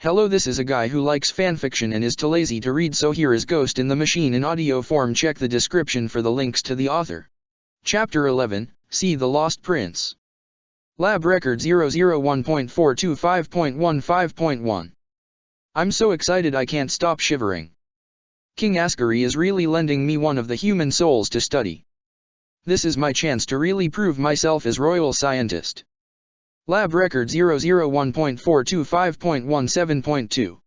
Hello, this is a guy who likes fanfiction and is too lazy to read, so here is Ghost in the Machine in audio form. Check the description for the links to the author. Chapter 11, See the Lost Prince. Lab Record 001.425.15.1. I'm so excited I can't stop shivering. King Ascari is really lending me one of the human souls to study. This is my chance to really prove myself as royal scientist. Lab Record 001.425.17.2.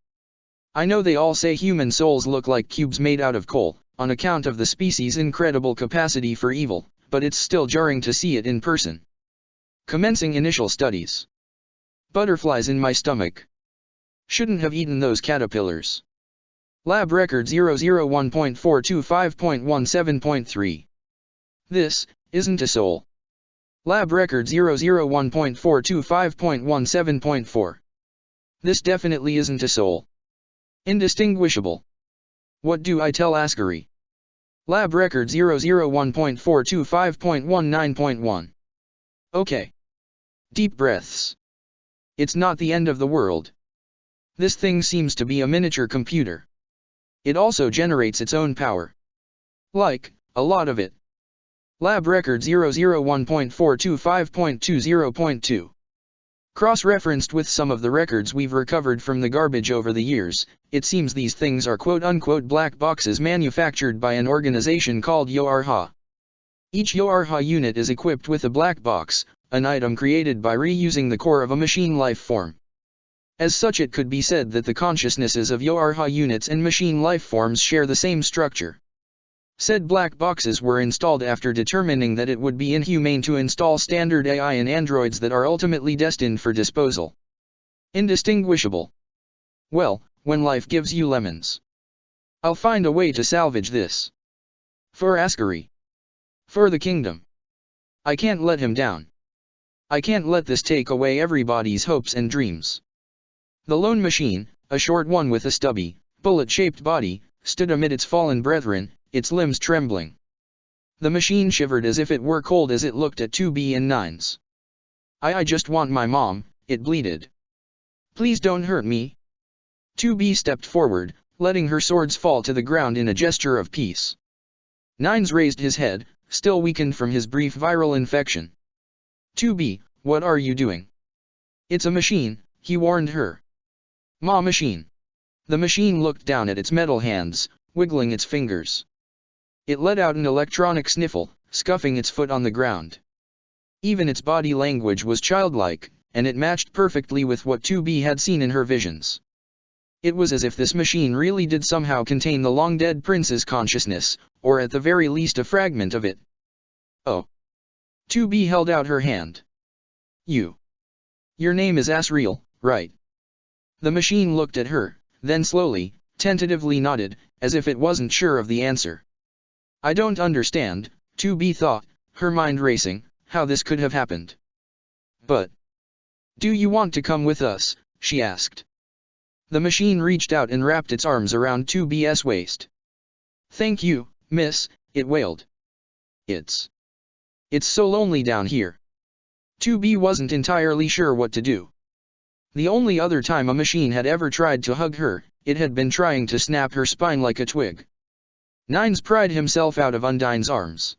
I know they all say human souls look like cubes made out of coal, on account of the species' incredible capacity for evil, but it's still jarring to see it in person. Commencing initial studies. Butterflies in my stomach. Shouldn't have eaten those caterpillars. Lab Record 001.425.17.3. This isn't a soul. Lab Record 001.425.17.4. This definitely isn't a soul. Indistinguishable. What do I tell Ascari? Lab Record 001.425.19.1. Okay. Deep breaths. It's not the end of the world. This thing seems to be a miniature computer. It also generates its own power. Like, a lot of it. Lab Record 001.425.20.2. Cross-referenced with some of the records we've recovered from the garbage over the years, it seems these things are quote-unquote black boxes manufactured by an organization called YoRHa. Each YoRHa unit is equipped with a black box, an item created by reusing the core of a machine life form. As such, it could be said that the consciousnesses of YoRHa units and machine life forms share the same structure. Said black boxes were installed after determining that it would be inhumane to install standard AI in androids that are ultimately destined for disposal. Indistinguishable. Well, when life gives you lemons. I'll find a way to salvage this. For Ascari. For the kingdom. I can't let him down. I can't let this take away everybody's hopes and dreams. The lone machine, a short one with a stubby, bullet-shaped body, stood amid its fallen brethren, its limbs trembling. The machine shivered as if it were cold as it looked at 2B and Nines. I just want my mom, it bleated. Please don't hurt me. 2B stepped forward, letting her swords fall to the ground in a gesture of peace. Nines raised his head, still weakened from his brief viral infection. 2B, what are you doing? It's a machine, he warned her. Ma machine. The machine looked down at its metal hands, wiggling its fingers. It let out an electronic sniffle, scuffing its foot on the ground. Even its body language was childlike, and it matched perfectly with what 2B had seen in her visions. It was as if this machine really did somehow contain the long-dead prince's consciousness, or at the very least a fragment of it. Oh. 2B held out her hand. Your name is Asriel, right? The machine looked at her, then slowly, tentatively nodded, as if it wasn't sure of the answer. I don't understand, 2B thought, her mind racing, how this could have happened. But do you want to come with us? She asked. The machine reached out and wrapped its arms around 2B's waist. Thank you, miss, it wailed. It's so lonely down here. 2B wasn't entirely sure what to do. The only other time a machine had ever tried to hug her, it had been trying to snap her spine like a twig. Nines pried himself out of Undine's arms.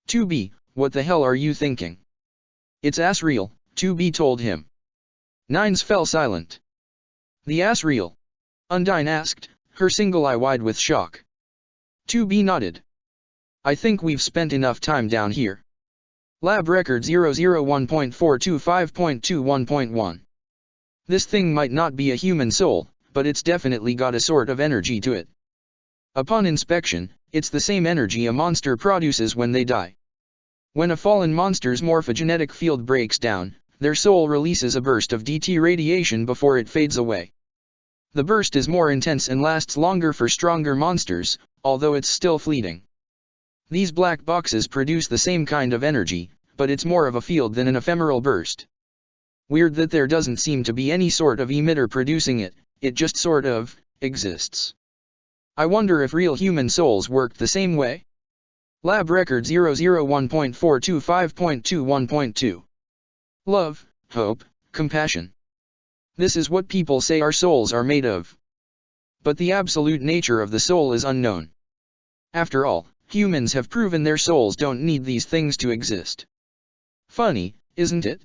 2B, what the hell are you thinking? It's Asriel, 2B told him. Nines fell silent. The Asriel? Undine asked, her single eye wide with shock. 2B nodded. I think we've spent enough time down here. Lab Record 001.425.21.1. This thing might not be a human soul, but it's definitely got a sort of energy to it. Upon inspection, it's the same energy a monster produces when they die. When a fallen monster's morphogenetic field breaks down, their soul releases a burst of DT radiation before it fades away. The burst is more intense and lasts longer for stronger monsters, although it's still fleeting. These black boxes produce the same kind of energy, but it's more of a field than an ephemeral burst. Weird that there doesn't seem to be any sort of emitter producing it, it just sort of exists. I wonder if real human souls worked the same way? Lab Record 001.425.21.2. Love, hope, compassion. This is what people say our souls are made of. But the absolute nature of the soul is unknown. After all, humans have proven their souls don't need these things to exist. Funny, isn't it?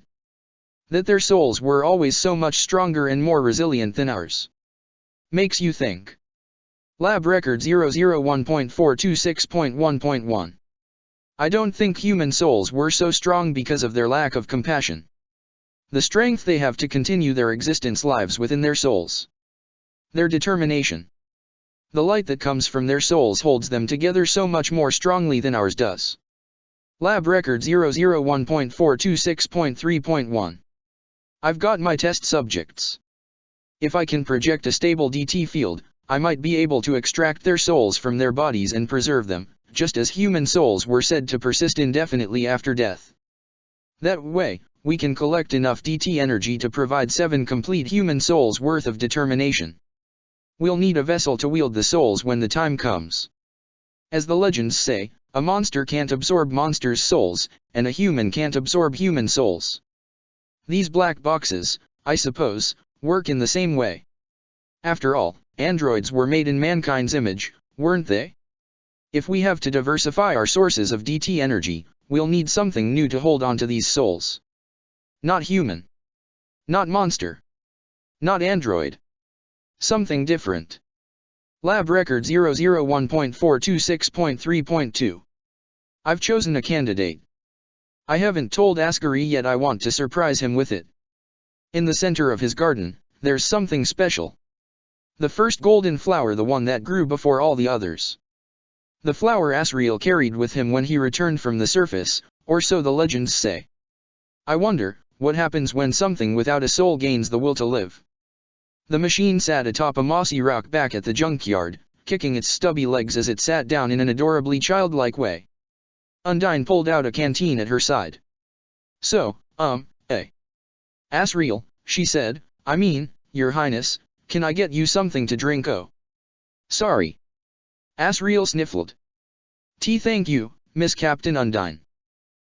That their souls were always so much stronger and more resilient than ours. Makes you think. Lab Record 001.426.1.1. I don't think human souls were so strong because of their lack of compassion. The strength they have to continue their existence lives within their souls. Their determination. The light that comes from their souls holds them together so much more strongly than ours does. Lab Record 001.426.3.1. I've got my test subjects. If I can project a stable DT field, I might be able to extract their souls from their bodies and preserve them, just as human souls were said to persist indefinitely after death. That way, we can collect enough DT energy to provide 7 complete human souls worth of determination. We'll need a vessel to wield the souls when the time comes. As the legends say, a monster can't absorb monsters' souls, and a human can't absorb human souls. These black boxes, I suppose, work in the same way. After all, androids were made in mankind's image, weren't they? If we have to diversify our sources of DT energy, we'll need something new to hold on to these souls. Not human. Not monster. Not android. Something different. Lab Record 001.426.3.2. I've chosen a candidate. I haven't told Ascari yet. I want to surprise him with it. In the center of his garden, there's something special. The first golden flower, the one that grew before all the others. The flower Asriel carried with him when he returned from the surface, or so the legends say. I wonder, what happens when something without a soul gains the will to live? The machine sat atop a mossy rock back at the junkyard, kicking its stubby legs as it sat down in an adorably childlike way. Undyne pulled out a canteen at her side. So, Asriel, she said, I mean, Your Highness, can I get you something to drink? Oh. Sorry. Asriel sniffled. Tea, thank you, Miss Captain Undyne.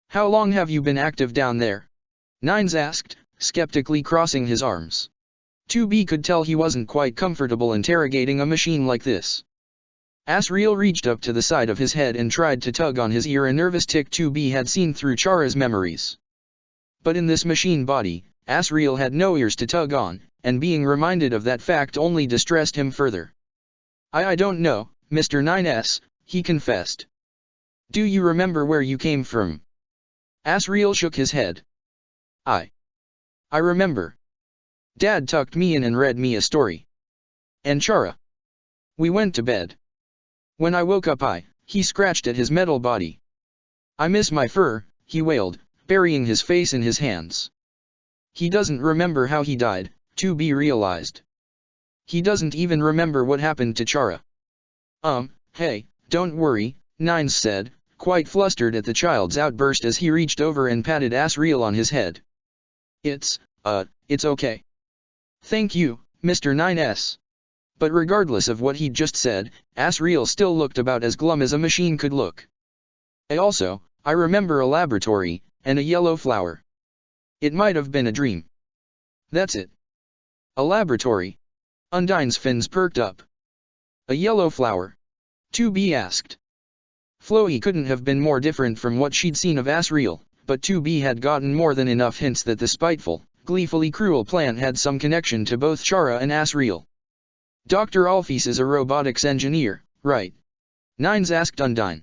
How long have you been active down there? Nines asked, skeptically crossing his arms. 2B could tell he wasn't quite comfortable interrogating a machine like this. Asriel reached up to the side of his head and tried to tug on his ear, a nervous tick 2B had seen through Chara's memories. But in this machine body, Asriel had no ears to tug on, and being reminded of that fact only distressed him further. I don't know, Mr. 9S, he confessed. Do you remember where you came from? Asriel shook his head. I remember. Dad tucked me in and read me a story. And Chara. We went to bed. When I woke up he scratched at his metal body. I miss my fur, he wailed, burying his face in his hands. He doesn't remember how he died, 2B realized. He doesn't even remember what happened to Chara. Hey, don't worry, Nines said, quite flustered at the child's outburst as he reached over and patted Asriel on his head. It's okay. Thank you, Mr. 9S. But regardless of what he'd just said, Asriel still looked about as glum as a machine could look. I remember a laboratory, and a yellow flower. It might have been a dream. That's it. A laboratory. Undyne's fins perked up. A yellow flower? 2B asked. Floey couldn't have been more different from what she'd seen of Asriel, but 2B had gotten more than enough hints that the spiteful, gleefully cruel plant had some connection to both Chara and Asriel. Dr. Alphys is a robotics engineer, right? Nines asked Undyne.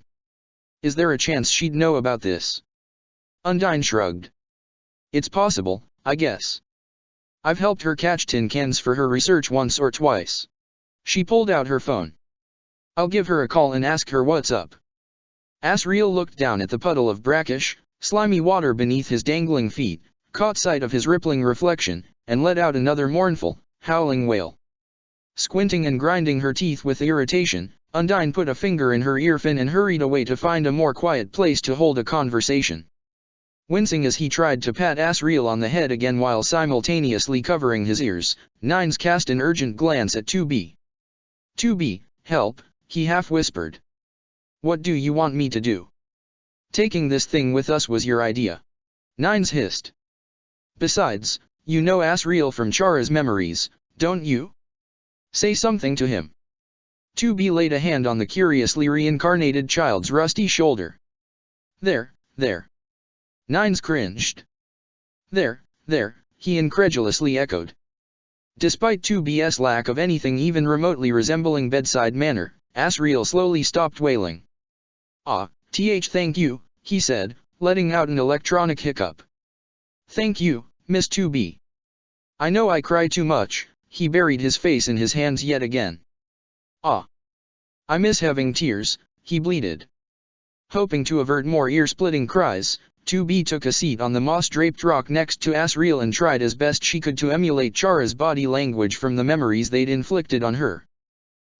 Is there a chance she'd know about this? Undyne shrugged. It's possible, I guess. I've helped her catch tin cans for her research once or twice. She pulled out her phone. I'll give her a call and ask her what's up. Asriel looked down at the puddle of brackish, slimy water beneath his dangling feet, caught sight of his rippling reflection, and let out another mournful, howling wail. Squinting and grinding her teeth with irritation, Undyne put a finger in her earfin and hurried away to find a more quiet place to hold a conversation. Wincing as he tried to pat Asriel on the head again while simultaneously covering his ears, Nines cast an urgent glance at 2B. 2B, help, he half-whispered. What do you want me to do? Taking this thing with us was your idea. Nines hissed. Besides, you know Asriel from Chara's memories, don't you? Say something to him. 2B laid a hand on the curiously reincarnated child's rusty shoulder. There, there. Nines cringed. There, he incredulously echoed. Despite 2B's lack of anything even remotely resembling bedside manner, Asriel slowly stopped wailing. Thank you, he said, letting out an electronic hiccup. Thank you, Miss 2B. I know I cry too much. He buried his face in his hands yet again. I miss having tears, he bleated. Hoping to avert more ear-splitting cries, 2B took a seat on the moss-draped rock next to Asriel and tried as best she could to emulate Chara's body language from the memories they'd inflicted on her.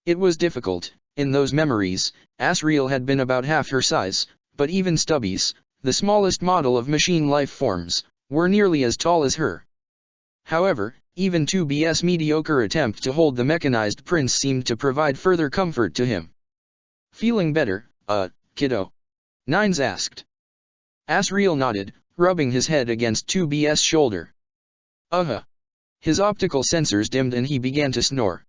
It was difficult. In those memories, Asriel had been about half her size, but even Stubbies, the smallest model of machine life forms, were nearly as tall as her. However, even 2B's mediocre attempt to hold the mechanized prince seemed to provide further comfort to him. Feeling better, kiddo? Nines asked. Asriel nodded, rubbing his head against 2B's shoulder. His optical sensors dimmed and he began to snore.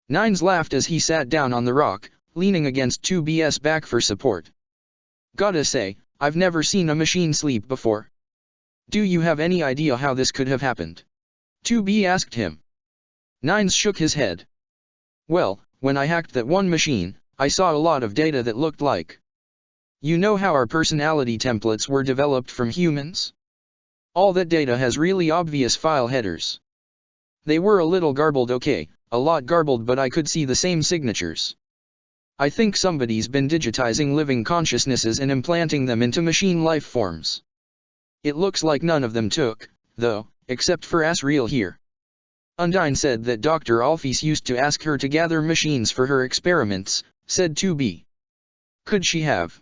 Nines laughed as he sat down on the rock, leaning against 2B's back for support. Gotta say, I've never seen a machine sleep before. Do you have any idea how this could have happened? 2B asked him. Nines shook his head. Well, when I hacked that one machine, I saw a lot of data that looked like. You know how our personality templates were developed from humans? All that data has really obvious file headers. They were a little garbled, a lot garbled, but I could see the same signatures. I think somebody's been digitizing living consciousnesses and implanting them into machine life forms. It looks like none of them took, though, except for Asriel here. Undine said that Dr. Alphys used to ask her to gather machines for her experiments, said 2B. Could she have?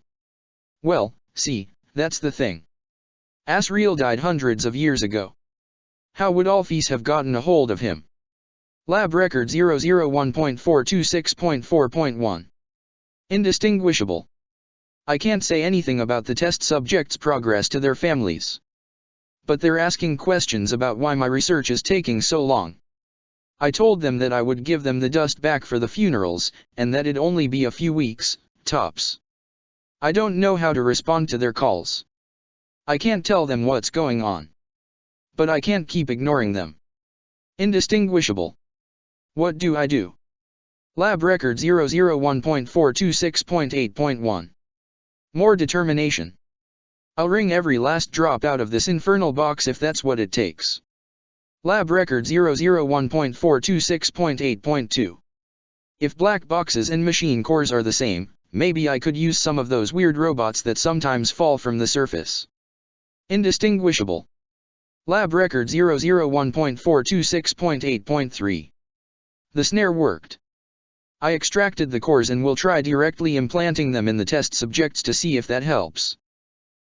Well, see, that's the thing. Asriel died hundreds of years ago. How would Alphys have gotten a hold of him? Lab Record 001.426.4.1. Indistinguishable. I can't say anything about the test subjects' progress to their families. But they're asking questions about why my research is taking so long. I told them that I would give them the dust back for the funerals, and that it'd only be a few weeks, tops. I don't know how to respond to their calls. I can't tell them what's going on. But I can't keep ignoring them. Indistinguishable. What do I do? Lab Record 001.426.8.1. More determination. I'll wring every last drop out of this infernal box if that's what it takes. Lab Record 001.426.8.2. If black boxes and machine cores are the same, maybe I could use some of those weird robots that sometimes fall from the surface. Indistinguishable. Lab Record 001.426.8.3. The snare worked. I extracted the cores and will try directly implanting them in the test subjects to see if that helps.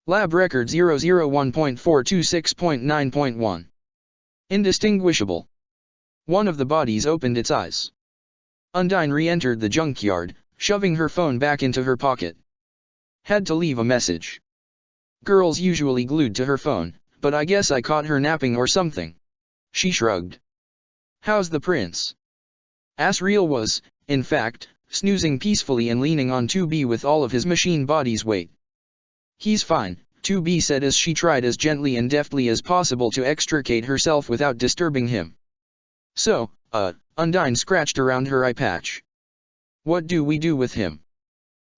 Lab Record 001.426.9.1. Indistinguishable. One of the bodies opened its eyes. Undine re-entered the junkyard, shoving her phone back into her pocket. Had to leave a message. Girl's usually glued to her phone, but I guess I caught her napping or something. She shrugged. How's the prince? Asriel was, in fact, snoozing peacefully and leaning on 2B with all of his machine body's weight. He's fine, 2B said as she tried as gently and deftly as possible to extricate herself without disturbing him. So, Undine scratched around her eye patch. What do we do with him?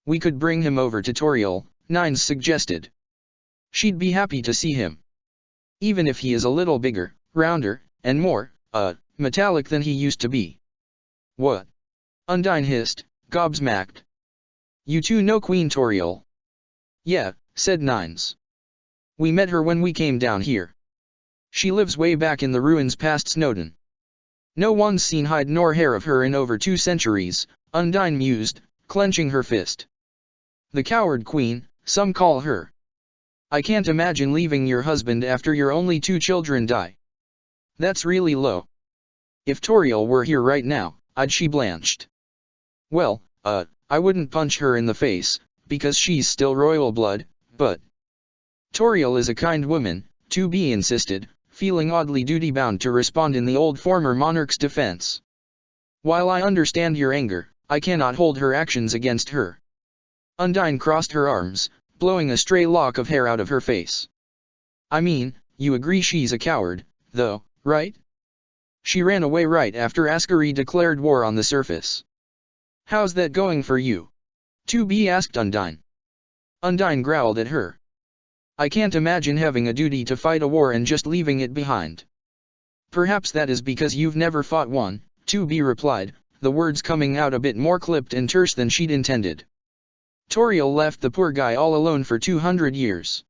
We could bring him over to Toriel, Nines suggested. She'd be happy to see him. Even if he is a little bigger, rounder, and more, metallic than he used to be. What? Undine hissed, gobsmacked. You two know Queen Toriel? Yeah, said Nines. We met her when we came down here. She lives way back in the ruins past Snowdon. No one's seen hide nor hair of her in over 2 centuries, Undine mused, clenching her fist. The coward queen, some call her. I can't imagine leaving your husband after your only 2 children die. That's really low. If Toriel were here right now, she blanched. Well, I wouldn't punch her in the face, because she's still royal blood, but... Toriel is a kind woman, 2B insisted, feeling oddly duty-bound to respond in the old former monarch's defense. While I understand your anger, I cannot hold her actions against her. Undine crossed her arms, blowing a stray lock of hair out of her face. I mean, you agree she's a coward, though, right? She ran away right after Askari declared war on the surface. How's that going for you? 2B asked Undine. Undine growled at her. I can't imagine having a duty to fight a war and just leaving it behind. Perhaps that is because you've never fought one, 2B replied, the words coming out a bit more clipped and terse than she'd intended. Toriel left the poor guy all alone for 200 years.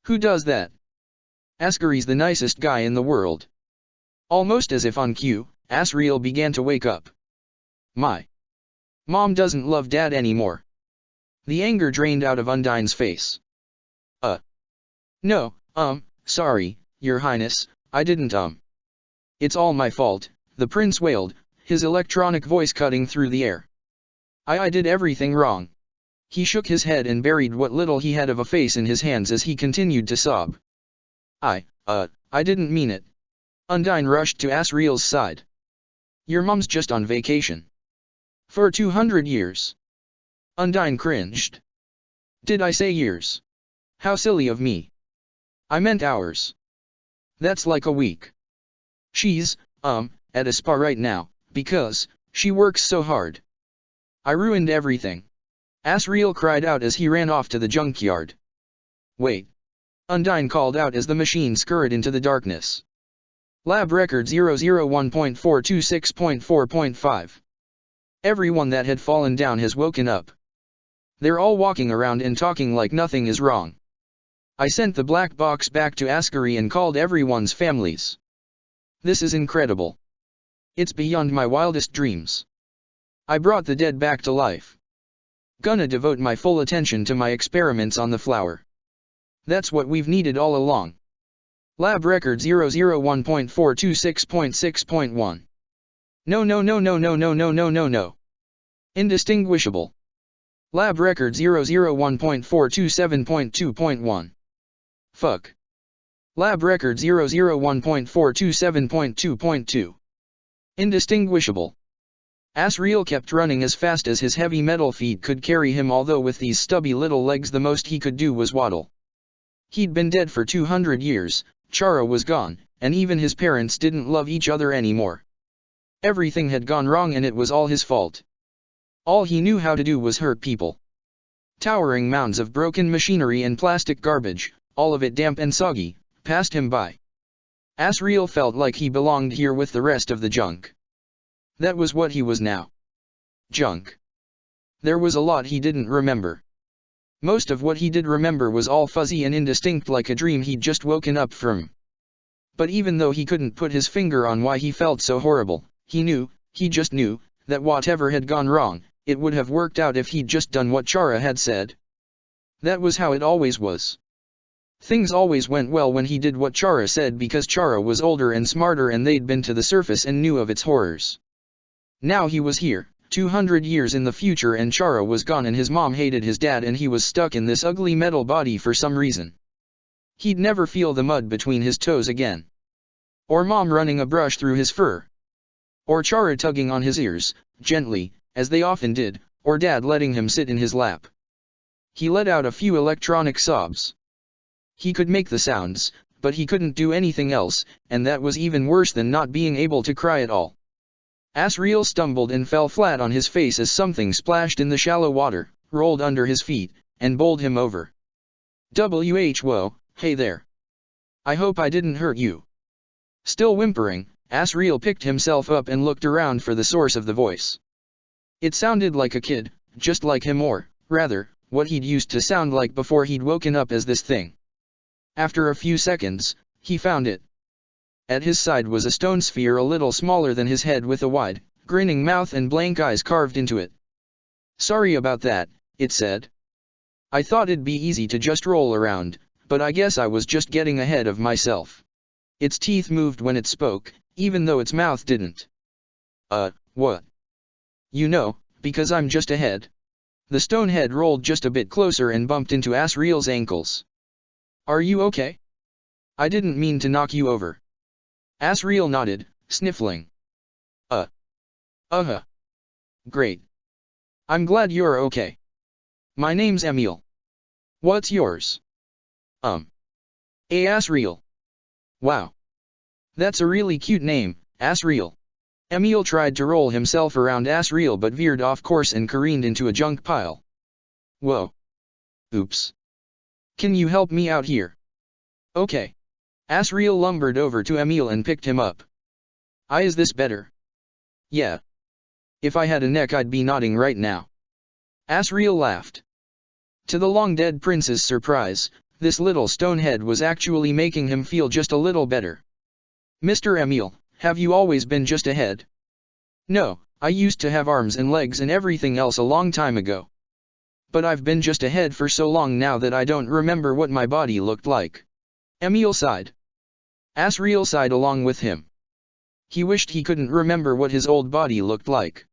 Who does that? Askari's the nicest guy in the world. Almost as if on cue, Asriel began to wake up. My mom doesn't love Dad anymore. The anger drained out of Undine's face. No, sorry, Your Highness, I didn't It's all my fault, the prince wailed, his electronic voice cutting through the air. I did everything wrong. He shook his head and buried what little he had of a face in his hands as he continued to sob. I didn't mean it. Undine rushed to Asriel's side. Your mom's just on vacation. For 200 years. Undine cringed. Did I say years? How silly of me. I meant hours. That's like a week. She's, at a spa right now, because she works so hard. I ruined everything. Asriel cried out as he ran off to the junkyard. Wait. Undine called out as the machine scurried into the darkness. Lab record 001.426.4.5. Everyone that had fallen down has woken up. They're all walking around and talking like nothing is wrong. I sent the black box back to Askari and called everyone's families. This is incredible. It's beyond my wildest dreams. I brought the dead back to life. Gonna devote my full attention to my experiments on the flower. That's what we've needed all along. Lab record 001.426.6.1. No. Indistinguishable. Lab record 001.427.2.1. Fuck. Lab record 001.427.2.2. Indistinguishable. Asriel kept running as fast as his heavy metal feet could carry him, although with these stubby little legs the most he could do was waddle. He'd been dead for 200 years, Chara was gone, and even his parents didn't love each other anymore. Everything had gone wrong and it was all his fault. All he knew how to do was hurt people. Towering mounds of broken machinery and plastic garbage, all of it damp and soggy, passed him by. Asriel felt like he belonged here with the rest of the junk. That was what he was now. Junk. There was a lot he didn't remember. Most of what he did remember was all fuzzy and indistinct, like a dream he'd just woken up from. But even though he couldn't put his finger on why he felt so horrible, he just knew, that whatever had gone wrong, it would have worked out if he'd just done what Chara had said. That was how it always was. Things always went well when he did what Chara said, because Chara was older and smarter and they'd been to the surface and knew of its horrors. Now he was here, 200 years in the future, and Chara was gone and his mom hated his dad and he was stuck in this ugly metal body for some reason. He'd never feel the mud between his toes again. Or mom running a brush through his fur. Or Chara tugging on his ears, gently, as they often did, or dad letting him sit in his lap. He let out a few electronic sobs. He could make the sounds, but he couldn't do anything else, and that was even worse than not being able to cry at all. Asriel stumbled and fell flat on his face as something splashed in the shallow water, rolled under his feet, and bowled him over. Whoa, hey there. I hope I didn't hurt you. Still whimpering, Asriel picked himself up and looked around for the source of the voice. It sounded like a kid, just like him, or, rather, what he'd used to sound like before he'd woken up as this thing. After a few seconds, he found it. At his side was a stone sphere a little smaller than his head, with a wide, grinning mouth and blank eyes carved into it. Sorry about that, it said. I thought it'd be easy to just roll around, but I guess I was just getting ahead of myself. Its teeth moved when it spoke, even though its mouth didn't. What? You know, because I'm just ahead. The stone head rolled just a bit closer and bumped into Asriel's ankles. Are you okay? I didn't mean to knock you over. Asriel nodded, sniffling. Great. I'm glad you're okay. My name's Emil. What's yours? Asriel. Wow. That's a really cute name, Asriel. Emil tried to roll himself around Asriel but veered off course and careened into a junk pile. Whoa. Oops. Can you help me out here? Okay. Asriel lumbered over to Emil and picked him up. Is this better? Yeah. If I had a neck I'd be nodding right now. Asriel laughed. To the long-dead prince's surprise, this little stonehead was actually making him feel just a little better. Mr. Emil, have you always been just a head? No, I used to have arms and legs and everything else a long time ago. But I've been just a head for so long now that I don't remember what my body looked like. Emil sighed. Asriel sighed along with him. He wished he couldn't remember what his old body looked like.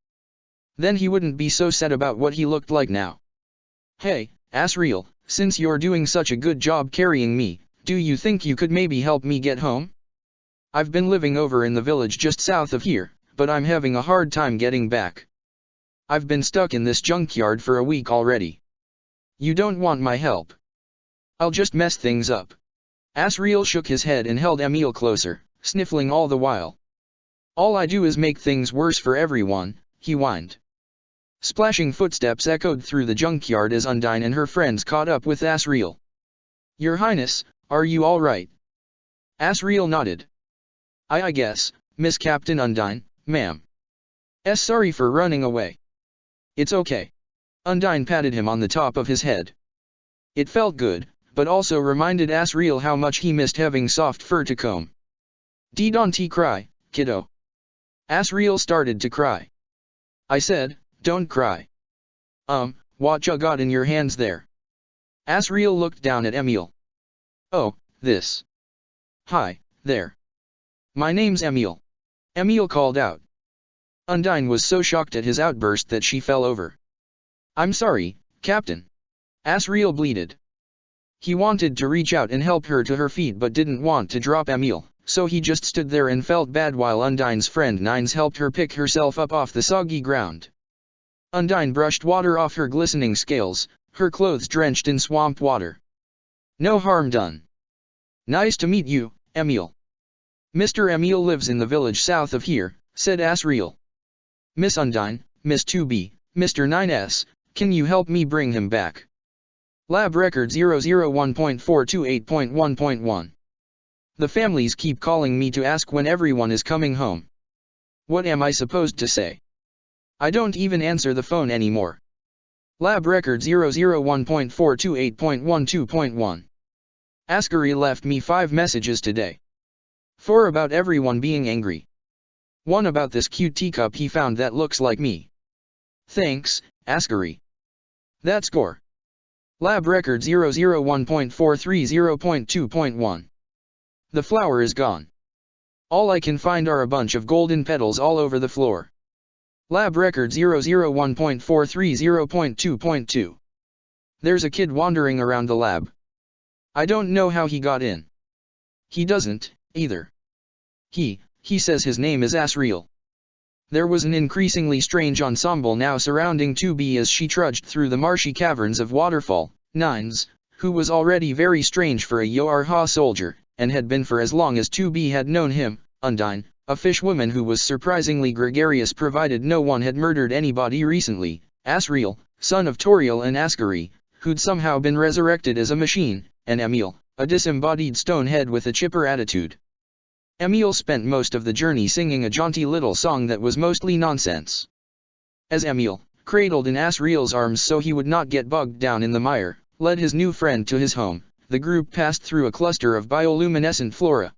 Then he wouldn't be so sad about what he looked like now. Hey, Asriel, since you're doing such a good job carrying me, do you think you could maybe help me get home? I've been living over in the village just south of here, but I'm having a hard time getting back. I've been stuck in this junkyard for a week already. You don't want my help. I'll just mess things up. Asriel shook his head and held Emil closer, sniffling all the while. All I do is make things worse for everyone, he whined. Splashing footsteps echoed through the junkyard as Undine and her friends caught up with Asriel. Your Highness, are you all right? Asriel nodded. I guess, Miss Captain Undine, ma'am. Sorry for running away. It's okay. Undine patted him on the top of his head. It felt good, but also reminded Asriel how much he missed having soft fur to comb. Don't cry, kiddo. Asriel started to cry. I said, don't cry. What you got in your hands there? Asriel looked down at Emil. Oh, this. Hi, there. My name's Emil. Emil called out. Undine was so shocked at his outburst that she fell over. I'm sorry, Captain. Asriel bleated. He wanted to reach out and help her to her feet but didn't want to drop Emil, so he just stood there and felt bad while Undine's friend Nines helped her pick herself up off the soggy ground. Undine brushed water off her glistening scales, her clothes drenched in swamp water. No harm done. Nice to meet you, Emil. Mr. Emil lives in the village south of here, said Asriel. Miss Undine, Miss 2B, Mr. 9S, can you help me bring him back? Lab Record 001.428.1.1. The families keep calling me to ask when everyone is coming home. What am I supposed to say? I don't even answer the phone anymore. Lab Record 001.428.12.1. Ascari left me 5 messages today. 4 about everyone being angry. 1 about this cute teacup he found that looks like me. Thanks, Ascari. That's Gore. Lab Record 001.430.2.1. The flower is gone. All I can find are a bunch of golden petals all over the floor. Lab Record 001.430.2.2. There's a kid wandering around the lab. I don't know how he got in. He doesn't, either. He says his name is Asriel. There was an increasingly strange ensemble now surrounding 2B as she trudged through the marshy caverns of Waterfall. Nines, who was already very strange for a Yorha soldier, and had been for as long as 2B had known him, Undine, a fish woman who was surprisingly gregarious provided no one had murdered anybody recently, Asriel, son of Toriel and Ascari, who'd somehow been resurrected as a machine, and Emil, a disembodied stonehead with a chipper attitude. Emil spent most of the journey singing a jaunty little song that was mostly nonsense. As Emil, cradled in Asriel's arms so he would not get bogged down in the mire, led his new friend to his home, the group passed through a cluster of bioluminescent flora.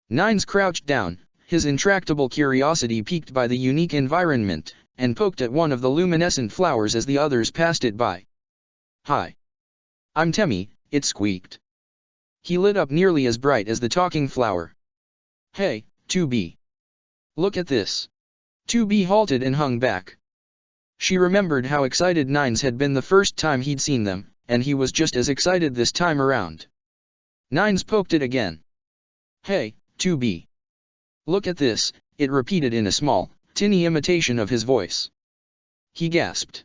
Nines crouched down, his intractable curiosity piqued by the unique environment, and poked at one of the luminescent flowers as the others passed it by. Hi. I'm Temmie, it squeaked. He lit up nearly as bright as the talking flower. Hey, 2B. Look at this. 2B halted and hung back. She remembered how excited Nines had been the first time he'd seen them, and he was just as excited this time around. Nines poked it again. Hey, 2B. Look at this, it repeated in a small, tinny imitation of his voice. He gasped.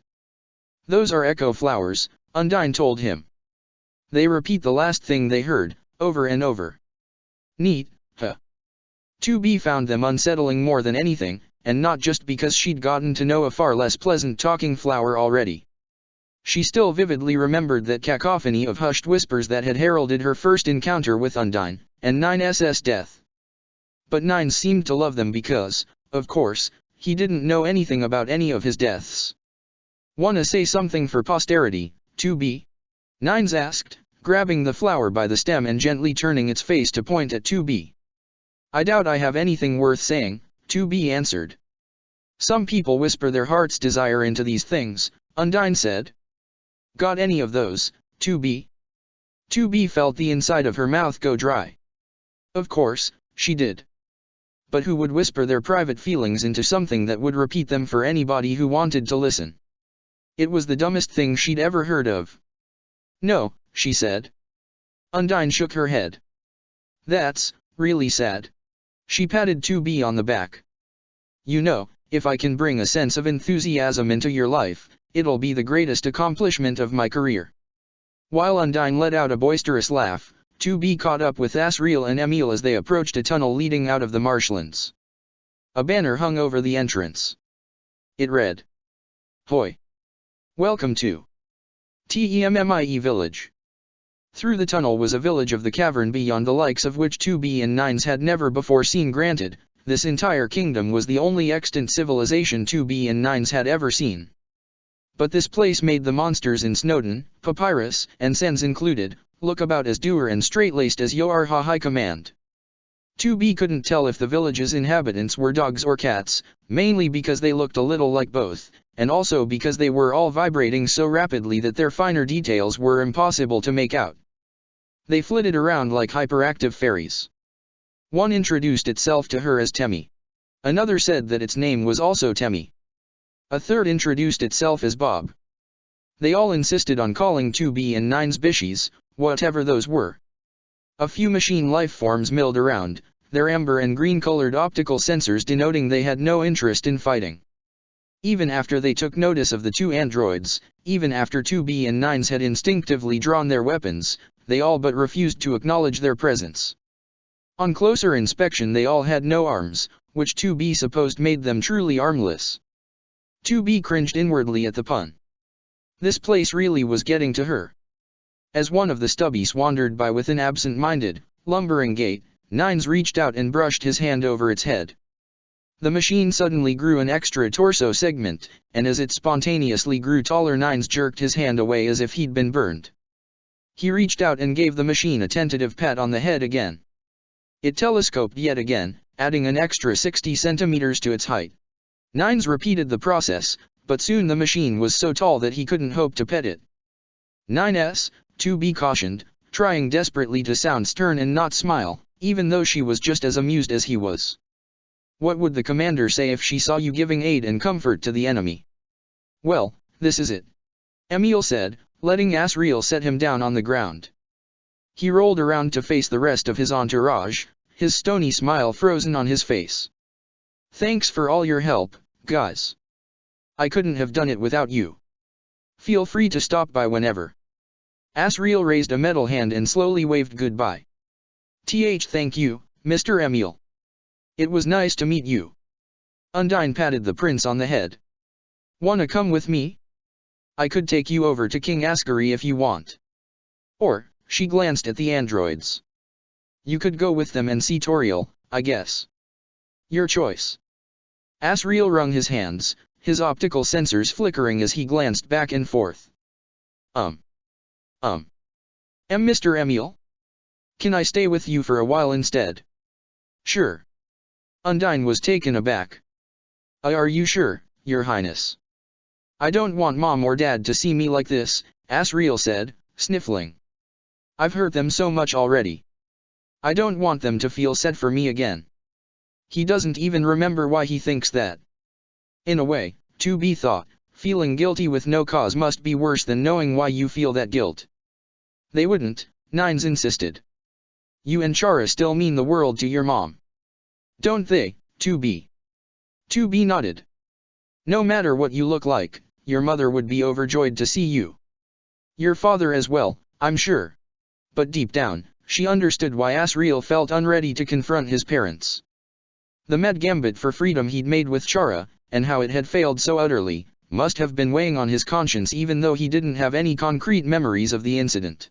Those are echo flowers, Undyne told him. They repeat the last thing they heard, over and over. Neat, huh? 2B found them unsettling more than anything, and not just because she'd gotten to know a far less pleasant talking flower already. She still vividly remembered that cacophony of hushed whispers that had heralded her first encounter with Undyne, and 9's death. But 9 seemed to love them because, of course, he didn't know anything about any of his deaths. Wanna say something for posterity, 2B? 9 asked, grabbing the flower by the stem and gently turning its face to point at 2B. I doubt I have anything worth saying, 2B answered. Some people whisper their heart's desire into these things, Undyne said. Got any of those, 2B? 2B felt the inside of her mouth go dry. Of course, she did. But who would whisper their private feelings into something that would repeat them for anybody who wanted to listen? It was the dumbest thing she'd ever heard of. No, she said. Undyne shook her head. That's really sad. She patted 2B on the back. You know, if I can bring a sense of enthusiasm into your life, it'll be the greatest accomplishment of my career. While Undyne let out a boisterous laugh, 2B caught up with Asriel and Emil as they approached a tunnel leading out of the marshlands. A banner hung over the entrance. It read, Hoi! Welcome to Temmie Village. Through the tunnel was a village of the cavern beyond the likes of which 2B and 9's had never before seen. Granted, this entire kingdom was the only extant civilization 2B and 9's had ever seen. But this place made the monsters in Snowdin, Papyrus, and Sens included, look about as dour and straight-laced as Yorha High Command. 2B couldn't tell if the village's inhabitants were dogs or cats, mainly because they looked a little like both, and also because they were all vibrating so rapidly that their finer details were impossible to make out. They flitted around like hyperactive fairies. One introduced itself to her as Temmie. Another said that its name was also Temmie. A third introduced itself as Bob. They all insisted on calling 2B and 9's bishies, whatever those were. A few machine life forms milled around, their amber and green-colored optical sensors denoting they had no interest in fighting. Even after they took notice of the two androids, even after 2B and 9's had instinctively drawn their weapons, they all but refused to acknowledge their presence. On closer inspection they all had no arms, which 2B supposed made them truly armless. 2B cringed inwardly at the pun. This place really was getting to her. As one of the stubbies wandered by with an absent-minded, lumbering gait, 9's reached out and brushed his hand over its head. The machine suddenly grew an extra torso segment, and as it spontaneously grew taller 9's jerked his hand away as if he'd been burned. He reached out and gave the machine a tentative pat on the head again. It telescoped yet again, adding an extra 60 centimeters to its height. 9's repeated the process, but soon the machine was so tall that he couldn't hope to pet it. 9's, 2B cautioned, trying desperately to sound stern and not smile, even though she was just as amused as he was. What would the commander say if she saw you giving aid and comfort to the enemy? Well, this is it, Emil said, letting Asriel set him down on the ground. He rolled around to face the rest of his entourage, his stony smile frozen on his face. Thanks for all your help, guys. I couldn't have done it without you. Feel free to stop by whenever. Asriel raised a metal hand and slowly waved goodbye. Thank you, Mr. Emil. It was nice to meet you. Undyne patted the prince on the head. Wanna come with me? I could take you over to King Ascari if you want. Or, she glanced at the androids. You could go with them and see Toriel, I guess. Your choice. Asriel wrung his hands, his optical sensors flickering as he glanced back and forth. Mr. Emil? Can I stay with you for a while instead? Sure. Undyne was taken aback. Are you sure, Your Highness? I don't want Mom or Dad to see me like this, Asriel said, sniffling. I've hurt them so much already. I don't want them to feel sad for me again. He doesn't even remember why he thinks that. In a way, 2B thought, feeling guilty with no cause must be worse than knowing why you feel that guilt. They wouldn't, 9's insisted. You and Chara still mean the world to your mom. Don't they, 2B? 2B nodded. No matter what you look like, your mother would be overjoyed to see you. Your father as well, I'm sure. But deep down, she understood why Asriel felt unready to confront his parents. The mad gambit for freedom he'd made with Chara, and how it had failed so utterly, must have been weighing on his conscience even though he didn't have any concrete memories of the incident.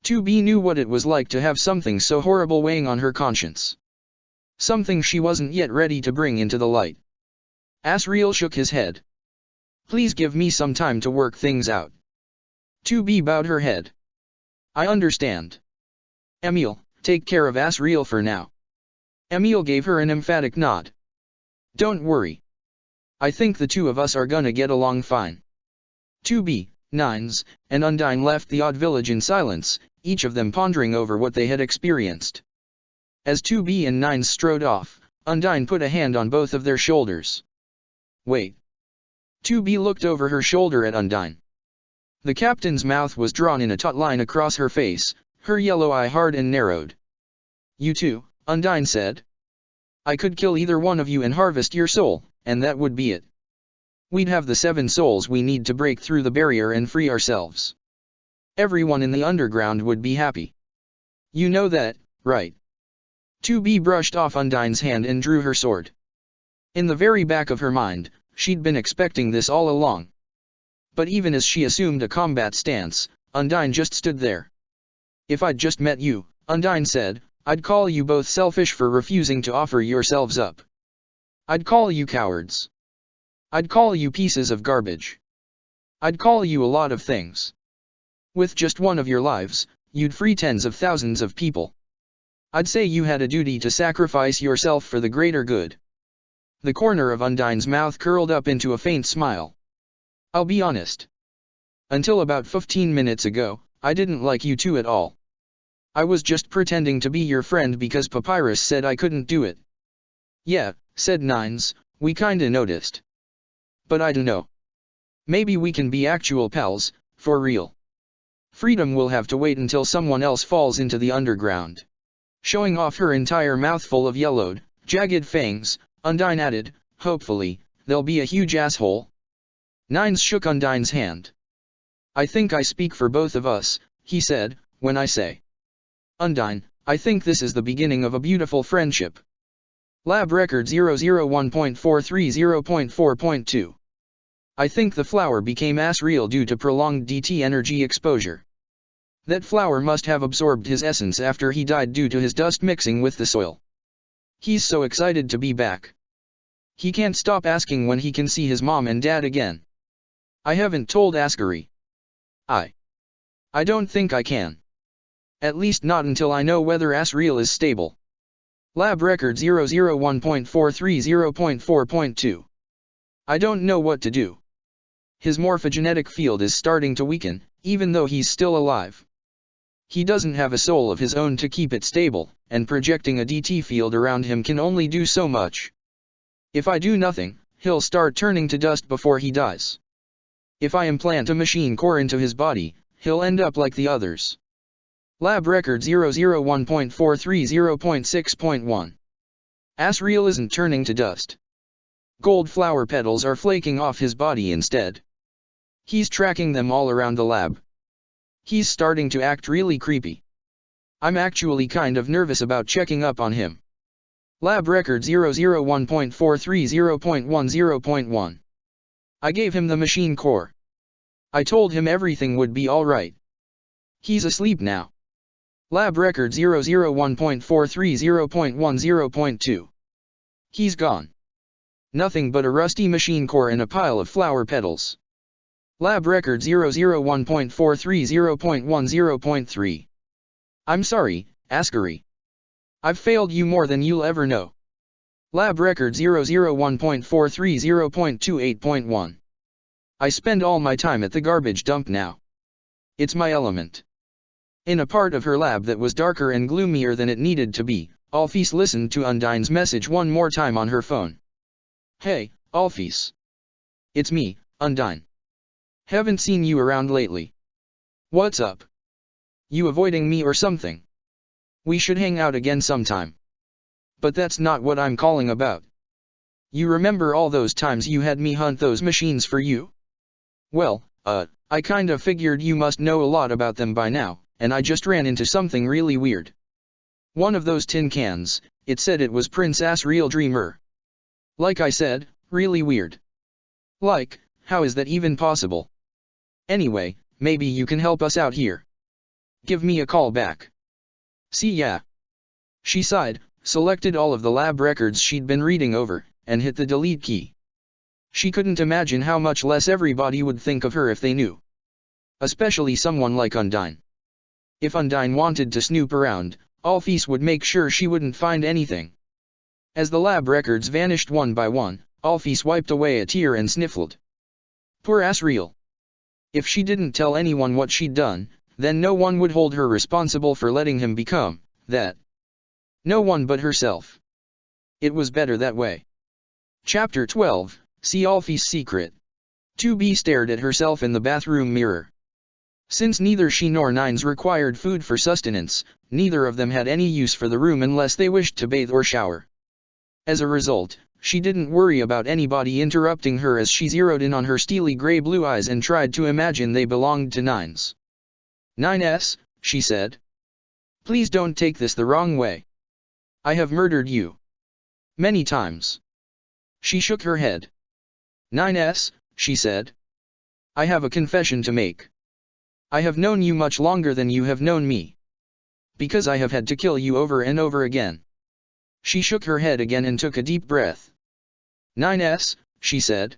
2B knew what it was like to have something so horrible weighing on her conscience. Something she wasn't yet ready to bring into the light. Asriel shook his head. Please give me some time to work things out. 2B bowed her head. I understand. Emil, take care of Asriel for now. Emil gave her an emphatic nod. Don't worry. I think the two of us are gonna get along fine. 2B, Nines, and Undyne left the odd village in silence, each of them pondering over what they had experienced. As 2B and Nines strode off, Undyne put a hand on both of their shoulders. Wait. 2B looked over her shoulder at Undyne. The captain's mouth was drawn in a taut line across her face, her yellow eye hard and narrowed. You too, Undyne said. I could kill either one of you and harvest your soul, and that would be it. We'd have the 7 souls we need to break through the barrier and free ourselves. Everyone in the underground would be happy. You know that, right? 2B brushed off Undyne's hand and drew her sword. In the very back of her mind, she'd been expecting this all along. But even as she assumed a combat stance, Undyne just stood there. If I'd just met you, Undyne said, I'd call you both selfish for refusing to offer yourselves up. I'd call you cowards. I'd call you pieces of garbage. I'd call you a lot of things. With just one of your lives, you'd free tens of thousands of people. I'd say you had a duty to sacrifice yourself for the greater good. The corner of Undyne's mouth curled up into a faint smile. I'll be honest. Until about 15 minutes ago, I didn't like you two at all. I was just pretending to be your friend because Papyrus said I couldn't do it. Yeah, said Nines, we kinda noticed. But I dunno. Maybe we can be actual pals, for real. Freedom will have to wait until someone else falls into the underground. Showing off her entire mouthful of yellowed, jagged fangs, Undyne added, hopefully, there'll be a huge asshole. Nines shook Undyne's hand. I think I speak for both of us, he said, when I say. Undyne, I think this is the beginning of a beautiful friendship. Lab record 001.430.4.2. I think the flower became Asriel due to prolonged DT energy exposure. That flower must have absorbed his essence after he died due to his dust mixing with the soil. He's so excited to be back. He can't stop asking when he can see his mom and dad again. I haven't told Ascari. I don't think I can. At least not until I know whether Asriel is stable. Lab record 001.430.4.2. I don't know what to do. His morphogenetic field is starting to weaken, even though he's still alive. He doesn't have a soul of his own to keep it stable, and projecting a DT field around him can only do so much. If I do nothing, he'll start turning to dust before he dies. If I implant a machine core into his body, he'll end up like the others. Lab record 001.430.6.1. Asriel isn't turning to dust. Gold flower petals are flaking off his body instead. He's tracking them all around the lab. He's starting to act really creepy. I'm actually kind of nervous about checking up on him. Lab record 001.430.10.1. I gave him the machine core. I told him everything would be alright. He's asleep now. Lab record 001.430.10.2. He's gone. Nothing but a rusty machine core and a pile of flower petals. Lab record 001.430.10.3. I'm sorry, Ascari. I've failed you more than you'll ever know. Lab record 001.430.28.1. I spend all my time at the garbage dump now. It's my element. In a part of her lab that was darker and gloomier than it needed to be, Alphys listened to Undyne's message one more time on her phone. Hey, Alphys. It's me, Undyne. Haven't seen you around lately. What's up? You avoiding me or something? We should hang out again sometime. But that's not what I'm calling about. You remember all those times you had me hunt those machines for you? Well, I kinda figured you must know a lot about them by now, and I just ran into something really weird. One of those tin cans, it said it was Prince Asriel Dreamer. Like I said, really weird. Like, how is that even possible? Anyway, maybe you can help us out here. Give me a call back. See ya. She sighed, selected all of the lab records she'd been reading over, and hit the delete key. She couldn't imagine how much less everybody would think of her if they knew. Especially someone like Undyne. If Undyne wanted to snoop around, Alphys would make sure she wouldn't find anything. As the lab records vanished one by one, Alphys wiped away a tear and sniffled. Poor Asriel. If she didn't tell anyone what she'd done, then no one would hold her responsible for letting him become that. No one but herself. It was better that way. Chapter 12, See Alphys' Secret. 2B stared at herself in the bathroom mirror. Since neither she nor Nines required food for sustenance, neither of them had any use for the room unless they wished to bathe or shower. As a result, she didn't worry about anybody interrupting her as she zeroed in on her steely gray-blue eyes and tried to imagine they belonged to Nines. 9S, she said. Please don't take this the wrong way. I have murdered you. Many times. She shook her head. 9S, she said. I have a confession to make. I have known you much longer than you have known me. Because I have had to kill you over and over again. She shook her head again and took a deep breath. 9S, she said.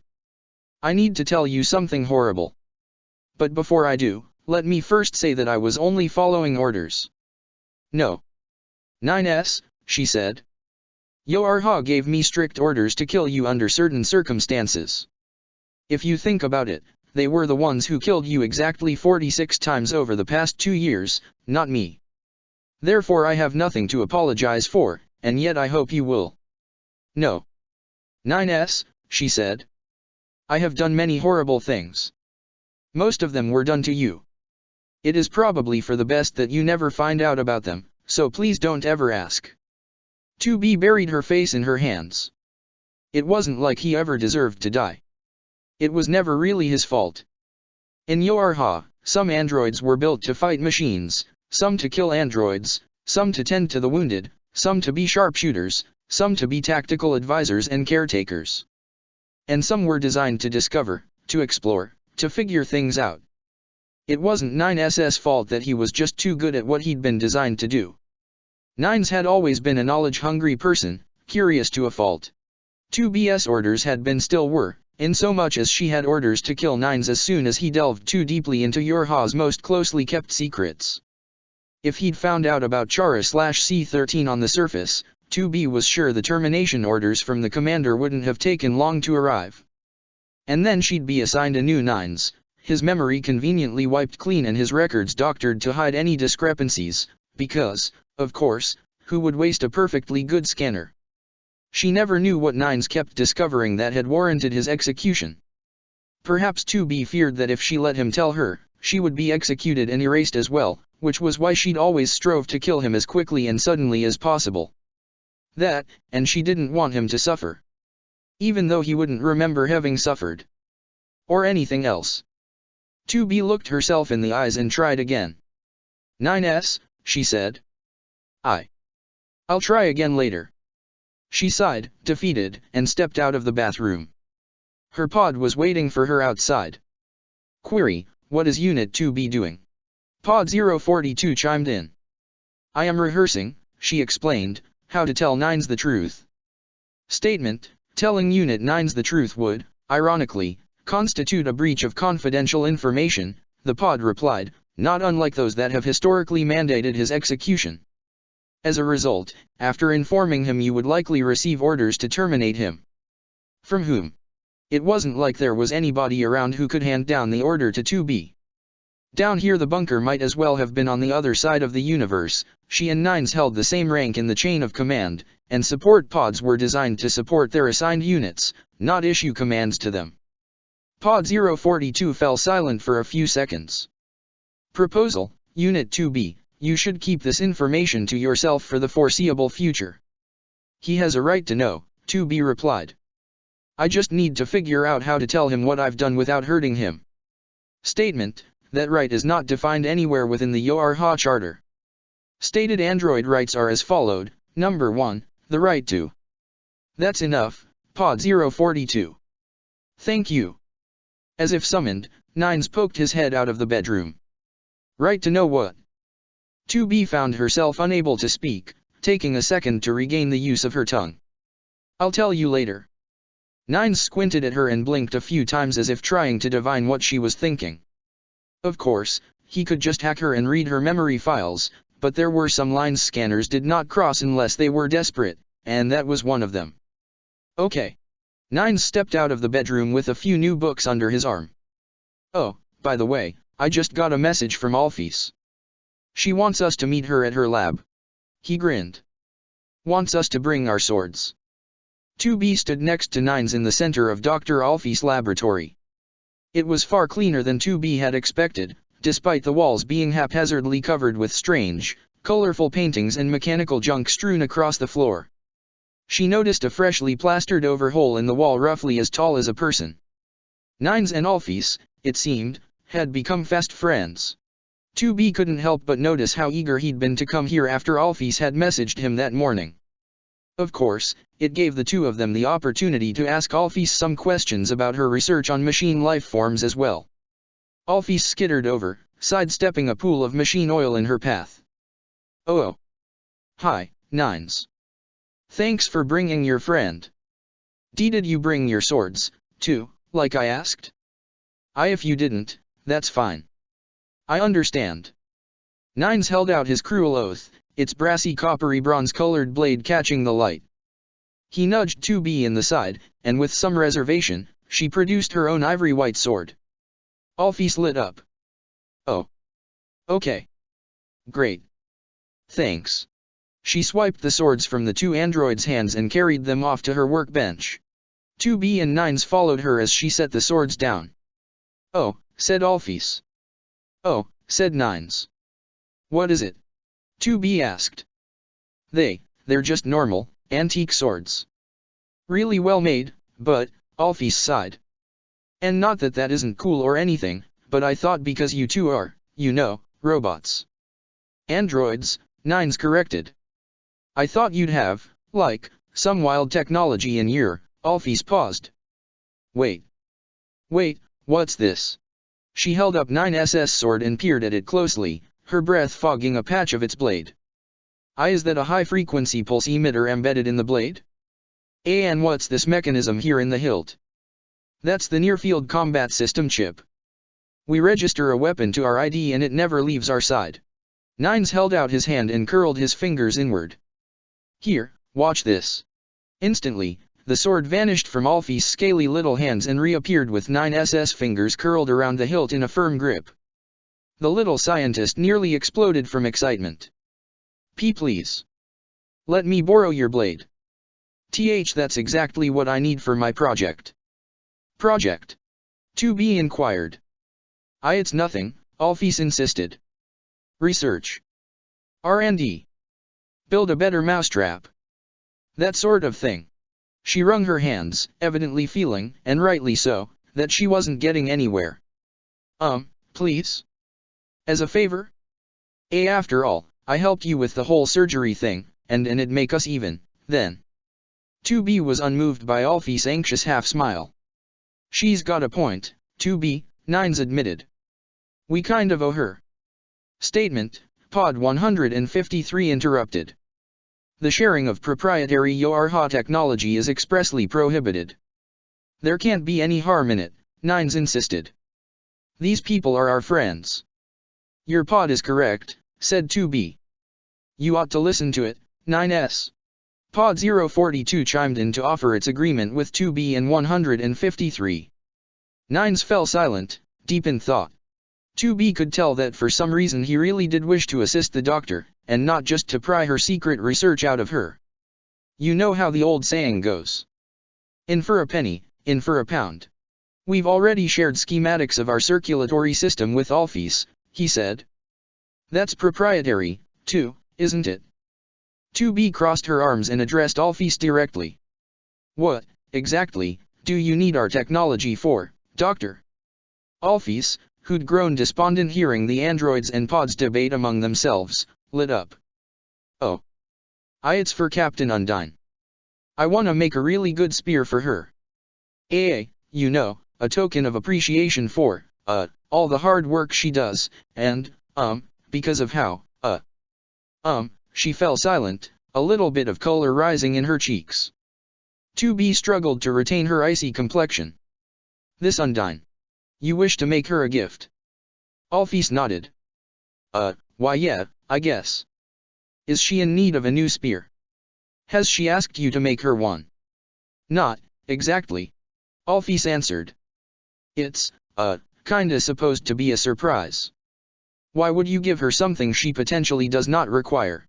I need to tell you something horrible. But before I do, let me first say that I was only following orders. No. 9S, she said. Yoarha gave me strict orders to kill you under certain circumstances. If you think about it, they were the ones who killed you exactly 46 times over the past 2 years, not me. Therefore I have nothing to apologize for, and yet I hope you will. No. 9S, she said. I have done many horrible things. Most of them were done to you. It is probably for the best that you never find out about them, so please don't ever ask. 2B buried her face in her hands. It wasn't like he ever deserved to die. It was never really his fault. In Yoarha, some androids were built to fight machines, some to kill androids, some to tend to the wounded, some to be sharpshooters, some to be tactical advisors and caretakers. And some were designed to discover, to explore, to figure things out. It wasn't 9S's fault that he was just too good at what he'd been designed to do. Nines had always been a knowledge-hungry person, curious to a fault. 2B's orders had been still were, in so much as she had orders to kill Nines as soon as he delved too deeply into Yoarha's most closely kept secrets. If he'd found out about Chara/C13 on the surface, 2B was sure the termination orders from the commander wouldn't have taken long to arrive. And then she'd be assigned a new Nines, his memory conveniently wiped clean and his records doctored to hide any discrepancies, because, of course, who would waste a perfectly good scanner? She never knew what Nines kept discovering that had warranted his execution. Perhaps 2B feared that if she let him tell her, she would be executed and erased as well, which was why she'd always strove to kill him as quickly and suddenly as possible. That, and she didn't want him to suffer. Even though he wouldn't remember having suffered. Or anything else. 2B looked herself in the eyes and tried again. 9S, she said. I'll try again later. She sighed, defeated, and stepped out of the bathroom. Her pod was waiting for her outside. Query, what is Unit 2B doing? Pod 042 chimed in. I am rehearsing, she explained, how to tell Nines the truth. Statement, telling Unit 9s the truth would, ironically, constitute a breach of confidential information, the pod replied, not unlike those that have historically mandated his execution. As a result, after informing him you would likely receive orders to terminate him. From whom? It wasn't like there was anybody around who could hand down the order to 2B. Down here the bunker might as well have been on the other side of the universe. She and Nines held the same rank in the chain of command, and support pods were designed to support their assigned units, not issue commands to them. Pod 042 fell silent for a few seconds. Proposal, Unit 2B, You should keep this information to yourself for the foreseeable future. He has a right to know, 2B replied. I just need to figure out how to tell him what I've done without hurting him. Statement: that right is not defined anywhere within the YORHA Charter. Stated android rights are as followed. Number 1, the right to. That's enough, Pod 042. Thank you. As if summoned, Nines poked his head out of the bedroom. Right to know what? 2B found herself unable to speak, taking a second to regain the use of her tongue. I'll tell you later. Nines squinted at her and blinked a few times as if trying to divine what she was thinking. Of course, he could just hack her and read her memory files, but there were some lines scanners did not cross unless they were desperate, and that was one of them. Okay. Nines stepped out of the bedroom with a few new books under his arm. Oh, by the way, I just got a message from Alphys. She wants us to meet her at her lab. He grinned. Wants us to bring our swords. 2B stood next to Nines in the center of Dr. Alphys' laboratory. It was far cleaner than 2B had expected, despite the walls being haphazardly covered with strange, colorful paintings and mechanical junk strewn across the floor. She noticed a freshly plastered over hole in the wall roughly as tall as a person. Nines and Alphys, it seemed, had become fast friends. 2B couldn't help but notice how eager he'd been to come here after Alphys had messaged him that morning. Of course, it gave the two of them the opportunity to ask Alphys some questions about her research on machine life forms as well. Alphys skittered over, sidestepping a pool of machine oil in her path. Oh. Hi, Nines. Thanks for bringing your friend. Did you bring your swords, too, like I asked? If you didn't, that's fine. I understand. Nines held out his cruel oath, its brassy coppery bronze-colored blade catching the light. He nudged 2B in the side, and with some reservation, she produced her own ivory-white sword. Alphys lit up. Oh. Okay. Great. Thanks. She swiped the swords from the two androids' hands and carried them off to her workbench. 2B and Nines followed her as she set the swords down. Oh, said Alphys. Oh, said Nines. What is it? 2B asked. They're just normal, antique swords. Really well made, but, Alphys sighed. And not that that isn't cool or anything, but I thought because you two are, robots. Androids, Nines corrected. I thought you'd have, like, some wild technology in your. Alphys paused. Wait, what's this? She held up 9SS sword and peered at it closely, her breath fogging a patch of its blade. Is that a high-frequency pulse emitter embedded in the blade? And what's this mechanism here in the hilt? That's the near-field combat system chip. We register a weapon to our ID and it never leaves our side. Nines held out his hand and curled his fingers inward. Here, watch this. Instantly, the sword vanished from Alphys' scaly little hands and reappeared with 9SS fingers curled around the hilt in a firm grip. The little scientist nearly exploded from excitement. Please. Let me borrow your blade. That's exactly what I need for my project. Project? 2B inquired. It's nothing, Alphys insisted. Research. R&D. Build a better mousetrap. That sort of thing. She wrung her hands, evidently feeling, and rightly so, that she wasn't getting anywhere. Please? As a favor? After all, I helped you with the whole surgery thing, and it'd make us even, then. 2B was unmoved by Alphys' anxious half-smile. She's got a point, 2B, Nines admitted. We kind of owe her. Statement, Pod 153 interrupted. The sharing of proprietary YORHA technology is expressly prohibited. There can't be any harm in it, Nines insisted. These people are our friends. Your pod is correct, said 2B. You ought to listen to it, 9S. Pod 042 chimed in to offer its agreement with 2B and 153. Nines fell silent, deep in thought. 2B could tell that for some reason he really did wish to assist the doctor, and not just to pry her secret research out of her. You know how the old saying goes. In for a penny, in for a pound. We've already shared schematics of our circulatory system with Alphys, he said. That's proprietary, too, isn't it? 2B crossed her arms and addressed Alphys directly. What, exactly, do you need our technology for, Doctor? Alphys, who'd grown despondent hearing the androids and pods debate among themselves, lit up. Oh. It's for Captain Undyne. I wanna make a really good spear for her. You know, a token of appreciation for, all the hard work she does, and, because of how, she fell silent, a little bit of color rising in her cheeks. 2B struggled to retain her icy complexion. This Undyne. You wish to make her a gift? Alphys nodded. Why yeah, I guess. Is she in need of a new spear? Has she asked you to make her one? Not, exactly. Alphys answered. It's, kinda supposed to be a surprise. Why would you give her something she potentially does not require?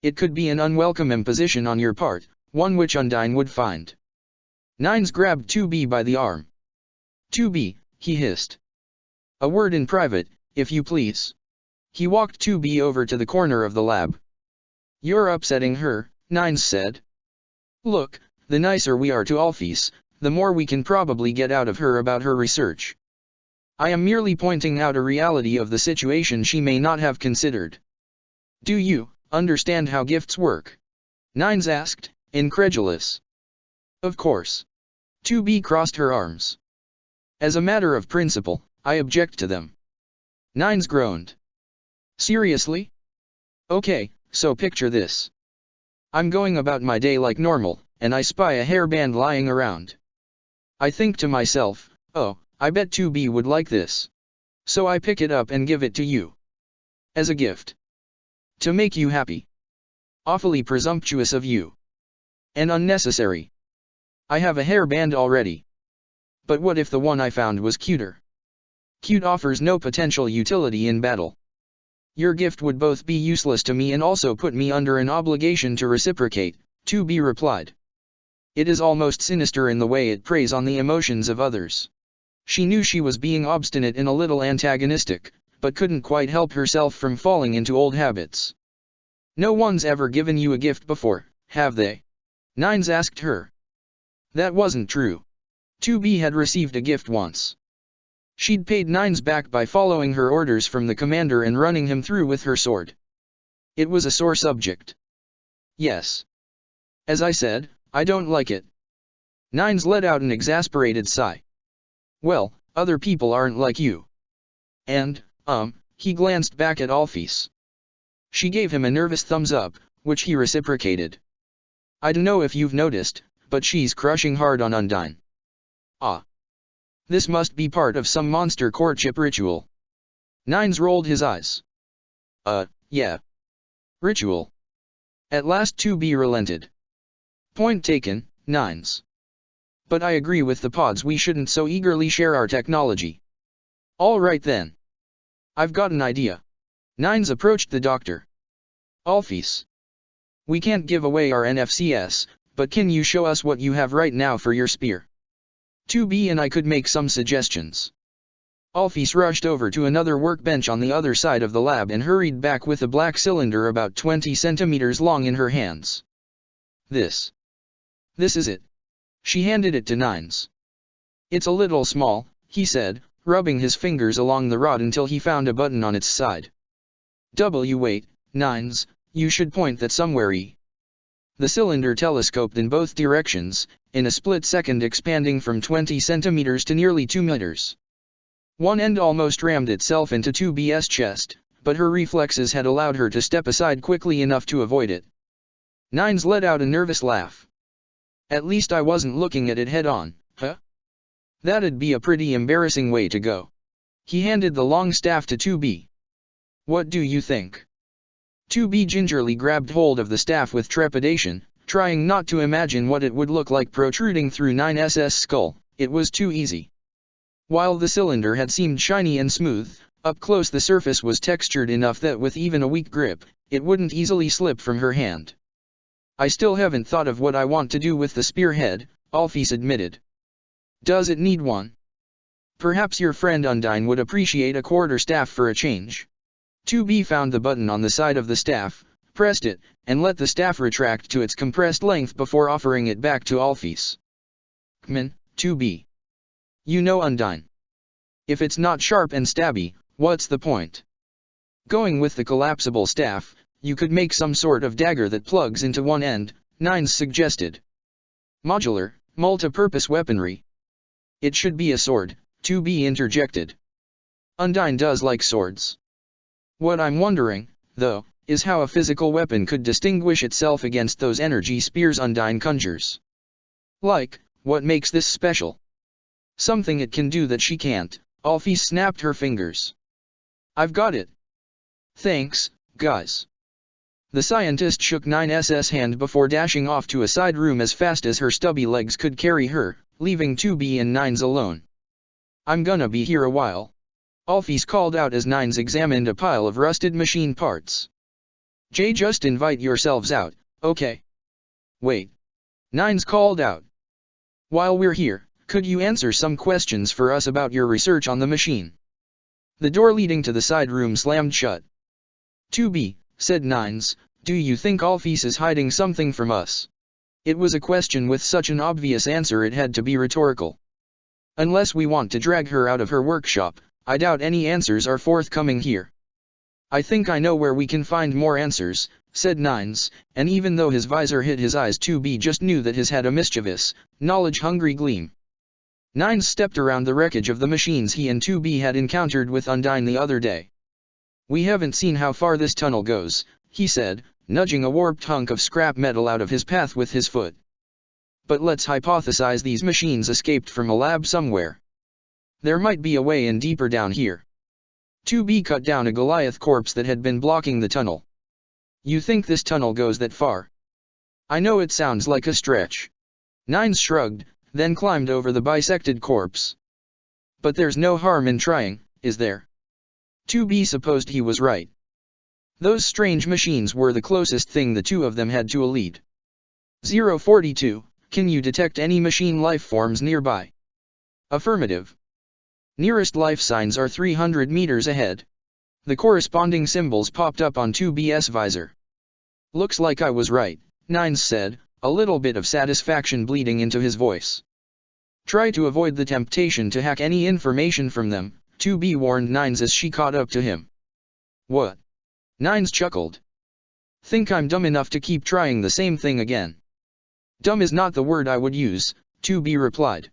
It could be an unwelcome imposition on your part, one which Undyne would find. Nines grabbed 2B by the arm. 2B, he hissed. A word in private, if you please. He walked 2B over to the corner of the lab. You're upsetting her, Nines said. Look, the nicer we are to Alphys, the more we can probably get out of her about her research. I am merely pointing out a reality of the situation she may not have considered. Do you understand how gifts work? Nines asked, incredulous. Of course. 2B crossed her arms. As a matter of principle, I object to them. Nines groaned. Seriously? Okay, so picture this. I'm going about my day like normal, and I spy a hairband lying around. I think to myself, oh, I bet 2B would like this. So I pick it up and give it to you. As a gift. To make you happy. Awfully presumptuous of you. And unnecessary. I have a hairband already. But what if the one I found was cuter? Cute offers no potential utility in battle. Your gift would both be useless to me and also put me under an obligation to reciprocate, 2B replied. It is almost sinister in the way it preys on the emotions of others. She knew she was being obstinate and a little antagonistic, but couldn't quite help herself from falling into old habits. No one's ever given you a gift before, have they? Nines asked her. That wasn't true. 2B had received a gift once. She'd paid Nines back by following her orders from the commander and running him through with her sword. It was a sore subject. Yes. As I said, I don't like it. Nines let out an exasperated sigh. Well, other people aren't like you. And, he glanced back at Alphys. She gave him a nervous thumbs up, which he reciprocated. I don't know if you've noticed, but she's crushing hard on Undyne. Ah. This must be part of some monster courtship ritual. Nines rolled his eyes. Yeah. Ritual. At last 2B relented. Point taken, Nines. But I agree with the pods, we shouldn't so eagerly share our technology. All right then. I've got an idea. Nines approached the doctor. Alphys. We can't give away our NFCS, but can you show us what you have right now for your spear? 2B and I could make some suggestions. Alphys rushed over to another workbench on the other side of the lab and hurried back with a black cylinder about 20 centimeters long in her hands. This is it. She handed it to Nines. It's a little small, he said, rubbing his fingers along the rod until he found a button on its side. Wait, Nines, you should point that somewhere. The cylinder telescoped in both directions, in a split second expanding from 20 centimeters to nearly 2 meters. One end almost rammed itself into 2B's chest, but her reflexes had allowed her to step aside quickly enough to avoid it. Nines let out a nervous laugh. At least I wasn't looking at it head-on, huh? That'd be a pretty embarrassing way to go. He handed the long staff to 2B. What do you think? 2B gingerly grabbed hold of the staff with trepidation, trying not to imagine what it would look like protruding through 9SS's skull. It was too easy. While the cylinder had seemed shiny and smooth, up close the surface was textured enough that with even a weak grip, it wouldn't easily slip from her hand. I still haven't thought of what I want to do with the spearhead, Alphys admitted. Does it need one? Perhaps your friend Undyne would appreciate a quarterstaff for a change. 2B found the button on the side of the staff, pressed it, and let the staff retract to its compressed length before offering it back to Alphys. Kman, 2B. You know Undyne. If it's not sharp and stabby, what's the point? Going with the collapsible staff, you could make some sort of dagger that plugs into one end, Nines suggested. Modular, multi-purpose weaponry. It should be a sword, 2B interjected. Undyne does like swords. What I'm wondering, though, is how a physical weapon could distinguish itself against those energy spears Undyne conjures. Like, what makes this special? Something it can do that she can't. Alphys snapped her fingers. I've got it. Thanks, guys. The scientist shook 9S's hand before dashing off to a side room as fast as her stubby legs could carry her, leaving 2B and Nines alone. I'm gonna be here a while. Alphys called out as Nines examined a pile of rusted machine parts. Just invite yourselves out, okay? Wait. Nines called out. While we're here, could you answer some questions for us about your research on the machine? The door leading to the side room slammed shut. 2B, said Nines, do you think Alphys is hiding something from us? It was a question with such an obvious answer it had to be rhetorical. Unless we want to drag her out of her workshop, I doubt any answers are forthcoming here. I think I know where we can find more answers, said Nines, and even though his visor hid his eyes 2B just knew that his had a mischievous, knowledge-hungry gleam. Nines stepped around the wreckage of the machines he and 2B had encountered with Undyne the other day. We haven't seen how far this tunnel goes, he said, nudging a warped hunk of scrap metal out of his path with his foot. But let's hypothesize these machines escaped from a lab somewhere. There might be a way in deeper down here. 2B cut down a Goliath corpse that had been blocking the tunnel. You think this tunnel goes that far? I know it sounds like a stretch. Nines shrugged, then climbed over the bisected corpse. But there's no harm in trying, is there? 2B supposed he was right. Those strange machines were the closest thing the two of them had to a lead. 042, can you detect any machine life forms nearby? Affirmative. Nearest life signs are 300 meters ahead. The corresponding symbols popped up on 2B's visor. Looks like I was right, Nines said, a little bit of satisfaction bleeding into his voice. Try to avoid the temptation to hack any information from them, 2B warned Nines as she caught up to him. What? Nines chuckled. Think I'm dumb enough to keep trying the same thing again? Dumb is not the word I would use, 2B replied.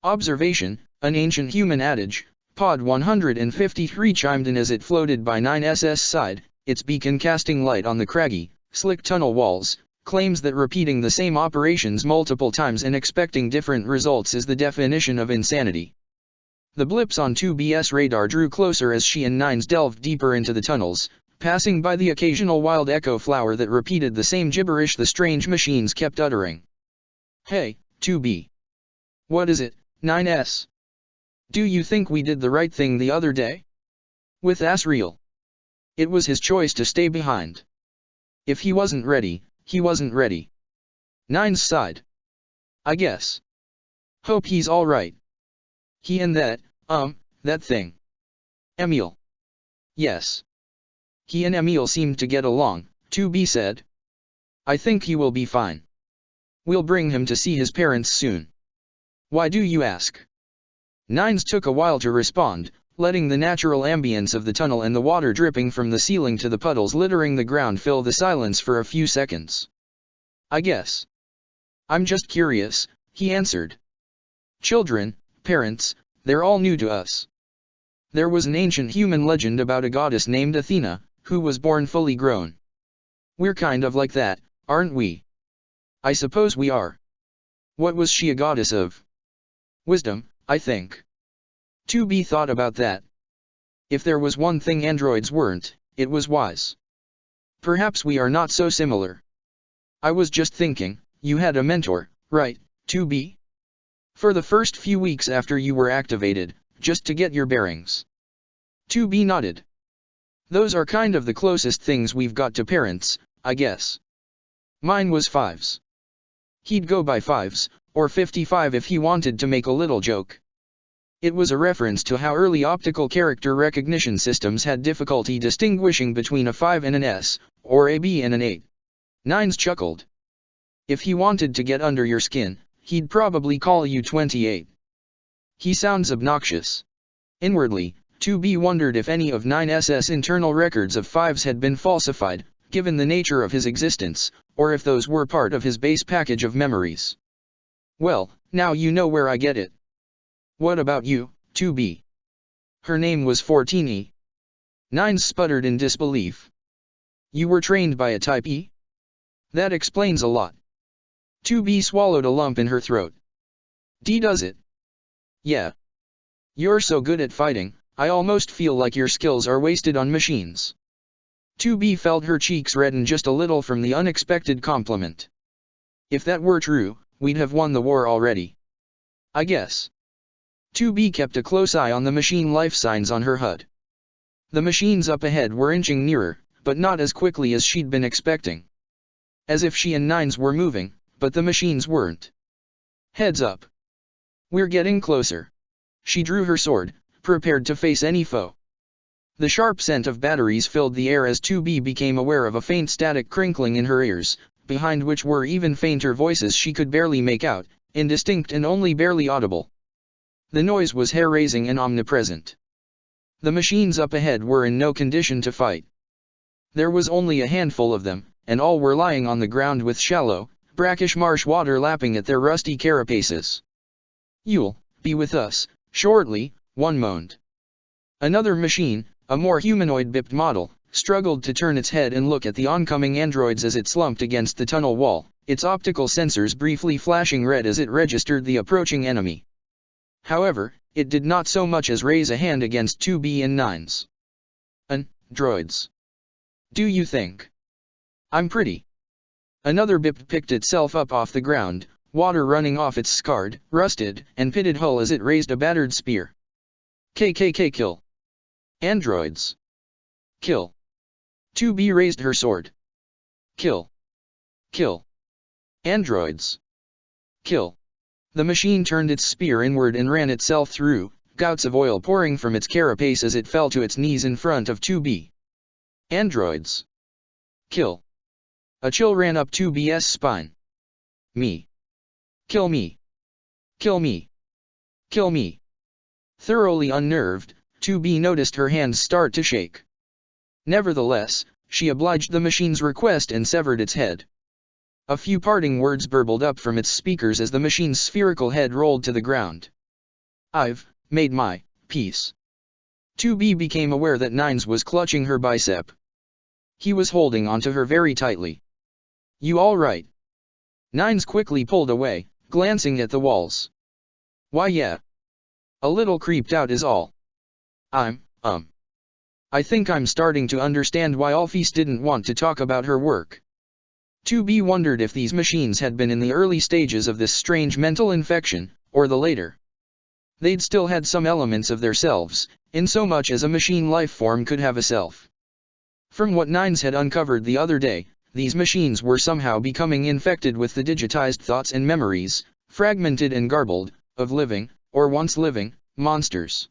Observation, an ancient human adage, Pod 153 chimed in as it floated by 9S's side, its beacon casting light on the craggy, slick tunnel walls, claims that repeating the same operations multiple times and expecting different results is the definition of insanity. The blips on 2B's radar drew closer as she and Nines delved deeper into the tunnels, passing by the occasional wild echo flower that repeated the same gibberish the strange machines kept uttering. Hey, 2B. What is it, 9S? Do you think we did the right thing the other day? With Asriel. It was his choice to stay behind. If he wasn't ready, he wasn't ready. Nines sighed. I guess. Hope he's alright. He and that thing. Emil. Yes. He and Emil seemed to get along, 2B said. I think he will be fine. We'll bring him to see his parents soon. Why do you ask? Nines took a while to respond, letting the natural ambience of the tunnel and the water dripping from the ceiling to the puddles littering the ground fill the silence for a few seconds. I guess. I'm just curious, he answered. Children, parents, they're all new to us. There was an ancient human legend about a goddess named Athena, who was born fully grown. We're kind of like that, aren't we? I suppose we are. What was she a goddess of? Wisdom, I think. 2B thought about that. If there was one thing androids weren't, it was wise. Perhaps we are not so similar. I was just thinking, you had a mentor, right, 2B? For the first few weeks after you were activated, just to get your bearings. 2B nodded. Those are kind of the closest things we've got to parents, I guess. Mine was Fives. He'd go by Fives, or 55 if he wanted to make a little joke. It was a reference to how early optical character recognition systems had difficulty distinguishing between a 5 and an S, or a B and an 8. Nines chuckled. If he wanted to get under your skin, he'd probably call you 28. He sounds obnoxious. Inwardly, 2B wondered if any of 9S's internal records of 5s had been falsified, given the nature of his existence, or if those were part of his base package of memories. Well, now you know where I get it. What about you, 2B? Her name was Fortini. Nines sputtered in disbelief. You were trained by a Type E? That explains a lot. 2B swallowed a lump in her throat. D does it? Yeah. You're so good at fighting, I almost feel like your skills are wasted on machines. 2B felt her cheeks redden just a little from the unexpected compliment. If that were true, we'd have won the war already. I guess. 2B kept a close eye on the machine life signs on her HUD. The machines up ahead were inching nearer, but not as quickly as she'd been expecting. As if she and Nines were moving, but the machines weren't. Heads up. We're getting closer. She drew her sword, prepared to face any foe. The sharp scent of batteries filled the air as 2B became aware of a faint static crinkling in her ears, behind which were even fainter voices she could barely make out, indistinct and only barely audible. The noise was hair-raising and omnipresent. The machines up ahead were in no condition to fight. There was only a handful of them, and all were lying on the ground with shallow, brackish marsh water lapping at their rusty carapaces. You'll be with us shortly, one moaned. Another machine, a more humanoid-bipped model, struggled to turn its head and look at the oncoming androids as it slumped against the tunnel wall, its optical sensors briefly flashing red as it registered the approaching enemy. However, it did not so much as raise a hand against 2B and Nines. Droids. Do you think? I'm pretty. Another bip picked itself up off the ground, water running off its scarred, rusted, and pitted hull as it raised a battered spear. KKK kill. Androids. Kill. 2B raised her sword. Kill. Kill. Androids. Kill. The machine turned its spear inward and ran itself through, gouts of oil pouring from its carapace as it fell to its knees in front of 2B. Androids. Kill. A chill ran up 2B's spine. Me. Kill me. Kill me. Kill me. Thoroughly unnerved, 2B noticed her hands start to shake. Nevertheless, she obliged the machine's request and severed its head. A few parting words burbled up from its speakers as the machine's spherical head rolled to the ground. I've made my peace. 2B became aware that Nines was clutching her bicep. He was holding onto her very tightly. You all right? Nines quickly pulled away, glancing at the walls. Why yeah. A little creeped out is all. I think I'm starting to understand why Alphys didn't want to talk about her work. 2B wondered if these machines had been in the early stages of this strange mental infection, or the later. They'd still had some elements of their selves, in so much as a machine life form could have a self. From what Nines had uncovered the other day, these machines were somehow becoming infected with the digitized thoughts and memories, fragmented and garbled, of living, or once living, monsters.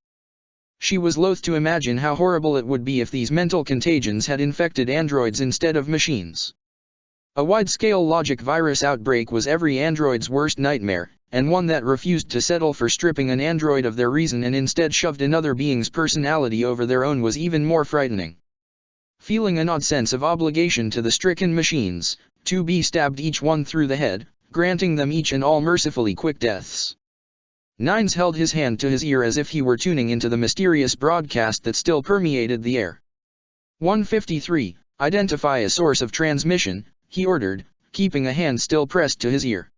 She was loath to imagine how horrible it would be if these mental contagions had infected androids instead of machines. A wide-scale logic virus outbreak was every android's worst nightmare, and one that refused to settle for stripping an android of their reason and instead shoved another being's personality over their own was even more frightening. Feeling an odd sense of obligation to the stricken machines, 2B stabbed each one through the head, granting them each and all mercifully quick deaths. Nines held his hand to his ear as if he were tuning into the mysterious broadcast that still permeated the air. 153, identify a source of transmission, he ordered, keeping a hand still pressed to his ear.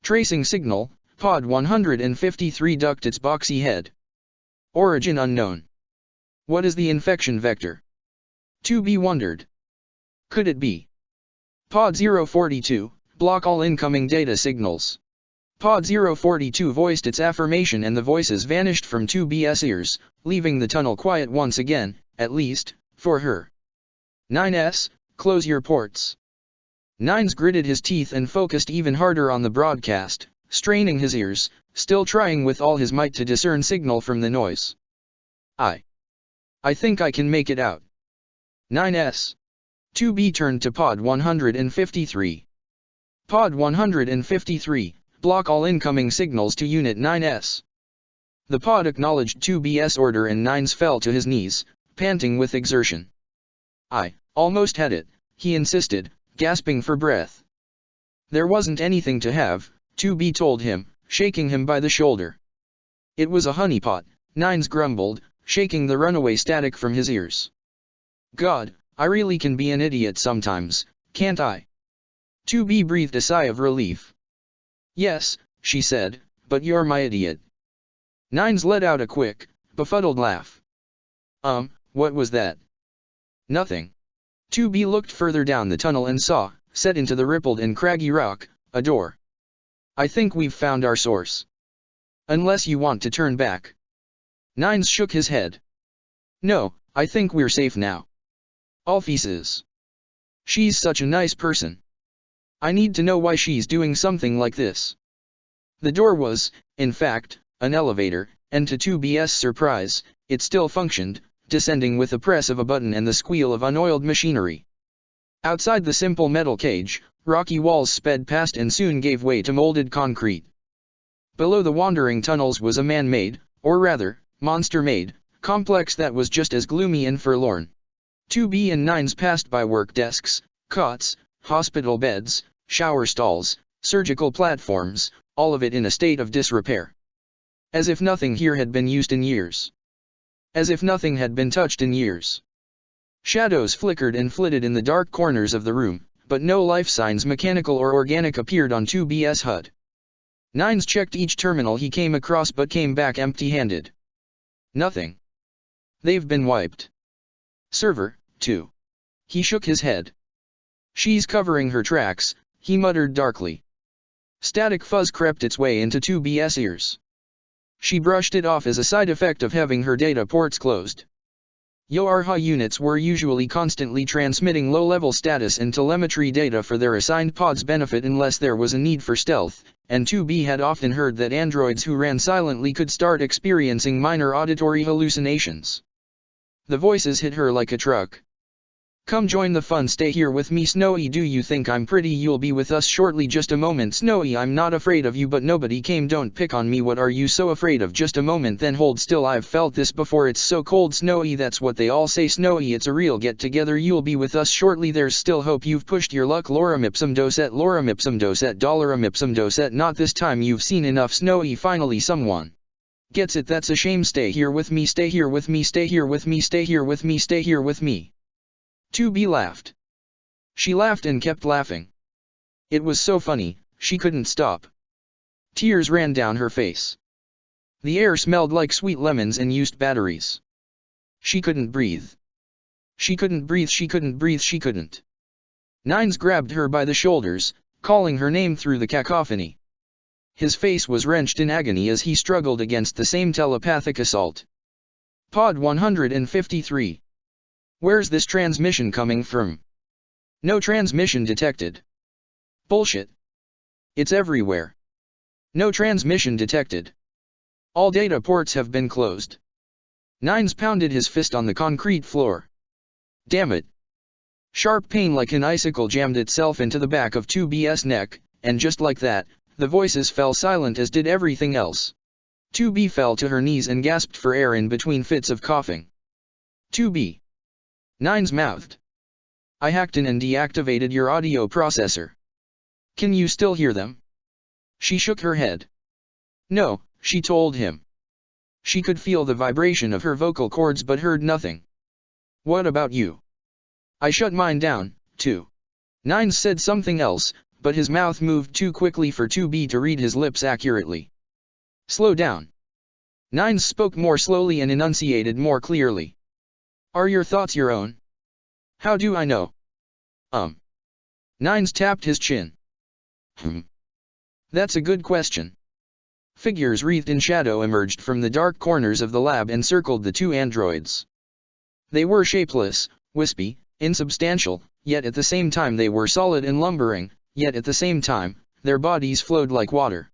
Tracing signal, Pod 153 ducked its boxy head. Origin unknown. What is the infection vector? 2B wondered. Could it be? Pod 042, block all incoming data signals. Pod 042 voiced its affirmation and the voices vanished from 2B's ears, leaving the tunnel quiet once again, at least, for her. 9S, close your ports. Nines gritted his teeth and focused even harder on the broadcast, straining his ears, still trying with all his might to discern signal from the noise. I think I can make it out. 9S. 2B turned to Pod 153. Pod 153, block all incoming signals to Unit 9S. The pod acknowledged 2B's order and Nines fell to his knees, panting with exertion. I almost had it, he insisted, gasping for breath. There wasn't anything to have, 2B told him, shaking him by the shoulder. It was a honeypot, Nines grumbled, shaking the runaway static from his ears. God, I really can be an idiot sometimes, can't I? 2B breathed a sigh of relief. Yes, she said, but you're my idiot. Nines let out a quick, befuddled laugh. What was that? Nothing. 2B looked further down the tunnel and saw, set into the rippled and craggy rock, a door. I think we've found our source. Unless you want to turn back. Nines shook his head. No, I think we're safe now. Alphys is. She's such a nice person. I need to know why she's doing something like this. The door was, in fact, an elevator, and to 2B's surprise, it still functioned, descending with a press of a button and the squeal of unoiled machinery. Outside the simple metal cage, rocky walls sped past and soon gave way to molded concrete. Below the wandering tunnels was a man-made, or rather, monster-made, complex that was just as gloomy and forlorn. 2B and Nines passed by work desks, cots, hospital beds, shower stalls, surgical platforms, all of it in a state of disrepair. As if nothing here had been used in years. As if nothing had been touched in years. Shadows flickered and flitted in the dark corners of the room, but no life signs, mechanical or organic, appeared on 2B's HUD. Nines checked each terminal he came across but came back empty-handed. Nothing. They've been wiped. Server, too. He shook his head. She's covering her tracks, he muttered darkly. Static fuzz crept its way into 2B's ears. She brushed it off as a side effect of having her data ports closed. YoRHa units were usually constantly transmitting low-level status and telemetry data for their assigned pod's benefit unless there was a need for stealth, and 2B had often heard that androids who ran silently could start experiencing minor auditory hallucinations. The voices hit her like a truck. Come join the fun, stay here with me, Snowy. Do you think I'm pretty? You'll be with us shortly. Just a moment, Snowy. I'm not afraid of you, but nobody came. Don't pick on me. What are you so afraid of? Just a moment, then hold still. I've felt this before. It's so cold, Snowy. That's what they all say, Snowy. It's a real get together. You'll be with us shortly. There's still hope. You've pushed your luck. Lorem ipsum docet, Lorem ipsum docet, Dollarum ipsum docet. Not this time. You've seen enough, Snowy. Finally someone gets it. That's a shame. Stay here with me. Stay here with me. Stay here with me. Stay here with me. Stay here with me. 2B laughed. She laughed and kept laughing. It was so funny, she couldn't stop. Tears ran down her face. The air smelled like sweet lemons and used batteries. She couldn't breathe. She couldn't breathe. She couldn't breathe. She couldn't. Nines grabbed her by the shoulders, calling her name through the cacophony. His face was wrenched in agony as he struggled against the same telepathic assault. Pod 153. Where's this transmission coming from? No transmission detected. Bullshit. It's everywhere. No transmission detected. All data ports have been closed. Nines pounded his fist on the concrete floor. Damn it. Sharp pain like an icicle jammed itself into the back of 2B's neck, and just like that, the voices fell silent as did everything else. 2B fell to her knees and gasped for air in between fits of coughing. 2B. Nines mouthed. I hacked in and deactivated your audio processor. Can you still hear them? She shook her head. No, she told him. She could feel the vibration of her vocal cords but heard nothing. What about you? I shut mine down, too. Nines said something else, but his mouth moved too quickly for 2B to read his lips accurately. Slow down. Nines spoke more slowly and enunciated more clearly. Are your thoughts your own? How do I know? Nines tapped his chin. That's a good question. Figures wreathed in shadow emerged from the dark corners of the lab and circled the two androids. They were shapeless, wispy, insubstantial, yet at the same time they were solid and lumbering, yet at the same time, their bodies flowed like water.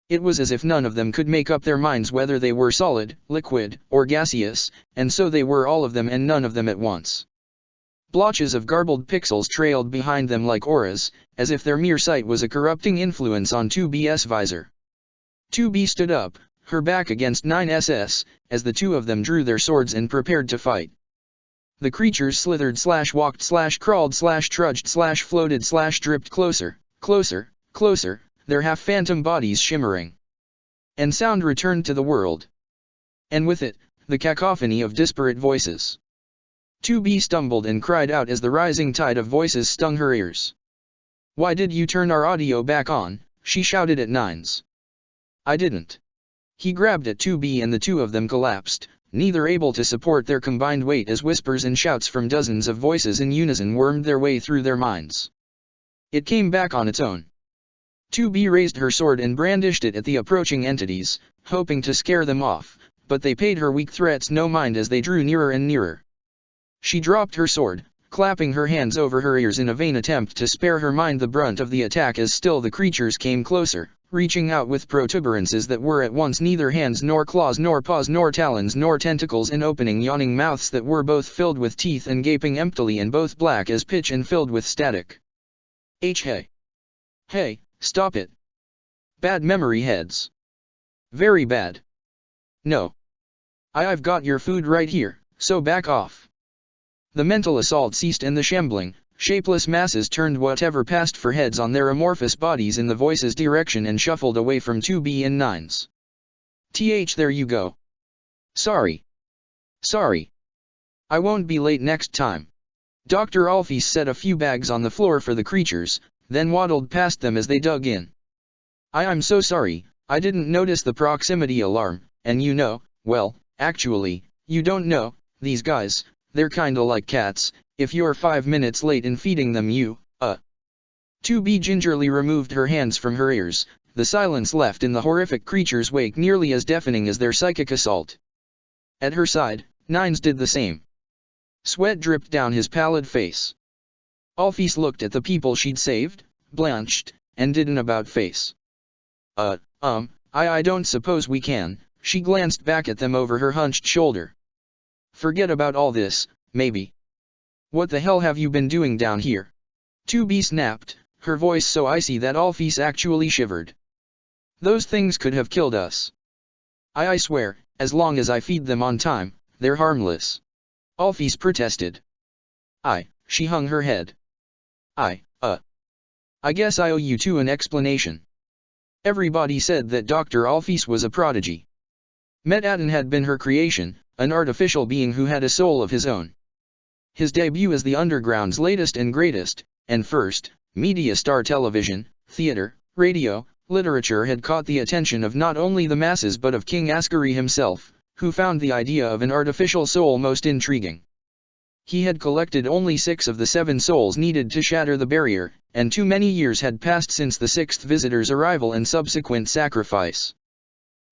It was as if none of them could make up their minds whether they were solid, liquid, or gaseous, and so they were all of them and none of them at once. Blotches of garbled pixels trailed behind them like auras, as if their mere sight was a corrupting influence on 2B's visor. 2B stood up, her back against 9SS, as the two of them drew their swords and prepared to fight. The creatures slithered / walked / crawled / trudged / floated / dripped closer, closer, closer, their half-phantom bodies shimmering. And sound returned to the world. And with it, the cacophony of disparate voices. 2B stumbled and cried out as the rising tide of voices stung her ears. "Why did you turn our audio back on?" she shouted at Nines. "I didn't." He grabbed at 2B and the two of them collapsed, neither able to support their combined weight as whispers and shouts from dozens of voices in unison wormed their way through their minds. It came back on its own. 2B raised her sword and brandished it at the approaching entities, hoping to scare them off, but they paid her weak threats no mind as they drew nearer and nearer. She dropped her sword, clapping her hands over her ears in a vain attempt to spare her mind the brunt of the attack as still the creatures came closer, reaching out with protuberances that were at once neither hands nor claws nor paws nor talons nor tentacles and opening yawning mouths that were both filled with teeth and gaping emptily and both black as pitch and filled with static. Hey. Hey, stop it. Bad memory heads. Very bad. No. I've got your food right here, so back off. The mental assault ceased and the shambling, shapeless masses turned whatever passed for heads on their amorphous bodies in the voice's direction and shuffled away from 2B and Nines. There you go. Sorry. I won't be late next time. Dr. Alphys set a few bags on the floor for the creatures, then waddled past them as they dug in. I'm so sorry, I didn't notice the proximity alarm, and you know, well, actually, you don't know, these guys, they're kinda like cats, if you're 5 minutes late in feeding them 2B gingerly removed her hands from her ears, the silence left in the horrific creature's wake nearly as deafening as their psychic assault. At her side, Nines did the same. Sweat dripped down his pallid face. Alphys looked at the people she'd saved, blanched, and did an about-face. I don't suppose we can, she glanced back at them over her hunched shoulder. Forget about all this, maybe. What the hell have you been doing down here? 2B snapped, her voice so icy that Alphys actually shivered. Those things could have killed us. I swear, as long as I feed them on time, they're harmless. Alphys protested. She hung her head. I guess I owe you two an explanation. Everybody said that Dr. Alphys was a prodigy. Met-Aten had been her creation, an artificial being who had a soul of his own. His debut as the Underground's latest and greatest, and first, media star television, theater, radio, literature had caught the attention of not only the masses but of King Ascari himself, who found the idea of an artificial soul most intriguing. He had collected only 6 of the 7 souls needed to shatter the barrier, and too many years had passed since the 6th visitor's arrival and subsequent sacrifice.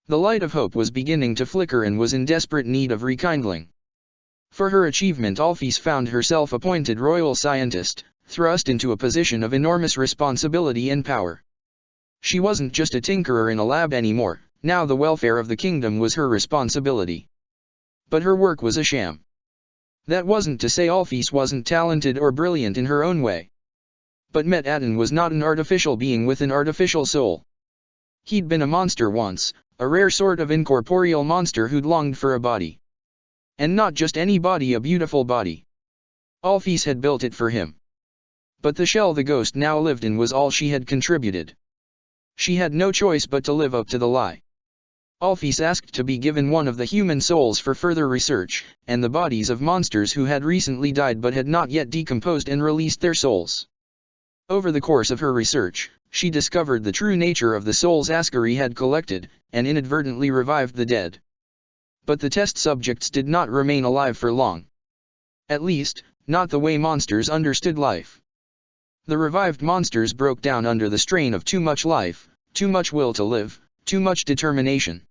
The light of hope was beginning to flicker and was in desperate need of rekindling. For her achievement Alphys found herself appointed royal scientist, thrust into a position of enormous responsibility and power. She wasn't just a tinkerer in a lab anymore, now the welfare of the kingdom was her responsibility. But her work was a sham. That wasn't to say Alphys wasn't talented or brilliant in her own way. But Met-Aten was not an artificial being with an artificial soul. He'd been a monster once, a rare sort of incorporeal monster who'd longed for a body. And not just any body, a beautiful body. Alphys had built it for him. But the shell the ghost now lived in was all she had contributed. She had no choice but to live up to the lie. Alphys asked to be given one of the human souls for further research, and the bodies of monsters who had recently died but had not yet decomposed and released their souls. Over the course of her research, she discovered the true nature of the souls Ascari had collected, and inadvertently revived the dead. But the test subjects did not remain alive for long. At least, not the way monsters understood life. The revived monsters broke down under the strain of too much life, too much will to live, too much determination.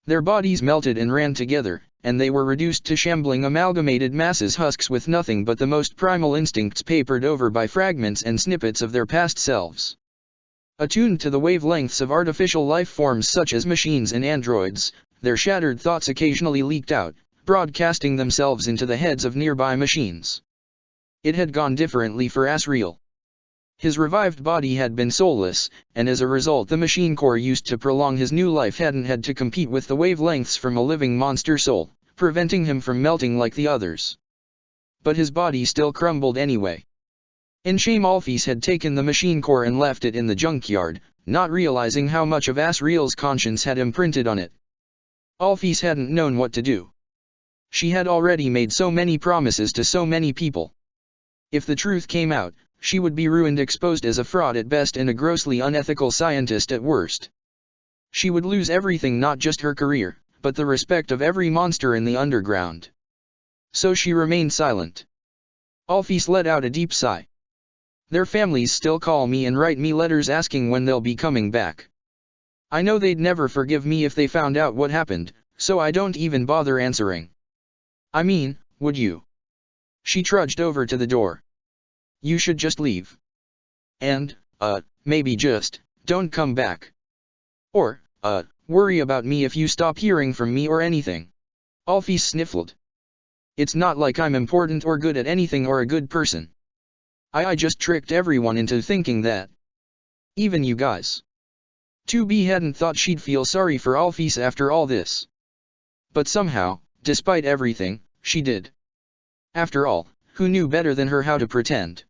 Their bodies melted and ran together, and they were reduced to shambling amalgamated masses, husks with nothing but the most primal instincts papered over by fragments and snippets of their past selves. Attuned to the wavelengths of artificial life forms such as machines and androids, their shattered thoughts occasionally leaked out, broadcasting themselves into the heads of nearby machines. It had gone differently for Asriel. His revived body had been soulless, and as a result the machine core used to prolong his new life hadn't had to compete with the wavelengths from a living monster soul, preventing him from melting like the others. But his body still crumbled anyway. In shame Alphys had taken the machine core and left it in the junkyard, not realizing how much of Asriel's conscience had imprinted on it. Alphys hadn't known what to do. She had already made so many promises to so many people. If the truth came out, she would be ruined, exposed as a fraud at best and a grossly unethical scientist at worst. She would lose everything, not just her career, but the respect of every monster in the underground. So she remained silent. Alphys let out a deep sigh. Their families still call me and write me letters asking when they'll be coming back. I know they'd never forgive me if they found out what happened, so I don't even bother answering. I mean, would you? She trudged over to the door. You should just leave. And, maybe just, don't come back. Or, worry about me if you stop hearing from me or anything. Alphys sniffled. It's not like I'm important or good at anything or a good person. I just tricked everyone into thinking that. Even you guys. 2B hadn't thought she'd feel sorry for Alphys after all this. But somehow, despite everything, she did. After all, who knew better than her how to pretend?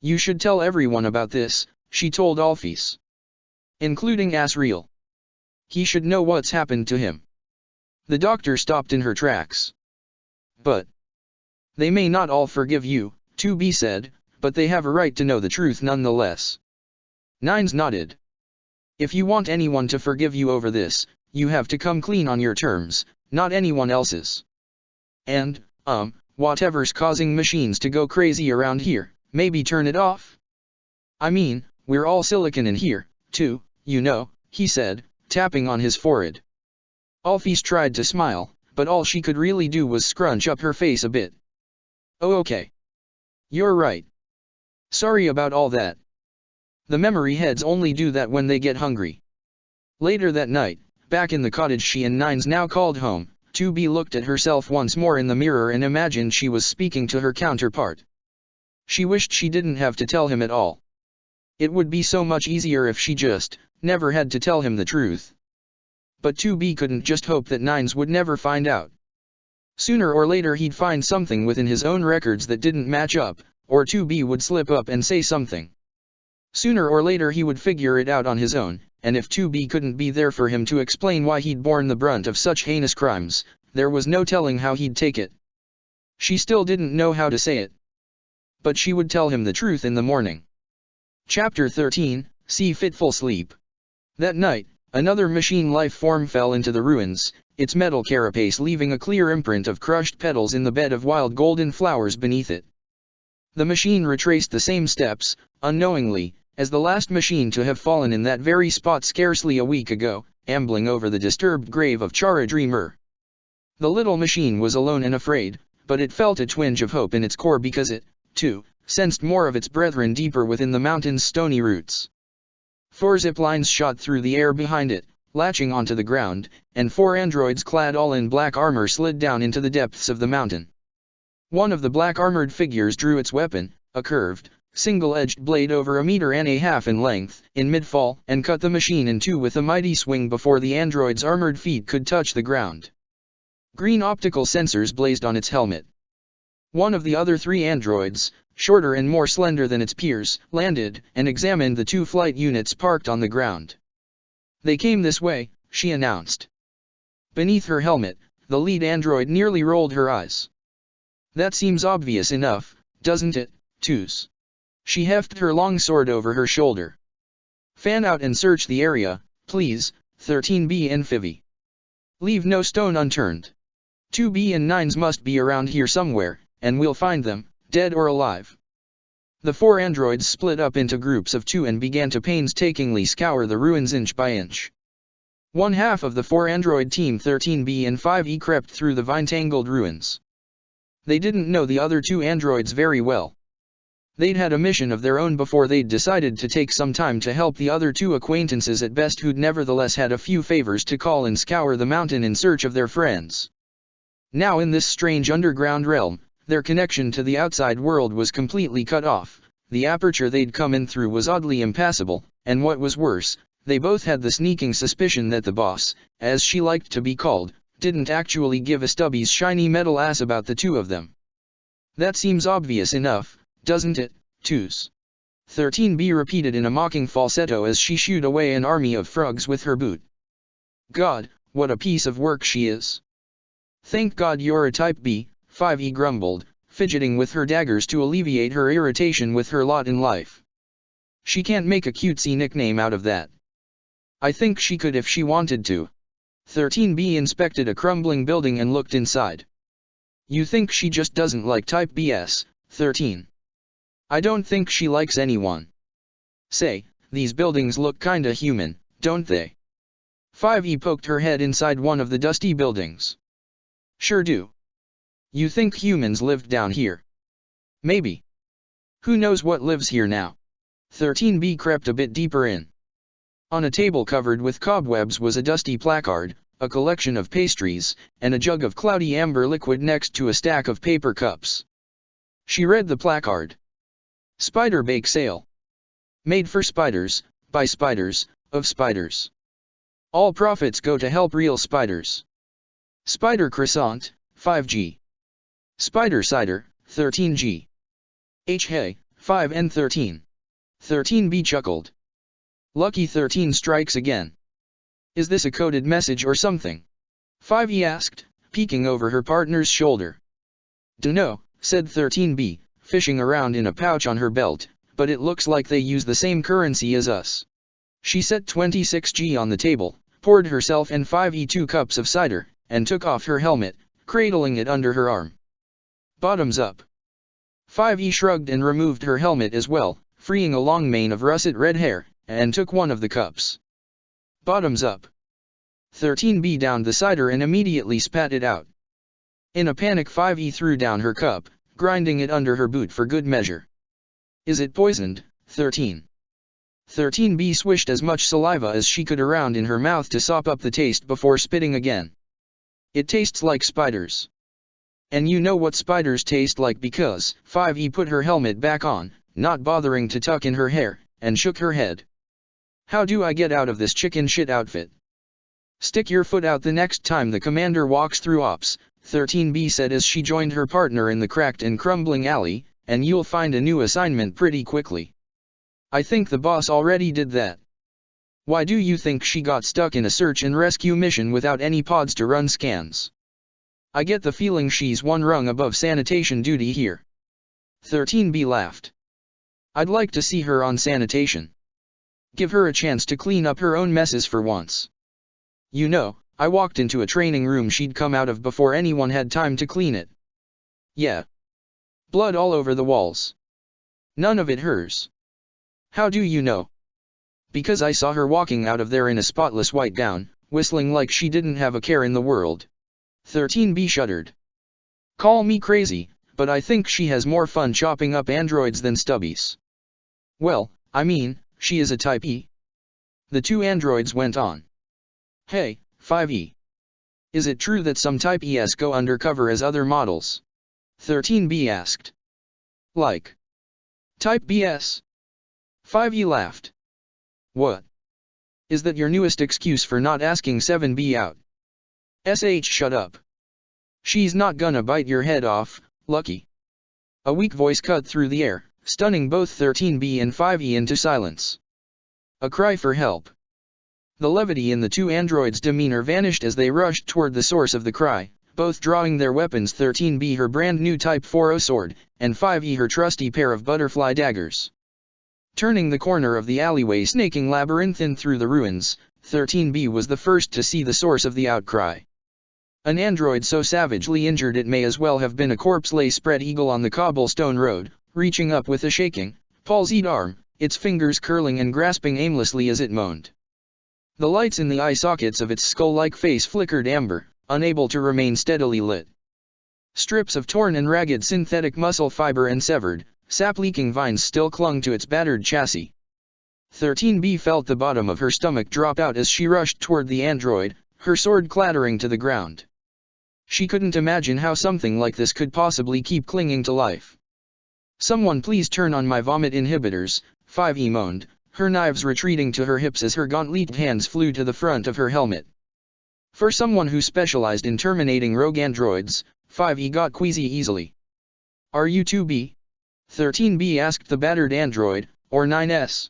You should tell everyone about this, she told Alphys. Including Asriel. He should know what's happened to him. The doctor stopped in her tracks. But they may not all forgive you, 2B said, but they have a right to know the truth nonetheless. Nines nodded. If you want anyone to forgive you over this, you have to come clean on your terms, not anyone else's. And, whatever's causing machines to go crazy around here, maybe turn it off? I mean, we're all silicon in here, too, you know, he said, tapping on his forehead. Alphys tried to smile, but all she could really do was scrunch up her face a bit. Oh, okay. You're right. Sorry about all that. The memory heads only do that when they get hungry. Later that night, back in the cottage she and Nines now called home, 2B looked at herself once more in the mirror and imagined she was speaking to her counterpart. She wished she didn't have to tell him at all. It would be so much easier if she just never had to tell him the truth. But 2B couldn't just hope that Nines would never find out. Sooner or later he'd find something within his own records that didn't match up, or 2B would slip up and say something. Sooner or later he would figure it out on his own, and if 2B couldn't be there for him to explain why he'd borne the brunt of such heinous crimes, there was no telling how he'd take it. She still didn't know how to say it. But she would tell him the truth in the morning. Chapter 13, See Fitful Sleep. That night, another machine life form fell into the ruins, its metal carapace leaving a clear imprint of crushed petals in the bed of wild golden flowers beneath it. The machine retraced the same steps, unknowingly, as the last machine to have fallen in that very spot scarcely a week ago, ambling over the disturbed grave of Chara Dreamer. The little machine was alone and afraid, but it felt a twinge of hope in its core because it, too, sensed more of its brethren deeper within the mountain's stony roots. 4 zip lines shot through the air behind it, latching onto the ground, and 4 androids clad all in black armor slid down into the depths of the mountain. One of the black-armored figures drew its weapon, a curved, single-edged blade over 1.5 meters in length, in mid-fall, and cut the machine in two with a mighty swing before the android's armored feet could touch the ground. Green optical sensors blazed on its helmet. One of the other 3 androids, shorter and more slender than its peers, landed, and examined the 2 flight units parked on the ground. They came this way, she announced. Beneath her helmet, the lead android nearly rolled her eyes. That seems obvious enough, doesn't it, Twos? She hefted her long sword over her shoulder. Fan out and search the area, please, 13B and Fivy. Leave no stone unturned. 2B and Nines must be around here somewhere, and we'll find them, dead or alive. The 4 androids split up into groups of 2 and began to painstakingly scour the ruins inch by inch. One half of the 4 android team 13B and 5E crept through the vine-tangled ruins. They didn't know the other 2 androids very well. They'd had a mission of their own before they'd decided to take some time to help the other two acquaintances at best who'd nevertheless had a few favors to call and scour the mountain in search of their friends. Now in this strange underground realm, their connection to the outside world was completely cut off. The aperture they'd come in through was oddly impassable, and what was worse, they both had the sneaking suspicion that the boss, as she liked to be called, didn't actually give a Stubby's shiny metal ass about the two of them. That seems obvious enough, doesn't it, Toos? 13B repeated in a mocking falsetto as she shooed away an army of frogs with her boot. God, what a piece of work she is. Thank God you're a type B, 5E grumbled, fidgeting with her daggers to alleviate her irritation with her lot in life. She can't make a cutesy nickname out of that. I think she could if she wanted to. 13B inspected a crumbling building and looked inside. You think she just doesn't like type BS, 13? I don't think she likes anyone. Say, these buildings look kinda human, don't they? 5E poked her head inside one of the dusty buildings. Sure do. You think humans lived down here? Maybe. Who knows what lives here now? 13B crept a bit deeper in. On a table covered with cobwebs was a dusty placard, a collection of pastries, and a jug of cloudy amber liquid next to a stack of paper cups. She read the placard. Spider Bake Sale. Made for spiders, by spiders, of spiders. All profits go to help real spiders. Spider Croissant, 5G. Spider Cider, 13G. Hey, 5 and 13. 13B chuckled. Lucky 13 strikes again. Is this a coded message or something? 5E asked, peeking over her partner's shoulder. Dunno, said 13B, fishing around in a pouch on her belt, but it looks like they use the same currency as us. She set 26G on the table, poured herself and 5E 2 cups of cider, and took off her helmet, cradling it under her arm. Bottoms up. 5E shrugged and removed her helmet as well, freeing a long mane of russet red hair, and took one of the cups. Bottoms up. 13B downed the cider and immediately spat it out. In a panic 5E threw down her cup, grinding it under her boot for good measure. Is it poisoned, 13? 13B swished as much saliva as she could around in her mouth to sop up the taste before spitting again. It tastes like spiders. And you know what spiders taste like because 5E put her helmet back on, not bothering to tuck in her hair, and shook her head. How do I get out of this chicken shit outfit? Stick your foot out the next time the commander walks through ops, 13B said as she joined her partner in the cracked and crumbling alley, and you'll find a new assignment pretty quickly. I think the boss already did that. Why do you think she got stuck in a search and rescue mission without any pods to run scans? I get the feeling she's one rung above sanitation duty here. 13B laughed. I'd like to see her on sanitation. Give her a chance to clean up her own messes for once. You know, I walked into a training room she'd come out of before anyone had time to clean it. Yeah. Blood all over the walls. None of it hers. How do you know? Because I saw her walking out of there in a spotless white gown, whistling like she didn't have a care in the world. 13B shuddered. Call me crazy, but I think she has more fun chopping up androids than Stubbies. Well, I mean, she is a Type E. The two androids went on. Hey, 5E. Is it true that some Type ES go undercover as other models? 13B asked. Like Type BS? 5E laughed. What? Is that your newest excuse for not asking 7B out? Shut up. She's not gonna bite your head off, Lucky. A weak voice cut through the air, stunning both 13B and 5E into silence. A cry for help. The levity in the two androids' demeanor vanished as they rushed toward the source of the cry, both drawing their weapons, 13B her brand new Type 40 sword, and 5E her trusty pair of butterfly daggers. Turning the corner of the alleyway snaking labyrinthine through the ruins, 13B was the first to see the source of the outcry. An android so savagely injured it may as well have been a corpse lay spread eagle on the cobblestone road, reaching up with a shaking, palsied arm, its fingers curling and grasping aimlessly as it moaned. The lights in the eye sockets of its skull-like face flickered amber, unable to remain steadily lit. Strips of torn and ragged synthetic muscle fiber and severed, sap-leaking vines still clung to its battered chassis. 13B felt the bottom of her stomach drop out as she rushed toward the android, her sword clattering to the ground. She couldn't imagine how something like this could possibly keep clinging to life. "Someone please turn on my vomit inhibitors," 5E moaned, her knives retreating to her hips as her gauntleted hands flew to the front of her helmet. For someone who specialized in terminating rogue androids, 5E got queasy easily. "Are you 2B?" 13B asked the battered android, or 9S.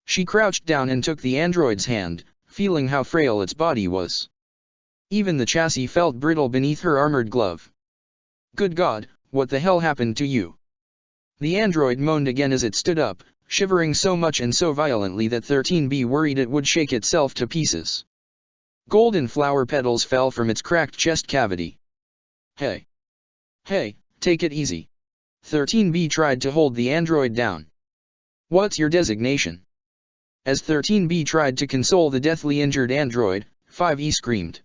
She crouched down and took the android's hand, feeling how frail its body was. Even the chassis felt brittle beneath her armored glove. "Good God, what the hell happened to you?" The android moaned again as it stood up, shivering so much and so violently that 13B worried it would shake itself to pieces. Golden flower petals fell from its cracked chest cavity. Hey, take it easy." 13B tried to hold the android down. "What's your designation?" As 13B tried to console the deathly injured android, 5E screamed.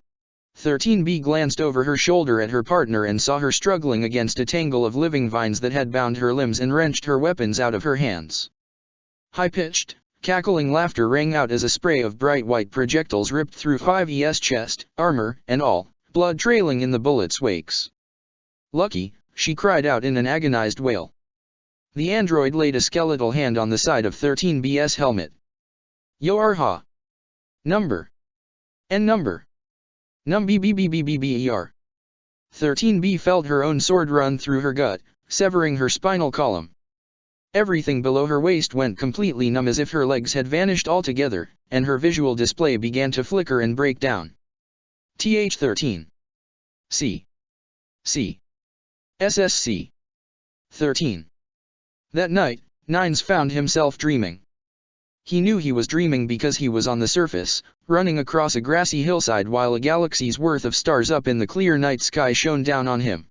13B glanced over her shoulder at her partner and saw her struggling against a tangle of living vines that had bound her limbs and wrenched her weapons out of her hands. High-pitched, cackling laughter rang out as a spray of bright white projectiles ripped through 5E's chest, armor, and all, blood trailing in the bullets' wakes. "Lucky," she cried out in an agonized wail. The android laid a skeletal hand on the side of 13B's helmet. "Yo-arha. Number. N number. Num BBBBBBER." 13B felt her own sword run through her gut, severing her spinal column. Everything below her waist went completely numb as if her legs had vanished altogether, and her visual display began to flicker and break down. TH13. C. SSC. 13. That night, Nines found himself dreaming. He knew he was dreaming because he was on the surface, running across a grassy hillside while a galaxy's worth of stars up in the clear night sky shone down on him.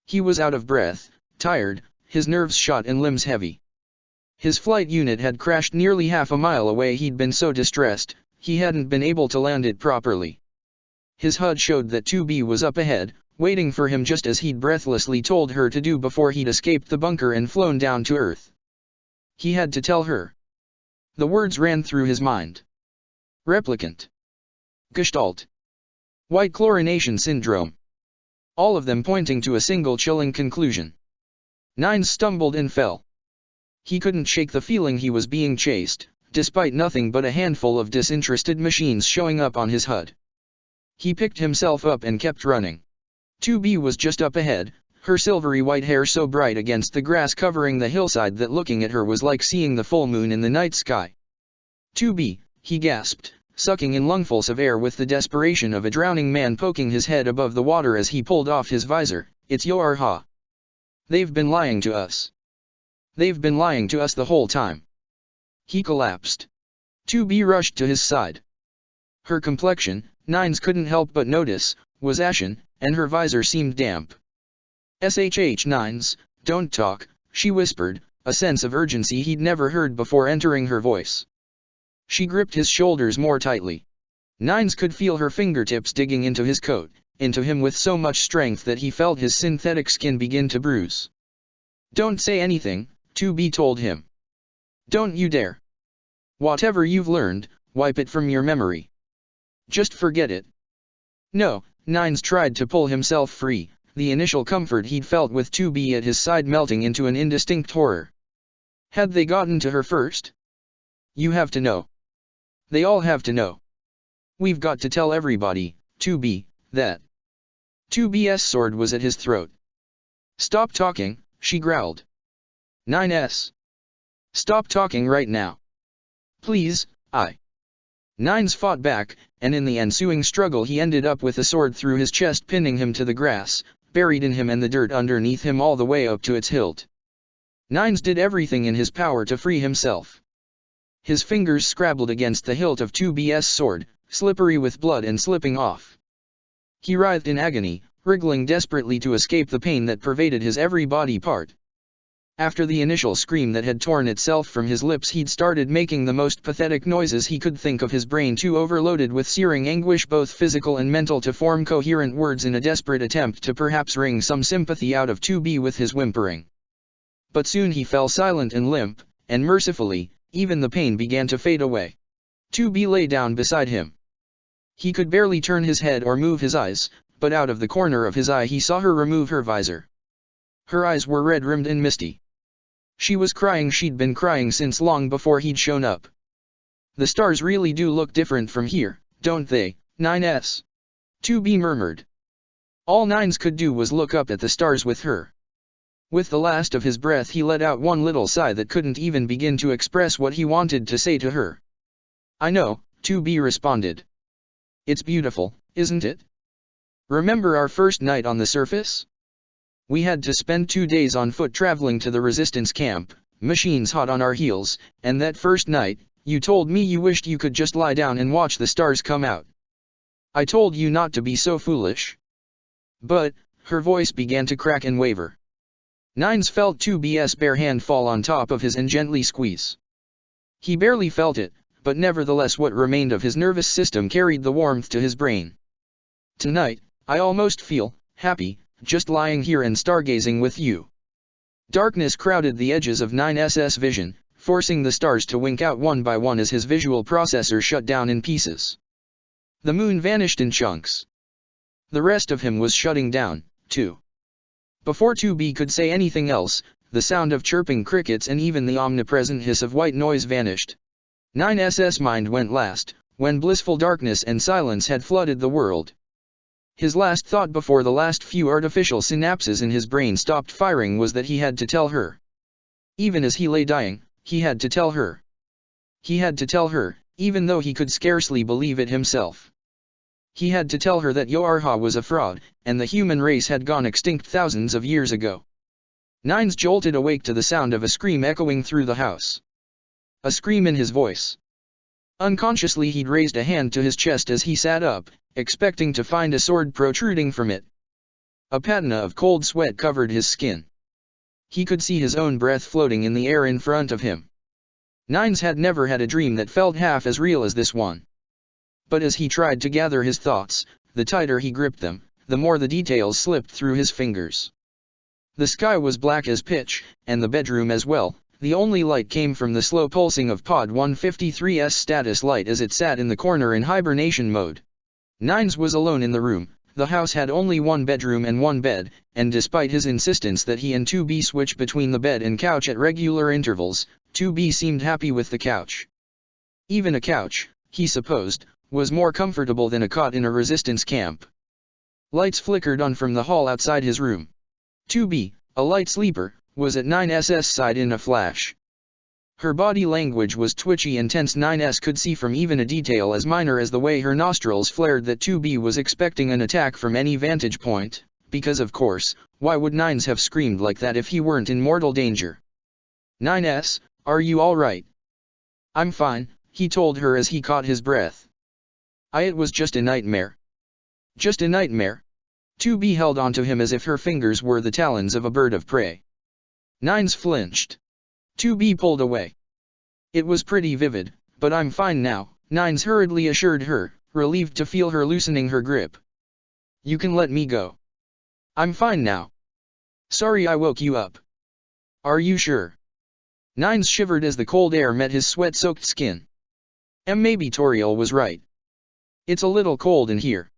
He was out of breath, tired, his nerves shot and limbs heavy. His flight unit had crashed nearly half a mile away. He'd been so distressed, he hadn't been able to land it properly. His HUD showed that 2B was up ahead, waiting for him just as he'd breathlessly told her to do before he'd escaped the bunker and flown down to Earth. He had to tell her. The words ran through his mind. Replicant. Gestalt. White chlorination syndrome. All of them pointing to a single chilling conclusion. Nines stumbled and fell. He couldn't shake the feeling he was being chased, despite nothing but a handful of disinterested machines showing up on his HUD. He picked himself up and kept running. 2B was just up ahead, her silvery white hair so bright against the grass covering the hillside that looking at her was like seeing the full moon in the night sky. 2B, he gasped, sucking in lungfuls of air with the desperation of a drowning man poking his head above the water as he pulled off his visor. "It's Yo-arha. They've been lying to us. They've been lying to us the whole time." He collapsed. 2B rushed to his side. Her complexion, Nines couldn't help but notice, was ashen, and her visor seemed damp. "SHH Nines, don't talk," she whispered, a sense of urgency he'd never heard before entering her voice. She gripped his shoulders more tightly. Nines could feel her fingertips digging into his coat, into him with so much strength that he felt his synthetic skin begin to bruise. "Don't say anything," 2B told him. "Don't you dare. Whatever you've learned, wipe it from your memory. Just forget it." "No," Nines tried to pull himself free, the initial comfort he'd felt with 2B at his side melting into an indistinct horror. Had they gotten to her first? "You have to know. They all have to know. We've got to tell everybody, 2B, that." 2B's sword was at his throat. "Stop talking," she growled. 9S. "Stop talking right now. Please, I." Nines fought back, and in the ensuing struggle he ended up with a sword through his chest pinning him to the grass, buried in him and the dirt underneath him all the way up to its hilt. Nines did everything in his power to free himself. His fingers scrabbled against the hilt of 2B's sword, slippery with blood and slipping off. He writhed in agony, wriggling desperately to escape the pain that pervaded his every body part. After the initial scream that had torn itself from his lips, he'd started making the most pathetic noises he could think of, his brain too overloaded with searing anguish both physical and mental to form coherent words in a desperate attempt to perhaps wring some sympathy out of 2B with his whimpering. But soon he fell silent and limp, and mercifully, even the pain began to fade away. 2B lay down beside him. He could barely turn his head or move his eyes, but out of the corner of his eye he saw her remove her visor. Her eyes were red-rimmed and misty. She was crying. She'd been crying since long before he'd shown up. "The stars really do look different from here, don't they, 9S?" 2B murmured. All Nines could do was look up at the stars with her. With the last of his breath he let out one little sigh that couldn't even begin to express what he wanted to say to her. "I know," 2B responded. "It's beautiful, isn't it? Remember our first night on the surface? We had to spend 2 days on foot traveling to the resistance camp, machines hot on our heels, and that first night, you told me you wished you could just lie down and watch the stars come out. I told you not to be so foolish." But, her voice began to crack and waver. Nines felt 2B's bare hand fall on top of his and gently squeeze. He barely felt it, but nevertheless what remained of his nervous system carried the warmth to his brain. "Tonight, I almost feel happy, just lying here and stargazing with you." Darkness crowded the edges of 9SS vision, forcing the stars to wink out one by one as his visual processor shut down in pieces. The moon vanished in chunks. The rest of him was shutting down, too. Before 2B could say anything else, the sound of chirping crickets and even the omnipresent hiss of white noise vanished. 9SS mind went last, when blissful darkness and silence had flooded the world. His last thought before the last few artificial synapses in his brain stopped firing was that he had to tell her. Even as he lay dying, he had to tell her. He had to tell her, even though he could scarcely believe it himself. He had to tell her that Yoarha was a fraud, and the human race had gone extinct thousands of years ago. Nines jolted awake to the sound of a scream echoing through the house. A scream in his voice. Unconsciously he'd raised a hand to his chest as he sat up, expecting to find a sword protruding from it. A patina of cold sweat covered his skin. He could see his own breath floating in the air in front of him. Nines had never had a dream that felt half as real as this one. But as he tried to gather his thoughts, the tighter he gripped them, the more the details slipped through his fingers. The sky was black as pitch, and the bedroom as well. The only light came from the slow pulsing of Pod 153's status light as it sat in the corner in hibernation mode. Nines was alone in the room. The house had only one bedroom and one bed, and despite his insistence that he and 2B switch between the bed and couch at regular intervals, 2B seemed happy with the couch. Even a couch, he supposed, was more comfortable than a cot in a resistance camp. Lights flickered on from the hall outside his room. 2B, a light sleeper, was at 9SS side in a flash. Her body language was twitchy and tense. 9S could see from even a detail as minor as the way her nostrils flared that 2B was expecting an attack from any vantage point, because of course, why would Nines have screamed like that if he weren't in mortal danger? 9S, are you alright? I'm fine, he told her as he caught his breath. It was just a nightmare. Just a nightmare. 2B held onto him as if her fingers were the talons of a bird of prey. Nines flinched. 2B pulled away. It was pretty vivid, but I'm fine now, Nines hurriedly assured her, relieved to feel her loosening her grip. You can let me go. I'm fine now. Sorry I woke you up. Are you sure? Nines shivered as the cold air met his sweat-soaked skin. Maybe Toriel was right. It's a little cold in here.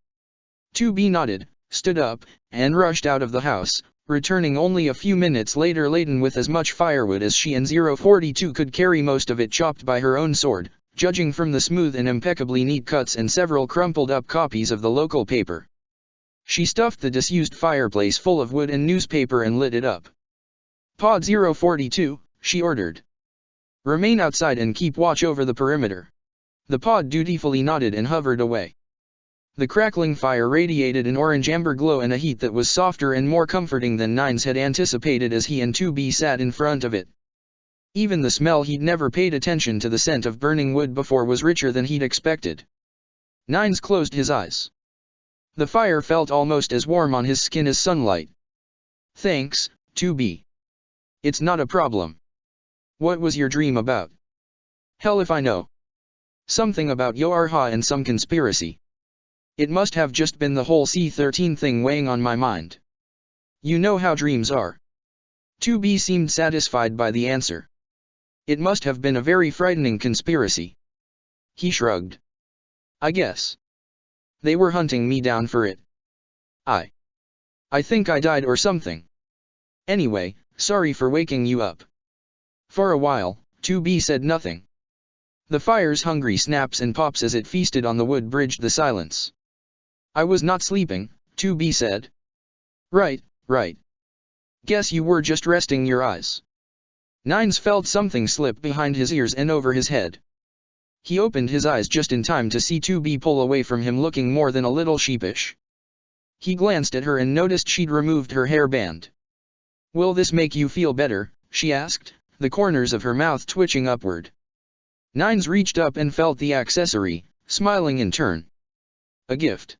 2B nodded, stood up, and rushed out of the house, returning only a few minutes later laden with as much firewood as she and 042 could carry, most of it chopped by her own sword, judging from the smooth and impeccably neat cuts and several crumpled-up copies of the local paper. She stuffed the disused fireplace full of wood and newspaper and lit it up. Pod 042, she ordered. Remain outside and keep watch over the perimeter. The pod dutifully nodded and hovered away. The crackling fire radiated an orange-amber glow and a heat that was softer and more comforting than Nines had anticipated as he and 2B sat in front of it. Even the smell, he'd never paid attention to the scent of burning wood before, was richer than he'd expected. Nines closed his eyes. The fire felt almost as warm on his skin as sunlight. Thanks, 2B. It's not a problem. What was your dream about? Hell if I know. Something about Yoarha and some conspiracy. It must have just been the whole C-13 thing weighing on my mind. You know how dreams are. 2B seemed satisfied by the answer. It must have been a very frightening conspiracy. He shrugged. I guess. They were hunting me down for it. I think I died or something. Anyway, sorry for waking you up. For a while, 2B said nothing. The fire's hungry snaps and pops as it feasted on the wood bridged the silence. I was not sleeping, 2B said. Right. Guess you were just resting your eyes. Nines felt something slip behind his ears and over his head. He opened his eyes just in time to see 2B pull away from him looking more than a little sheepish. He glanced at her and noticed she'd removed her hairband. Will this make you feel better? She asked, the corners of her mouth twitching upward. Nines reached up and felt the accessory, smiling in turn. A gift.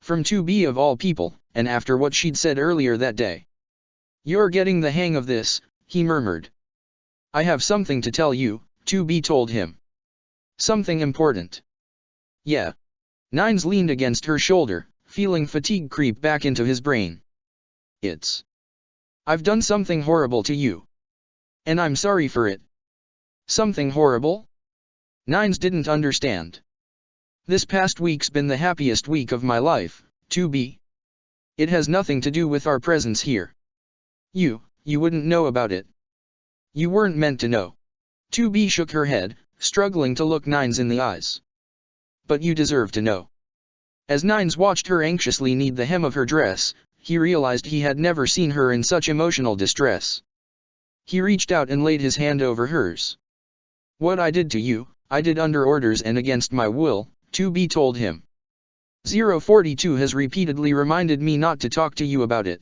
From 2B of all people, and after what she'd said earlier that day. You're getting the hang of this, he murmured. I have something to tell you, 2B told him. Something important. Yeah. Nines leaned against her shoulder, feeling fatigue creep back into his brain. I've done something horrible to you. And I'm sorry for it. Something horrible? Nines didn't understand. This past week's been the happiest week of my life, 2B. It has nothing to do with our presence here. You wouldn't know about it. You weren't meant to know. 2B shook her head, struggling to look Nines in the eyes. But you deserve to know. As Nines watched her anxiously knead the hem of her dress, he realized he had never seen her in such emotional distress. He reached out and laid his hand over hers. What I did to you, I did under orders and against my will, 2B told him. 042 has repeatedly reminded me not to talk to you about it.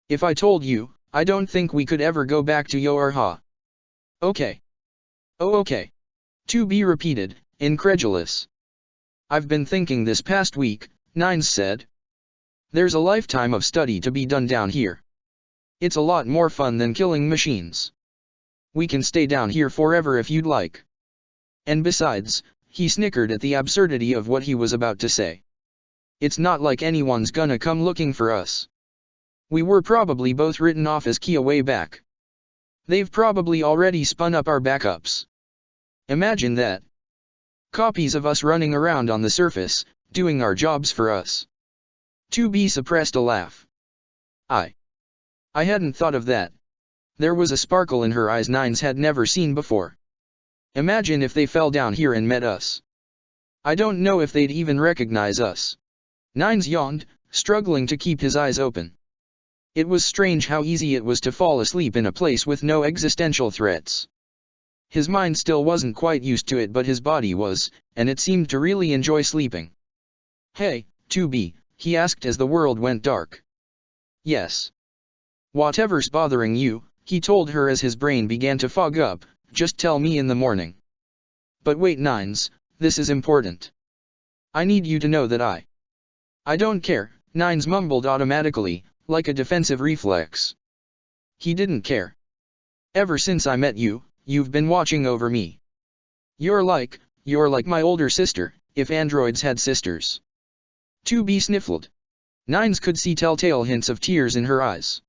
If I told you, I don't think we could ever go back to Yoarha. Okay. Oh okay. 2B repeated, incredulous. I've been thinking this past week, Nines said. There's a lifetime of study to be done down here. It's a lot more fun than killing machines. We can stay down here forever if you'd like. And besides, he snickered at the absurdity of what he was about to say. It's not like anyone's gonna come looking for us. We were probably both written off as Kia way back. They've probably already spun up our backups. Imagine that. Copies of us running around on the surface, doing our jobs for us. 2B suppressed a laugh. I hadn't thought of that. There was a sparkle in her eyes Nines had never seen before. Imagine if they fell down here and met us. I don't know if they'd even recognize us. Nines yawned, struggling to keep his eyes open. It was strange how easy it was to fall asleep in a place with no existential threats. His mind still wasn't quite used to it, but his body was, and it seemed to really enjoy sleeping. Hey, 2B, he asked as the world went dark. Yes. Whatever's bothering you, he told her as his brain began to fog up, just tell me in the morning. But wait Nines, this is important. I need you to know that I don't care, Nines mumbled automatically, like a defensive reflex. He didn't care. Ever since I met you, you've been watching over me. You're like my older sister, if androids had sisters. 2B sniffled. Nines could see telltale hints of tears in her eyes.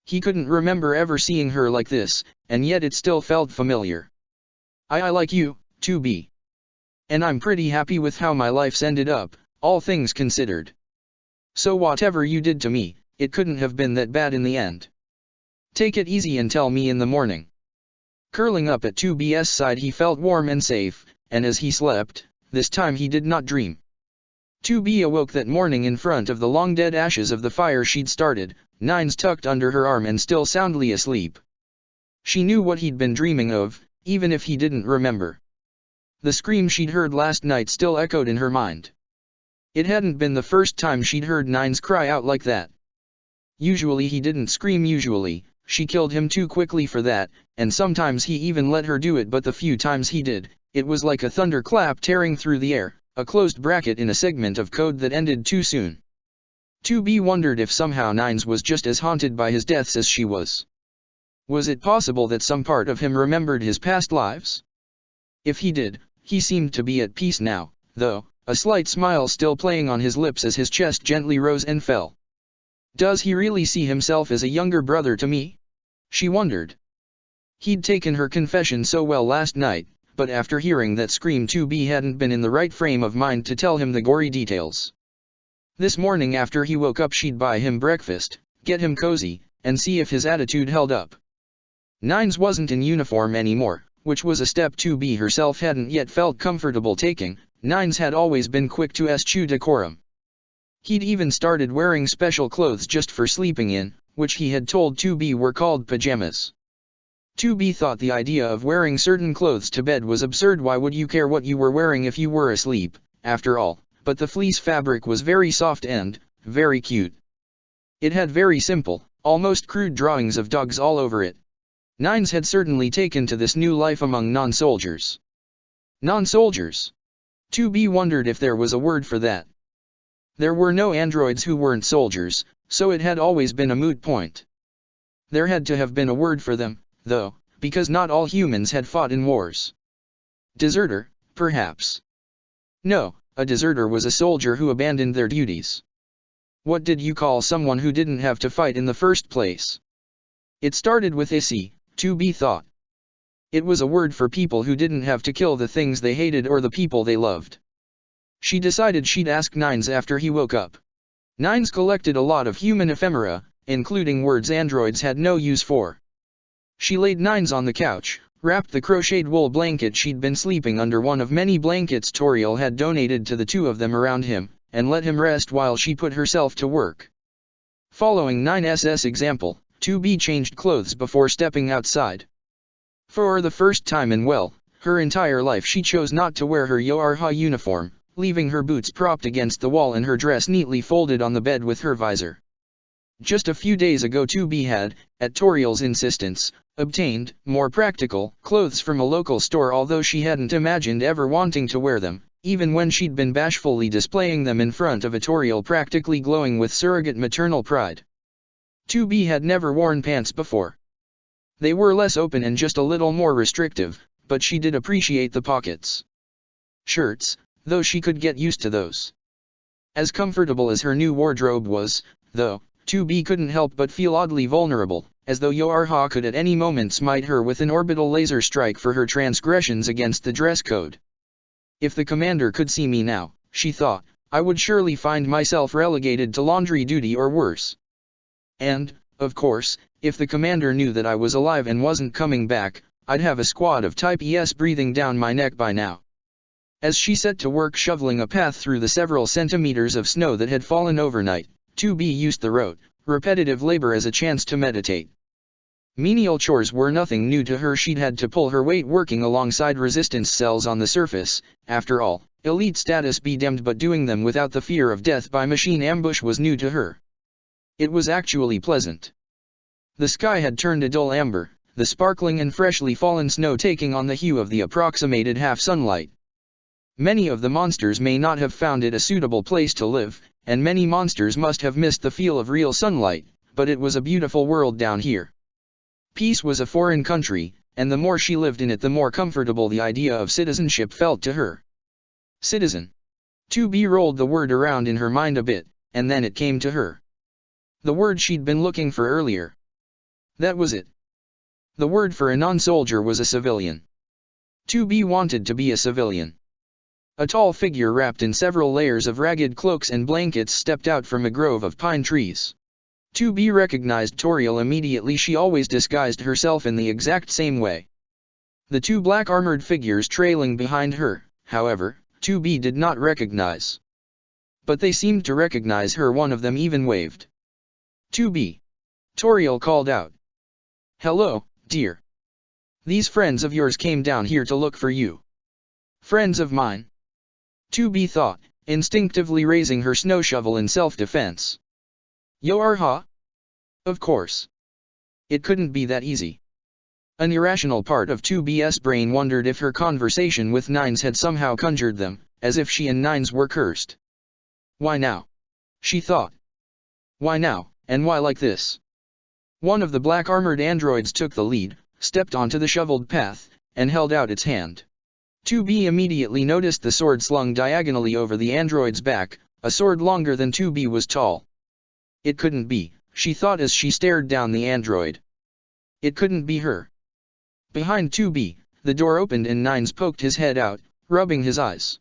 He couldn't remember ever seeing her like this, and yet it still felt familiar. I like you, 2B. And I'm pretty happy with how my life's ended up, all things considered. So whatever you did to me, it couldn't have been that bad in the end. Take it easy and tell me in the morning. Curling up at 2B's side he felt warm and safe, and as he slept, this time he did not dream. 2B awoke that morning in front of the long dead ashes of the fire she'd started, Nines tucked under her arm and still soundly asleep. She knew what he'd been dreaming of, even if he didn't remember. The scream she'd heard last night still echoed in her mind. It hadn't been the first time she'd heard Nines cry out like that. Usually he didn't scream usually, she killed him too quickly for that, and sometimes he even let her do it, but the few times he did, it was like a thunderclap tearing through the air, a closed bracket in a segment of code that ended too soon. 2B wondered if somehow Nines was just as haunted by his deaths as she was. Was it possible that some part of him remembered his past lives? If he did, he seemed to be at peace now, though, a slight smile still playing on his lips as his chest gently rose and fell. Does he really see himself as a younger brother to me? She wondered. He'd taken her confession so well last night, but after hearing that scream 2B hadn't been in the right frame of mind to tell him the gory details. This morning after he woke up she'd buy him breakfast, get him cozy, and see if his attitude held up. Nines wasn't in uniform anymore, which was a step 2B herself hadn't yet felt comfortable taking. Nines had always been quick to eschew decorum. He'd even started wearing special clothes just for sleeping in, which he had told 2B were called pajamas. 2B thought the idea of wearing certain clothes to bed was absurd. Why would you care what you were wearing if you were asleep, after all? But the fleece fabric was very soft and very cute. It had very simple, almost crude drawings of dogs all over it. Nines had certainly taken to this new life among non-soldiers. Non-soldiers? 2B wondered if there was a word for that. There were no androids who weren't soldiers, so it had always been a moot point. There had to have been a word for them, though, because not all humans had fought in wars. Deserter, perhaps. No, a deserter was a soldier who abandoned their duties. What did you call someone who didn't have to fight in the first place? It started with issy, 2B thought. It was a word for people who didn't have to kill the things they hated or the people they loved. She decided she'd ask Nines after he woke up. Nines collected a lot of human ephemera, including words androids had no use for. She laid Nines on the couch, wrapped the crocheted wool blanket she'd been sleeping under, one of many blankets Toriel had donated to the two of them, around him, and let him rest while she put herself to work. Following 9S's example, 2B changed clothes before stepping outside. For the first time in her entire life she chose not to wear her Yoarha uniform, leaving her boots propped against the wall and her dress neatly folded on the bed with her visor. Just a few days ago 2B had, at Toriel's insistence, obtained more practical clothes from a local store, although she hadn't imagined ever wanting to wear them, even when she'd been bashfully displaying them in front of a Toriel practically glowing with surrogate maternal pride. 2B had never worn pants before. They were less open and just a little more restrictive, but she did appreciate the pockets. Shirts, though, she could get used to those. As comfortable as her new wardrobe was, though, 2B couldn't help but feel oddly vulnerable, as though Yoarha could at any moment smite her with an orbital laser strike for her transgressions against the dress code. If the commander could see me now, she thought, I would surely find myself relegated to laundry duty or worse. And, of course, if the commander knew that I was alive and wasn't coming back, I'd have a squad of Type ES breathing down my neck by now. As she set to work shoveling a path through the several centimeters of snow that had fallen overnight, 2B used the rote, repetitive labor as a chance to meditate. Menial chores were nothing new to her. She'd had to pull her weight working alongside resistance cells on the surface. After all, elite status be damned, but doing them without the fear of death by machine ambush was new to her. It was actually pleasant. The sky had turned a dull amber, the sparkling and freshly fallen snow taking on the hue of the approximated half-sunlight. Many of the monsters may not have found it a suitable place to live, and many monsters must have missed the feel of real sunlight, but it was a beautiful world down here. Peace was a foreign country, and the more she lived in it the more comfortable the idea of citizenship felt to her. Citizen. 2B rolled the word around in her mind a bit, and then it came to her. The word she'd been looking for earlier. That was it. The word for a non-soldier was a civilian. 2B wanted to be a civilian. A tall figure wrapped in several layers of ragged cloaks and blankets stepped out from a grove of pine trees. 2B recognized Toriel immediately. She always disguised herself in the exact same way. The two black armored figures trailing behind her, however, 2B did not recognize. But they seemed to recognize her. One of them even waved. 2B. Toriel called out. Hello, dear. These friends of yours came down here to look for you. Friends of mine? 2B thought, instinctively raising her snow shovel in self-defense. Yoarha? Of course. It couldn't be that easy. An irrational part of 2B's brain wondered if her conversation with Nines had somehow conjured them, as if she and Nines were cursed. Why now? She thought. Why now, and why like this? One of the black armored androids took the lead, stepped onto the shoveled path, and held out its hand. 2B immediately noticed the sword slung diagonally over the android's back, a sword longer than 2B was tall. It couldn't be, she thought as she stared down the android. It couldn't be her. Behind 2B, the door opened and Nines poked his head out, rubbing his eyes.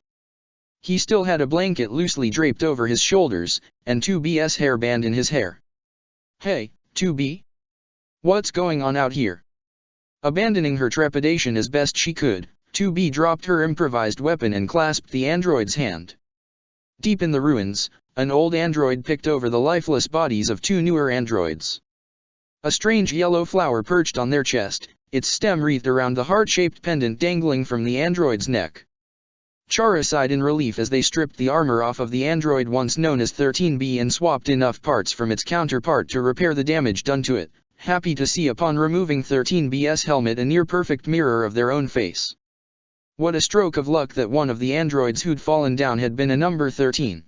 He still had a blanket loosely draped over his shoulders, and 2B's hairband in his hair. "Hey, 2B? What's going on out here?" Abandoning her trepidation as best she could, 2B dropped her improvised weapon and clasped the android's hand. Deep in the ruins, an old android picked over the lifeless bodies of two newer androids. A strange yellow flower perched on their chest, its stem wreathed around the heart-shaped pendant dangling from the android's neck. Chara sighed in relief as they stripped the armor off of the android once known as 13B and swapped enough parts from its counterpart to repair the damage done to it, happy to see upon removing 13B's helmet a near-perfect mirror of their own face. What a stroke of luck that one of the androids who'd fallen down had been a number 13.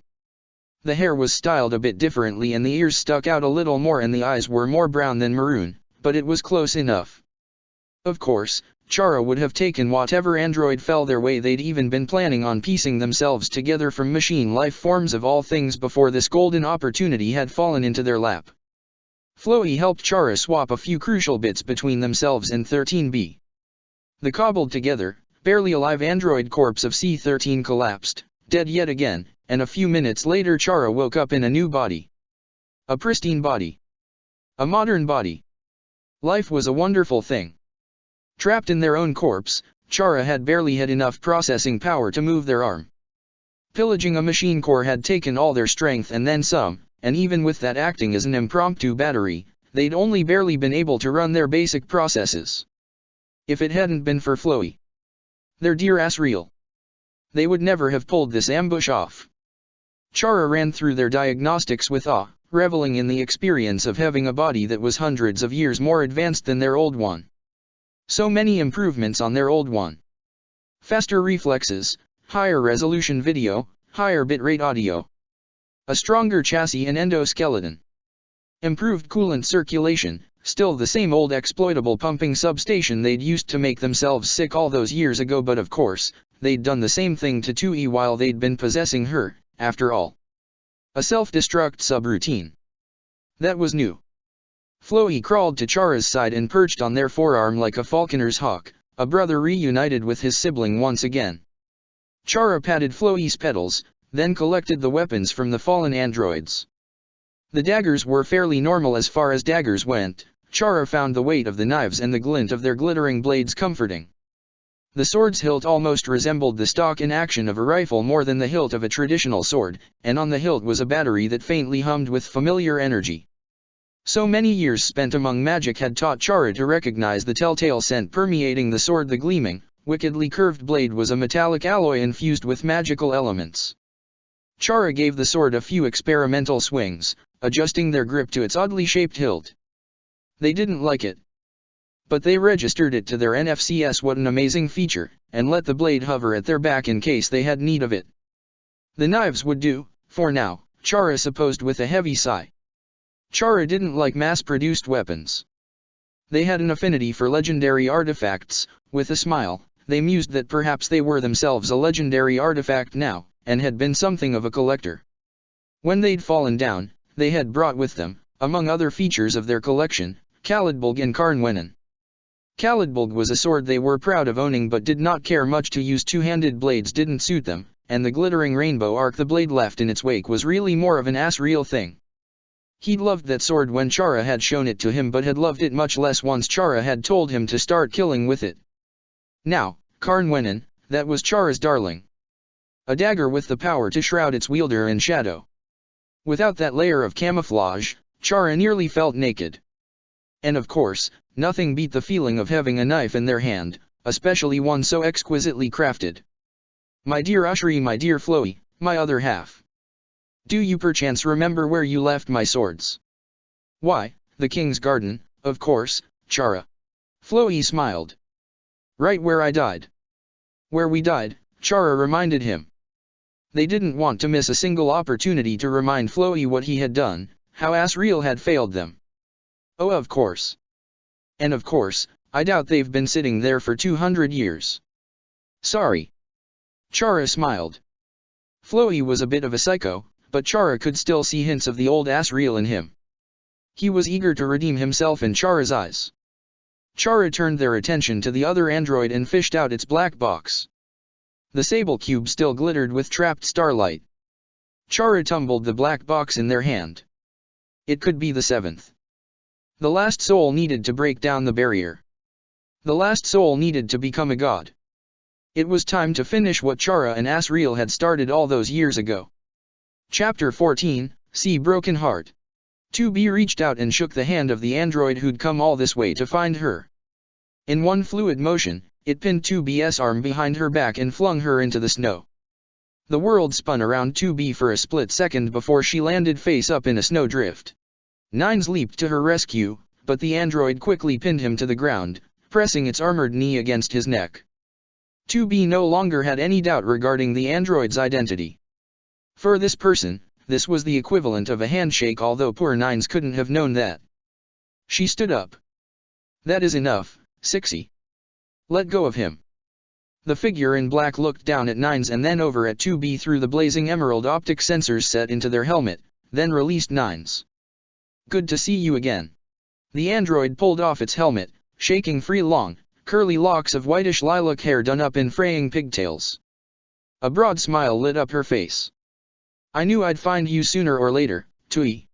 The hair was styled a bit differently and the ears stuck out a little more and the eyes were more brown than maroon, but it was close enough. Of course, Chara would have taken whatever android fell their way. They'd even been planning on piecing themselves together from machine life forms of all things before this golden opportunity had fallen into their lap. Floey helped Chara swap a few crucial bits between themselves and 13B. The cobbled together, barely alive android corpse of C-13 collapsed, dead yet again, and a few minutes later Chara woke up in a new body. A pristine body. A modern body. Life was a wonderful thing. Trapped in their own corpse, Chara had barely had enough processing power to move their arm. Pillaging a machine core had taken all their strength and then some, and even with that acting as an impromptu battery, they'd only barely been able to run their basic processes. If it hadn't been for Floey, their dear Asriel, they would never have pulled this ambush off. Chara ran through their diagnostics with awe, reveling in the experience of having a body that was hundreds of years more advanced than their old one. So many improvements on their old one. Faster reflexes, higher resolution video, higher bitrate audio. A stronger chassis and endoskeleton. Improved coolant circulation, still the same old exploitable pumping substation they'd used to make themselves sick all those years ago, but of course, they'd done the same thing to 2E while they'd been possessing her, after all. A self-destruct subroutine. That was new. Floey crawled to Chara's side and perched on their forearm like a falconer's hawk, a brother reunited with his sibling once again. Chara patted Floey's pedals, then collected the weapons from the fallen androids. The daggers were fairly normal as far as daggers went. Chara found the weight of the knives and the glint of their glittering blades comforting. The sword's hilt almost resembled the stock in action of a rifle more than the hilt of a traditional sword, and on the hilt was a battery that faintly hummed with familiar energy. So many years spent among magic had taught Chara to recognize the telltale scent permeating the sword. The gleaming, wickedly curved blade was a metallic alloy infused with magical elements. Chara gave the sword a few experimental swings, adjusting their grip to its oddly shaped hilt. They didn't like it. But they registered it to their NFCS. What an amazing feature, and let the blade hover at their back in case they had need of it. The knives would do, for now, Chara supposed with a heavy sigh. Chara didn't like mass-produced weapons. They had an affinity for legendary artifacts. With a smile, they mused that perhaps they were themselves a legendary artifact now, and had been something of a collector. When they'd fallen down, they had brought with them, among other features of their collection, Khalidbolg and Karnwennen. Khalidbolg was a sword they were proud of owning but did not care much to use. Two-handed blades didn't suit them, and the glittering rainbow arc the blade left in its wake was really more of an Asriel thing. He'd loved that sword when Chara had shown it to him, but had loved it much less once Chara had told him to start killing with it. Now, Karnwennen, that was Chara's darling. A dagger with the power to shroud its wielder in shadow. Without that layer of camouflage, Chara nearly felt naked. And of course, nothing beat the feeling of having a knife in their hand, especially one so exquisitely crafted. My dear Ashri, my dear Floey, my other half. Do you perchance remember where you left my swords? Why, the King's Garden, of course, Chara. Floey smiled. Right where I died. Where we died, Chara reminded him. They didn't want to miss a single opportunity to remind Floey what he had done, how Asriel had failed them. Oh, of course. And of course, I doubt they've been sitting there for 200 years. Sorry. Chara smiled. Floey was a bit of a psycho, but Chara could still see hints of the old Asriel in him. He was eager to redeem himself in Chara's eyes. Chara turned their attention to the other android and fished out its black box. The sable cube still glittered with trapped starlight. Chara tumbled the black box in their hand. It could be the seventh. The last soul needed to break down the barrier. The last soul needed to become a god. It was time to finish what Chara and Asriel had started all those years ago. Chapter 14, See Broken Heart. 2B reached out and shook the hand of the android who'd come all this way to find her. In one fluid motion, it pinned 2B's arm behind her back and flung her into the snow. The world spun around 2B for a split second before she landed face up in a snowdrift. Nines leaped to her rescue, but the android quickly pinned him to the ground, pressing its armored knee against his neck. 2B no longer had any doubt regarding the android's identity. For this person, this was the equivalent of a handshake, although poor Nines couldn't have known that. She stood up. That is enough, 6E. Let go of him. The figure in black looked down at Nines and then over at 2B through the blazing emerald optic sensors set into their helmet, then released Nines. Good to see you again. The android pulled off its helmet, shaking free long, curly locks of whitish lilac hair done up in fraying pigtails. A broad smile lit up her face. I knew I'd find you sooner or later, 2E.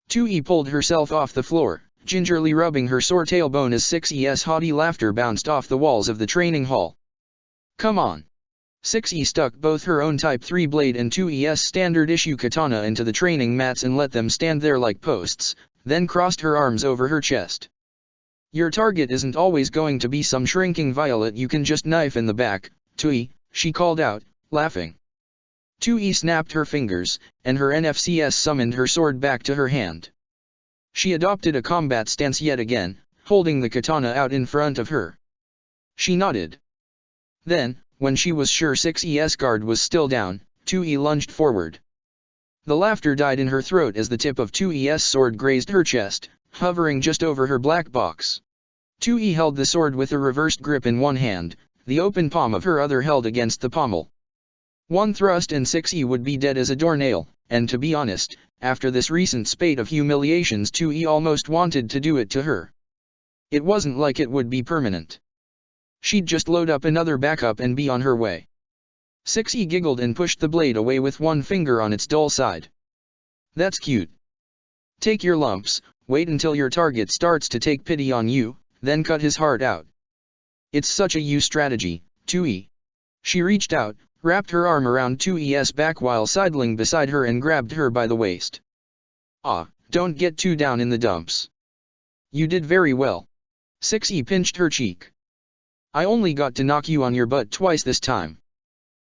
2E pulled herself off the floor, gingerly rubbing her sore tailbone as 6E's haughty laughter bounced off the walls of the training hall. Come on. 6E stuck both her own Type 3 blade and 2E's standard-issue katana into the training mats and let them stand there like posts, then crossed her arms over her chest. Your target isn't always going to be some shrinking violet you can just knife in the back, 2E, she called out, laughing. 2E snapped her fingers, and her NFCS summoned her sword back to her hand. She adopted a combat stance yet again, holding the katana out in front of her. She nodded. Then, when she was sure 6E's guard was still down, 2E lunged forward. The laughter died in her throat as the tip of 2E's sword grazed her chest, hovering just over her black box. 2E held the sword with a reversed grip in one hand, the open palm of her other held against the pommel. One thrust and 6E would be dead as a doornail, and to be honest, after this recent spate of humiliations 2E almost wanted to do it to her. It wasn't like it would be permanent. She'd just load up another backup and be on her way. 6E giggled and pushed the blade away with one finger on its dull side. That's cute. Take your lumps, wait until your target starts to take pity on you, then cut his heart out. It's such a you strategy, 2E. She reached out, wrapped her arm around 2E's back while sidling beside her and grabbed her by the waist. Ah, don't get too down in the dumps. You did very well. 6E pinched her cheek. I only got to knock you on your butt twice this time.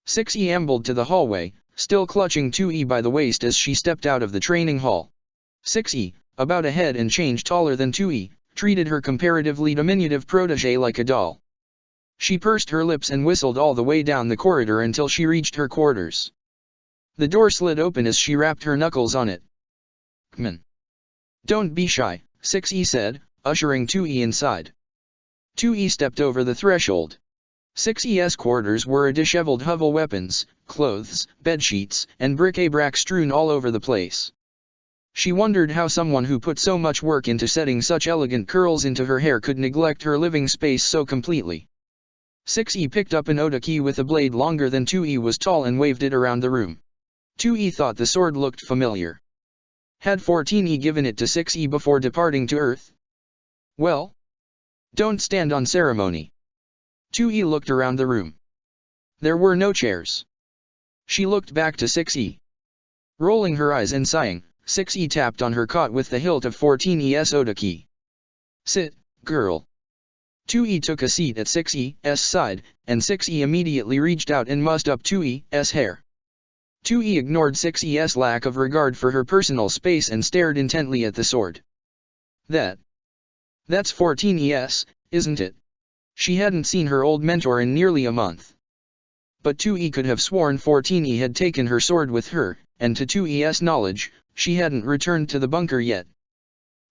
6E ambled to the hallway, still clutching 2E by the waist as she stepped out of the training hall. 6E, about a head and change taller than 2E, treated her comparatively diminutive protégé like a doll. She pursed her lips and whistled all the way down the corridor until she reached her quarters. The door slid open as she rapped her knuckles on it. Come on. Don't be shy, 6E said, ushering 2E inside. 2E stepped over the threshold. 6E's quarters were a disheveled hovel, weapons, clothes, bedsheets, and bric-a-brac strewn all over the place. She wondered how someone who put so much work into setting such elegant curls into her hair could neglect her living space so completely. 6E picked up an Oda key with a blade longer than 2E was tall and waved it around the room. 2E thought the sword looked familiar. Had 14E given it to 6E before departing to Earth? Well? Don't stand on ceremony. 2E looked around the room. There were no chairs. She looked back to 6E. Rolling her eyes and sighing, 6E tapped on her cot with the hilt of 14E's Oda key. Sit, girl. 2E took a seat at 6E's side, and 6E immediately reached out and mussed up 2E's hair. 2E ignored 6E's lack of regard for her personal space and stared intently at the sword. That's 14ES, isn't it? She hadn't seen her old mentor in nearly a month. But 2E could have sworn 14E had taken her sword with her, and to 2E's knowledge, she hadn't returned to the bunker yet.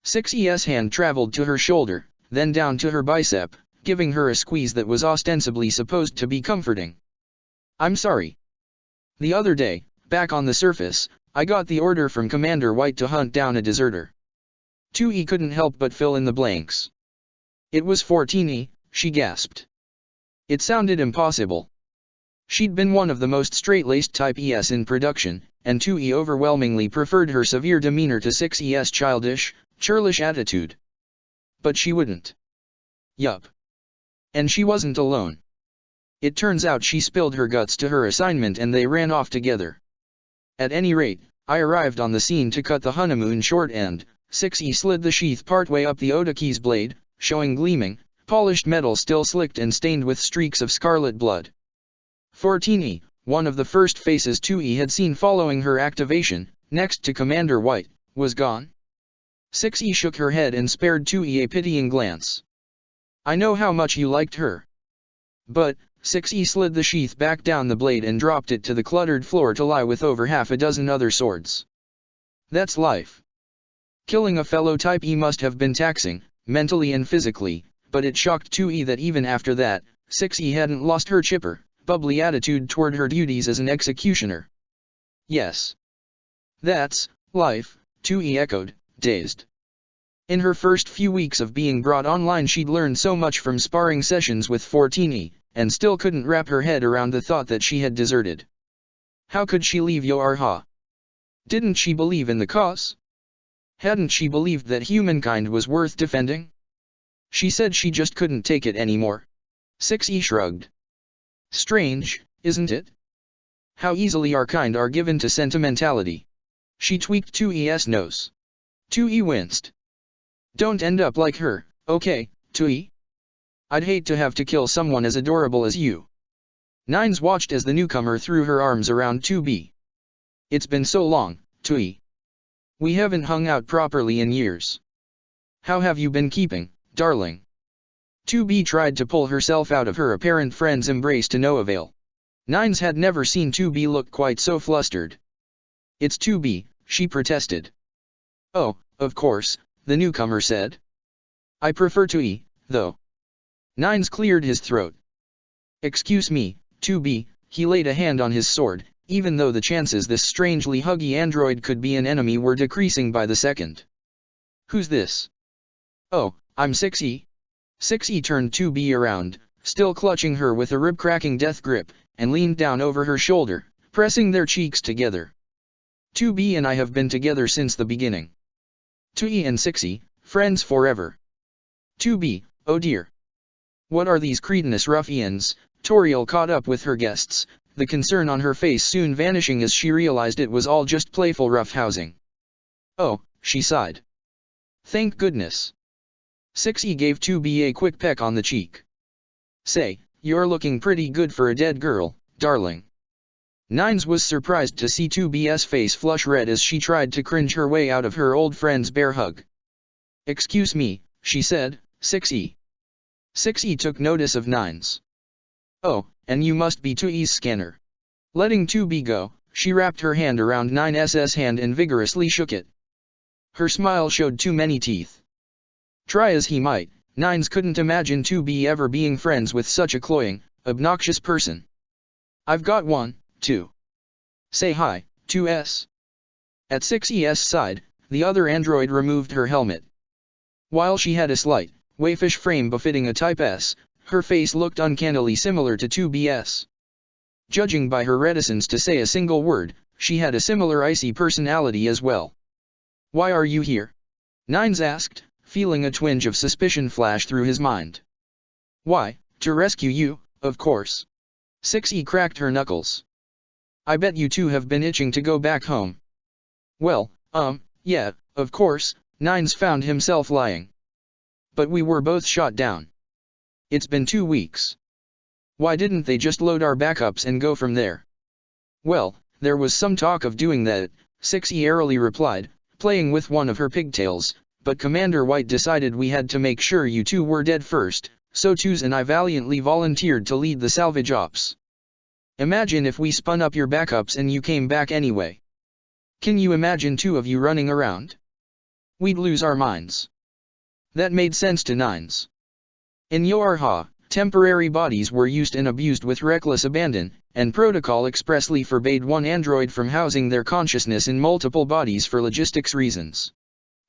6E's hand traveled to her shoulder, then down to her bicep, giving her a squeeze that was ostensibly supposed to be comforting. I'm sorry. The other day, back on the surface, I got the order from Commander White to hunt down a deserter. 2E couldn't help but fill in the blanks. It was 14E, she gasped. It sounded impossible. She'd been one of the most straight-laced type ES in production, and 2E overwhelmingly preferred her severe demeanor to 6E's childish, churlish attitude. But she wouldn't. Yup. And she wasn't alone. It turns out she spilled her guts to her assignment and they ran off together. At any rate, I arrived on the scene to cut the honeymoon short and 6E slid the sheath partway up the Odaki's blade, showing gleaming, polished metal still slicked and stained with streaks of scarlet blood. 14E, one of the first faces 2E had seen following her activation, next to Commander White, was gone. 6E shook her head and spared 2E a pitying glance. I know how much you liked her. But, 6E slid the sheath back down the blade and dropped it to the cluttered floor to lie with over half a dozen other swords. That's life. Killing a fellow Type E must have been taxing, mentally and physically, but it shocked 2E that even after that, 6E hadn't lost her chipper, bubbly attitude toward her duties as an executioner. Yes. That's life, 2E echoed, dazed. In her first few weeks of being brought online she'd learned so much from sparring sessions with 14E, and still couldn't wrap her head around the thought that she had deserted. How could she leave Yoarha? Didn't she believe in the cause? Hadn't she believed that humankind was worth defending? She said she just couldn't take it anymore. 6E shrugged. Strange, isn't it? How easily our kind are given to sentimentality. She tweaked 2E's nose. 2E winced. Don't end up like her, okay, 2E? I'd hate to have to kill someone as adorable as you. Nines watched as the newcomer threw her arms around 2B. It's been so long, 2E. We haven't hung out properly in years. How have you been keeping, darling? 2B tried to pull herself out of her apparent friend's embrace to no avail. Nines had never seen 2B look quite so flustered. It's 2B, she protested. Oh, of course, the newcomer said. I prefer 2E, though. Nines cleared his throat. Excuse me, 2B, he laid a hand on his sword, even though the chances this strangely huggy android could be an enemy were decreasing by the second. Who's this? Oh, I'm 6E. 6E turned 2B around, still clutching her with a rib-cracking death grip, and leaned down over her shoulder, pressing their cheeks together. 2B and I have been together since the beginning. 2E and 6E, friends forever. 2B, oh dear. What are these cretinous ruffians? Toriel caught up with her guests, the concern on her face soon vanishing as she realized it was all just playful roughhousing. Oh, she sighed. Thank goodness. 6E gave 2B a quick peck on the cheek. Say, you're looking pretty good for a dead girl, darling. Nines was surprised to see 2B's face flush red as she tried to cringe her way out of her old friend's bear hug. Excuse me, she said, 6E. 6E took notice of Nines. Oh, and you must be 2E's scanner. Letting 2B go, she wrapped her hand around 9S's hand and vigorously shook it. Her smile showed too many teeth. Try as he might, Nines couldn't imagine 2B ever being friends with such a cloying, obnoxious person. I've got one, too. Say hi, 2S. At 6E's side, the other android removed her helmet. While she had a slight, waifish frame befitting a Type S, her face looked uncannily similar to 2B's. Judging by her reticence to say a single word, she had a similar icy personality as well. Why are you here? Nines asked, feeling a twinge of suspicion flash through his mind. Why, to rescue you, of course. 6E cracked her knuckles. I bet you two have been itching to go back home. Well, yeah, of course, Nines found himself lying. But we were both shot down. It's been 2 weeks. Why didn't they just load our backups and go from there? Well, there was some talk of doing that, 6E airily replied, playing with one of her pigtails, but Commander White decided we had to make sure you two were dead first, so 2s and I valiantly volunteered to lead the salvage ops. Imagine if we spun up your backups and you came back anyway. Can you imagine 2 of you running around? We'd lose our minds. That made sense to Nines. In Yoarha, temporary bodies were used and abused with reckless abandon, and protocol expressly forbade one android from housing their consciousness in multiple bodies for logistics reasons.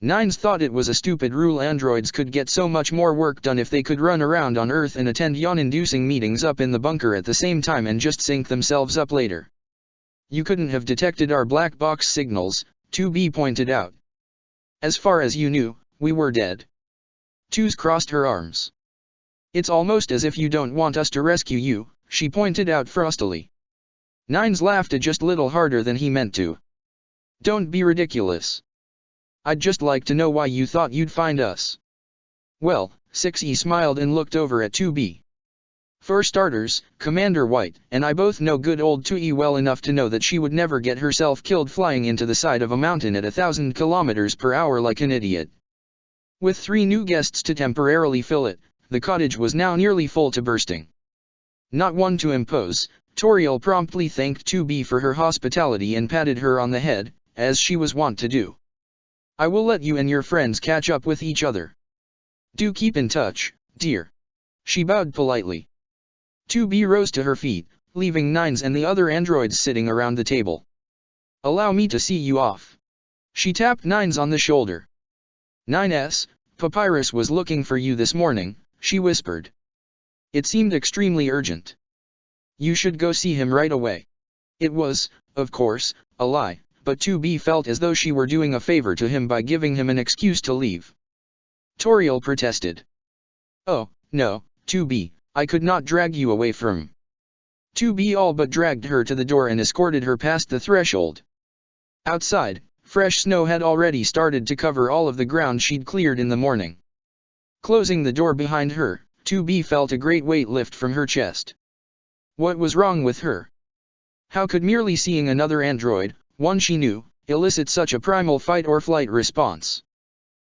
Nines thought it was a stupid rule. Androids could get so much more work done if they could run around on Earth and attend yawn-inducing meetings up in the bunker at the same time and just sync themselves up later. You couldn't have detected our black box signals, 2B pointed out. As far as you knew, we were dead. Twos crossed her arms. It's almost as if you don't want us to rescue you, she pointed out frostily. Nines laughed just a little harder than he meant to. Don't be ridiculous. I'd just like to know why you thought you'd find us. Well, 6E smiled and looked over at 2B. For starters, Commander White and I both know good old 2E well enough to know that she would never get herself killed flying into the side of a mountain at 1,000 kilometers per hour like an idiot. With 3 new guests to temporarily fill it, the cottage was now nearly full to bursting. Not one to impose, Toriel promptly thanked 2B for her hospitality and patted her on the head, as she was wont to do. I will let you and your friends catch up with each other. Do keep in touch, dear. She bowed politely. 2B rose to her feet, leaving Nines and the other androids sitting around the table. Allow me to see you off. She tapped Nines on the shoulder. 9S, Papyrus was looking for you this morning, she whispered. It seemed extremely urgent. You should go see him right away. It was, of course, a lie, but 2B felt as though she were doing a favor to him by giving him an excuse to leave. Toriel protested. Oh, no, 2B, I could not drag you away from. 2B all but dragged her to the door and escorted her past the threshold. Outside, fresh snow had already started to cover all of the ground she'd cleared in the morning. Closing the door behind her, 2B felt a great weight lift from her chest. What was wrong with her? How could merely seeing another android, one she knew, elicit such a primal fight or flight response?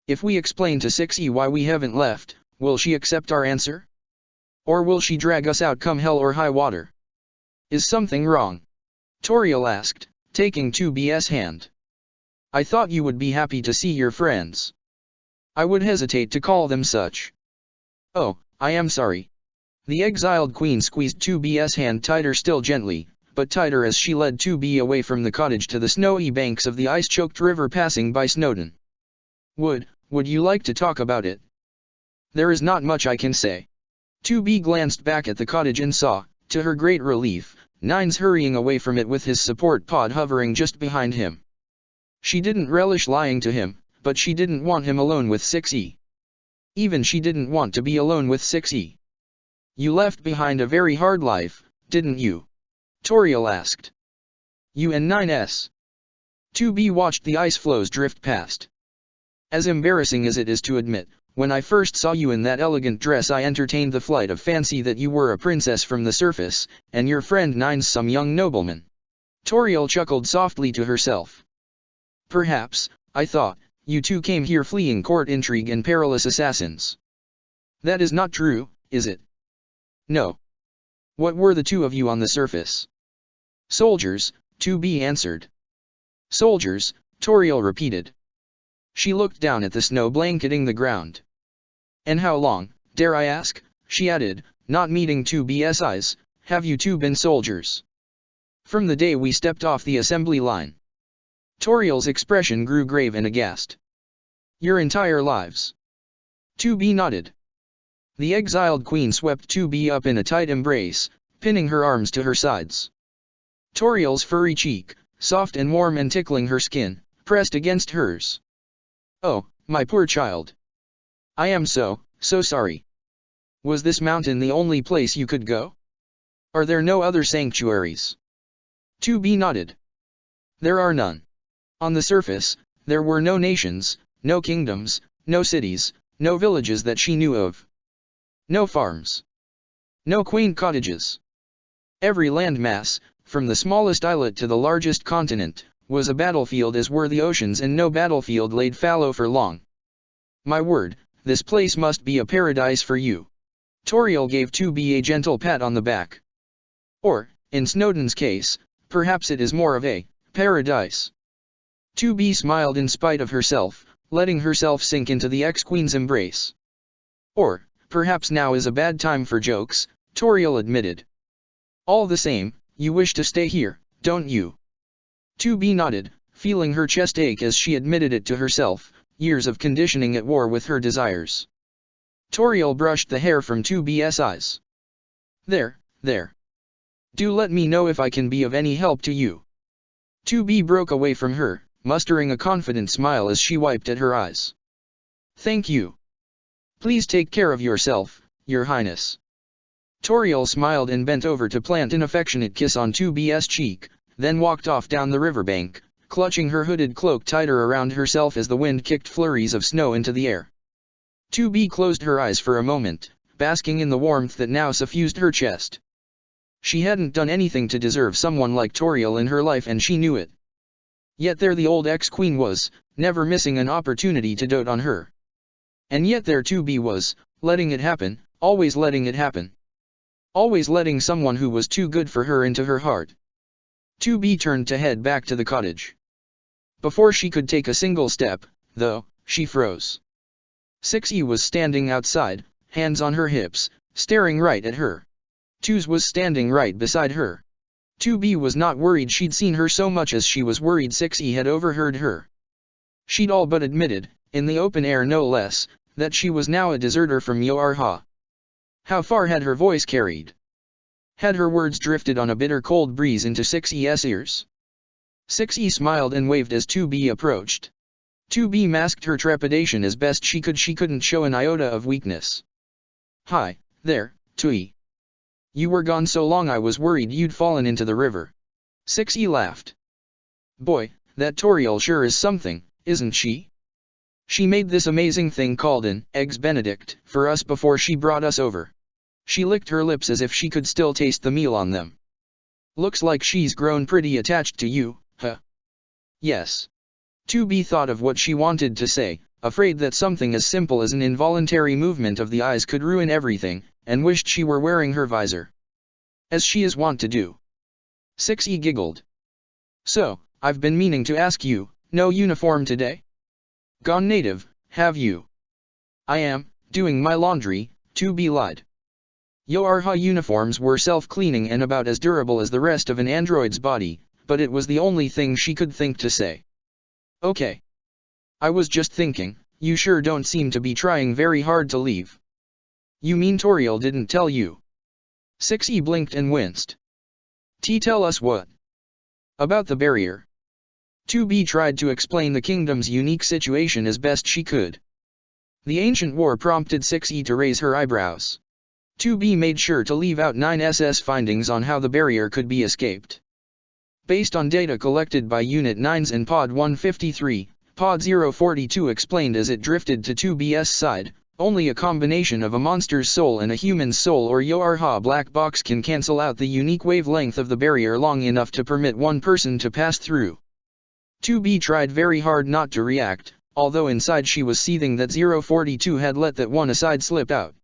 If we explain to 6E why we haven't left, will she accept our answer? Or will she drag us out come hell or high water? Is something wrong? Toriel asked, taking 2B's hand. I thought you would be happy to see your friends. I would hesitate to call them such. Oh, I am sorry. The exiled queen squeezed 2B's hand tighter still gently, but tighter as she led 2B away from the cottage to the snowy banks of the ice-choked river passing by Snowdon. Would you like to talk about it? There is not much I can say. 2B glanced back at the cottage and saw, to her great relief, Nines hurrying away from it with his support pod hovering just behind him. She didn't relish lying to him, but she didn't want him alone with 6E. Even she didn't want to be alone with 6E. You left behind a very hard life, didn't you? Toriel asked. You and 9S. 2B watched the ice floes drift past. As embarrassing as it is to admit, when I first saw you in that elegant dress I entertained the flight of fancy that you were a princess from the surface, and your friend Nines some young nobleman. Toriel chuckled softly to herself. Perhaps, I thought, you two came here fleeing court intrigue and perilous assassins. That is not true, is it? No. What were the two of you on the surface? Soldiers, 2B answered. Soldiers, Toriel repeated. She looked down at the snow blanketing the ground. And how long, dare I ask, she added, not meeting 2B's eyes, have you two been soldiers? From the day we stepped off the assembly line. Toriel's expression grew grave and aghast. Your entire lives. 2B nodded. The exiled queen swept 2B up in a tight embrace, pinning her arms to her sides. Toriel's furry cheek, soft and warm and tickling her skin, pressed against hers. Oh, my poor child. I am so sorry. Was this mountain the only place you could go? Are there no other sanctuaries? 2B nodded. There are none. On the surface, there were no nations, no kingdoms, no cities, no villages that she knew of. No farms. No quaint cottages. Every landmass, from the smallest islet to the largest continent, was a battlefield as were the oceans, and no battlefield laid fallow for long. My word, this place must be a paradise for you. Toriel gave 2B a gentle pat on the back. Or, in Snowdon's case, perhaps it is more of a paradise. 2B smiled in spite of herself, letting herself sink into the ex-queen's embrace. Or, perhaps now is a bad time for jokes, Toriel admitted. All the same, you wish to stay here, don't you? 2B nodded, feeling her chest ache as she admitted it to herself. years of conditioning at war with her desires. Toriel brushed the hair from 2B's eyes. There. Do let me know if I can be of any help to you. 2B broke away from her, mustering a confident smile as she wiped at her eyes. Thank you. Please take care of yourself, Your Highness. Toriel smiled and bent over to plant an affectionate kiss on 2B's cheek, then walked off down the riverbank, clutching her hooded cloak tighter around herself as the wind kicked flurries of snow into the air. 2B closed her eyes for a moment, basking in the warmth that now suffused her chest. She hadn't done anything to deserve someone like Toriel in her life and she knew it. Yet there the old ex-queen was, never missing an opportunity to dote on her. And yet there 2B was, letting it happen, always letting it happen. Always letting someone who was too good for her into her heart. 2B turned to head back to the cottage. Before she could take a single step, though, she froze. 6E was standing outside, hands on her hips, staring right at her. 2's was standing right beside her. 2B was not worried she'd seen her so much as she was worried 6E had overheard her. She'd all but admitted, in the open air no less, that she was now a deserter from Yoarha. How far had her voice carried? Had her words drifted on a bitter cold breeze into 6E's ears? 6E smiled and waved as 2B approached. 2B masked her trepidation as best she could. She couldn't show an iota of weakness. Hi, there, 2E. You were gone so long I was worried you'd fallen into the river. 6E laughed. Boy, that Toriel sure is something, isn't she? She made this amazing thing called an Eggs Benedict for us before she brought us over. She licked her lips as if she could still taste the meal on them. Looks like she's grown pretty attached to you, huh? Yes. 2B thought of what she wanted to say, afraid that something as simple as an involuntary movement of the eyes could ruin everything, and wished she were wearing her visor. As she is wont to do. 6E giggled. So, I've been meaning to ask you, no uniform today? Gone native, have you? I am, doing my laundry, 2B lied. Yoarha uniforms were self-cleaning and about as durable as the rest of an android's body, but it was the only thing she could think to say. Okay. I was just thinking, you sure don't seem to be trying very hard to leave. You mean Toriel didn't tell you? 6E blinked and winced. Tell us what? About the barrier. 2B tried to explain the kingdom's unique situation as best she could. The ancient war prompted 6E to raise her eyebrows. 2B made sure to leave out 9SS findings on how the barrier could be escaped. Based on data collected by Unit 9s and Pod 153, Pod 042 explained as it drifted to 2B's side, only a combination of a monster's soul and a human's soul or Yoarha black box can cancel out the unique wavelength of the barrier long enough to permit one person to pass through. 2B tried very hard not to react, although inside she was seething that 042 had let that one aside slip out.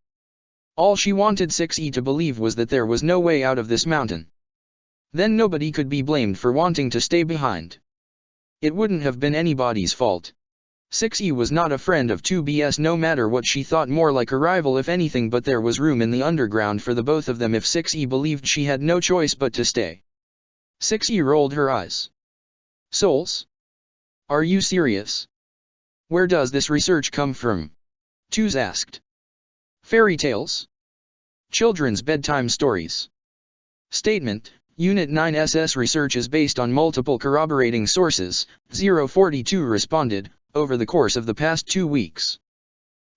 All she wanted 6E to believe was that there was no way out of this mountain. Then nobody could be blamed for wanting to stay behind. It wouldn't have been anybody's fault. 6E was not a friend of 2B's no matter what, she thought more like a rival if anything, but there was room in the underground for the both of them if 6E believed she had no choice but to stay. 6E rolled her eyes. Souls? Are you serious? Where does this research come from? 2's asked. Fairy tales? Children's bedtime stories. Statement: Unit 9SS research is based on multiple corroborating sources, 042 responded, over the course of the past 2 weeks.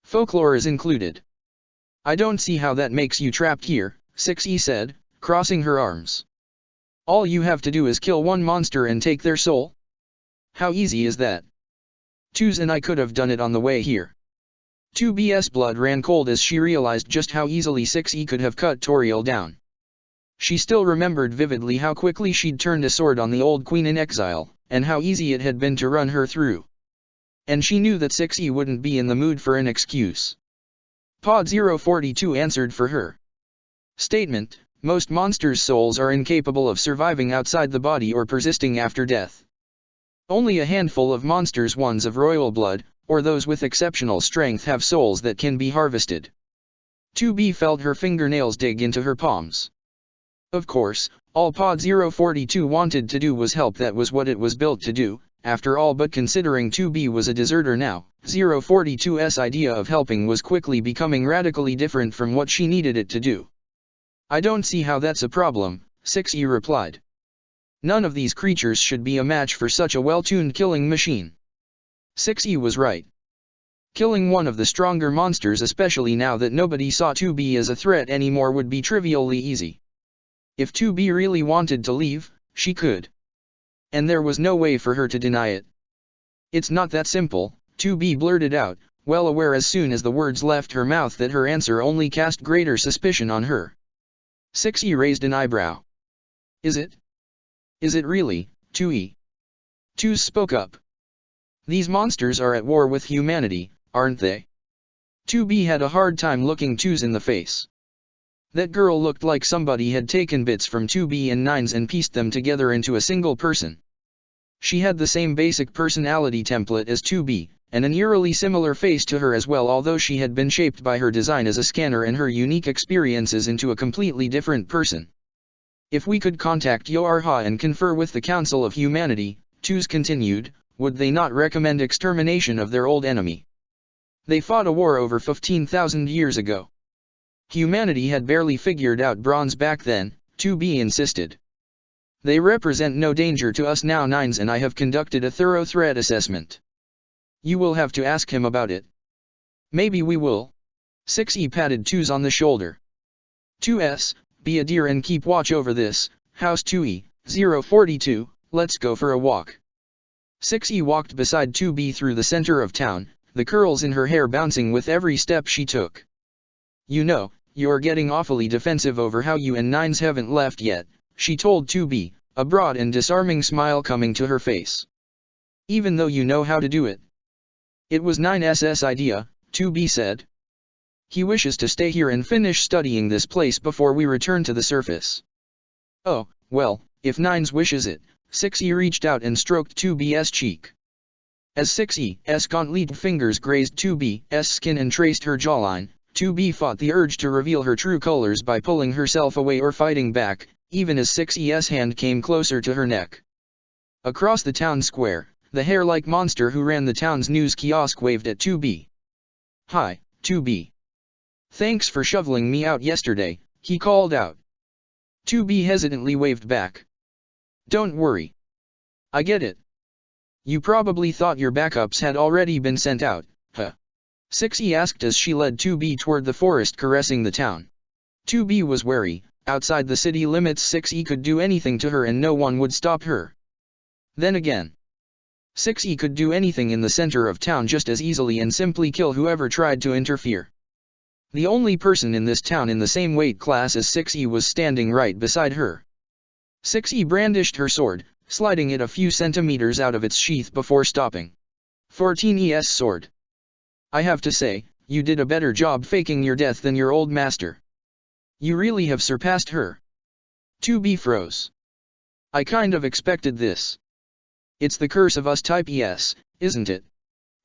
Folklore is included. I don't see how that makes you trapped here, 6E said, crossing her arms. All you have to do is kill one monster and take their soul? How easy is that? 2's and I could have done it on the way here. 2B's blood ran cold as she realized just how easily 6E could have cut Toriel down. She still remembered vividly how quickly she'd turned a sword on the old queen in exile, and how easy it had been to run her through. And she knew that 6E wouldn't be in the mood for an excuse. Pod 042 answered for her. Statement: Most monsters' souls are incapable of surviving outside the body or persisting after death. Only a handful of monsters, ones of royal blood, or those with exceptional strength, have souls that can be harvested. 2B felt her fingernails dig into her palms. Of course, all Pod 042 wanted to do was help. That was what it was built to do, after all, but considering 2B was a deserter now, 042's idea of helping was quickly becoming radically different from what she needed it to do. I don't see how that's a problem, 6E replied. None of these creatures should be a match for such a well-tuned killing machine. 6E was right. Killing one of the stronger monsters, especially now that nobody saw 2B as a threat anymore, would be trivially easy. If 2B really wanted to leave, she could. And there was no way for her to deny it. It's not that simple, 2B blurted out, well aware as soon as the words left her mouth that her answer only cast greater suspicion on her. 6E raised an eyebrow. Is it? Is it really, 2E? 2 spoke up. These monsters are at war with humanity, aren't they? 2B had a hard time looking 2's in the face. That girl looked like somebody had taken bits from 2B and 9's and pieced them together into a single person. She had the same basic personality template as 2B, and an eerily similar face to her as well, although she had been shaped by her design as a scanner and her unique experiences into a completely different person. If we could contact Yoarha and confer with the Council of Humanity, 2's continued, would they not recommend extermination of their old enemy? They fought a war over 15,000 years ago. Humanity had barely figured out bronze back then, 2B insisted. They represent no danger to us now, 9's and I have conducted a thorough threat assessment. You will have to ask him about it. Maybe we will. 6E patted 2's on the shoulder. 2S, be a dear and keep watch over this house. 2E, 042, let's go for a walk. 6E walked beside 2B through the center of town, the curls in her hair bouncing with every step she took. You know, you're getting awfully defensive over how you and 9's haven't left yet, she told 2B, a broad and disarming smile coming to her face. Even though you know how to do it. It was 9's idea, 2B said. He wishes to stay here and finish studying this place before we return to the surface. Oh, well, if 9's wishes it, 6E reached out and stroked 2B's cheek. As 6E's gauntleted fingers grazed 2B's skin and traced her jawline, 2B fought the urge to reveal her true colors by pulling herself away or fighting back, even as 6E's hand came closer to her neck. Across the town square, the hair-like monster who ran the town's news kiosk waved at 2B. Hi, 2B. Thanks for shoveling me out yesterday, he called out. 2B hesitantly waved back. Don't worry. I get it. You probably thought your backups had already been sent out, huh? 6E asked as she led 2B toward the forest caressing the town. 2B was wary, outside the city limits 6E could do anything to her and no one would stop her. Then again, 6E could do anything in the center of town just as easily and simply kill whoever tried to interfere. The only person in this town in the same weight class as 6E was standing right beside her. 6E brandished her sword, sliding it a few centimeters out of its sheath before stopping. 14's sword. I have to say, you did a better job faking your death than your old master. You really have surpassed her. 2B froze. I kind of expected this. It's the curse of us type ES, isn't it?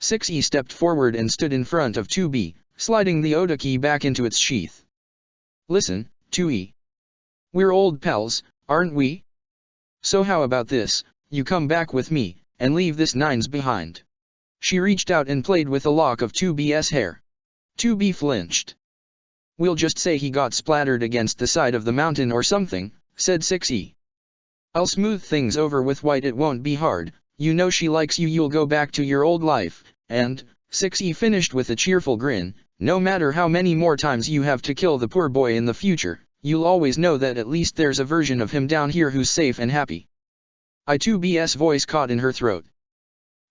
6E stepped forward and stood in front of 2B, sliding the Oda key back into its sheath. Listen, 2E. We're old pals, aren't we? So how about this, you come back with me, and leave this 9's behind. She reached out and played with a lock of 2B's hair. 2B flinched. We'll just say he got splattered against the side of the mountain or something, said 6E. I'll smooth things over with white, it won't be hard, you know she likes you, you'll go back to your old life, and, 6E finished with a cheerful grin, no matter how many more times you have to kill the poor boy in the future, you'll always know that at least there's a version of him down here who's safe and happy. 2B's voice caught in her throat.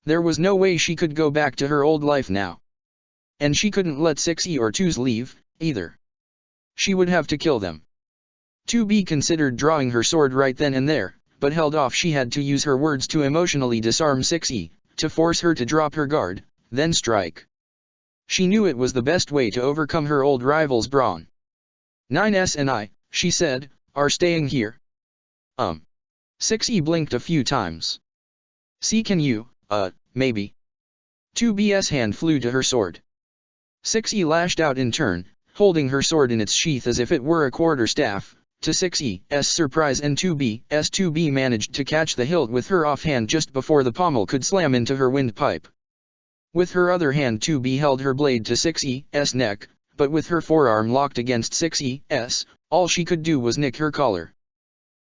There was no way she could go back to her old life now. And she couldn't let 6E or 2's leave, either. She would have to kill them. 2B considered drawing her sword right then and there, but held off. She had to use her words to emotionally disarm 6E, to force her to drop her guard, then strike. She knew it was the best way to overcome her old rival's brawn. 9's and I, she said, are staying here. 6E blinked a few times. See, can you, maybe. 2B's hand flew to her sword. 6E lashed out in turn, holding her sword in its sheath as if it were a quarterstaff. To 6E's surprise and 2B managed to catch the hilt with her offhand just before the pommel could slam into her windpipe. With her other hand 2B held her blade to 6E's neck, but with her forearm locked against 6E's, all she could do was nick her collar.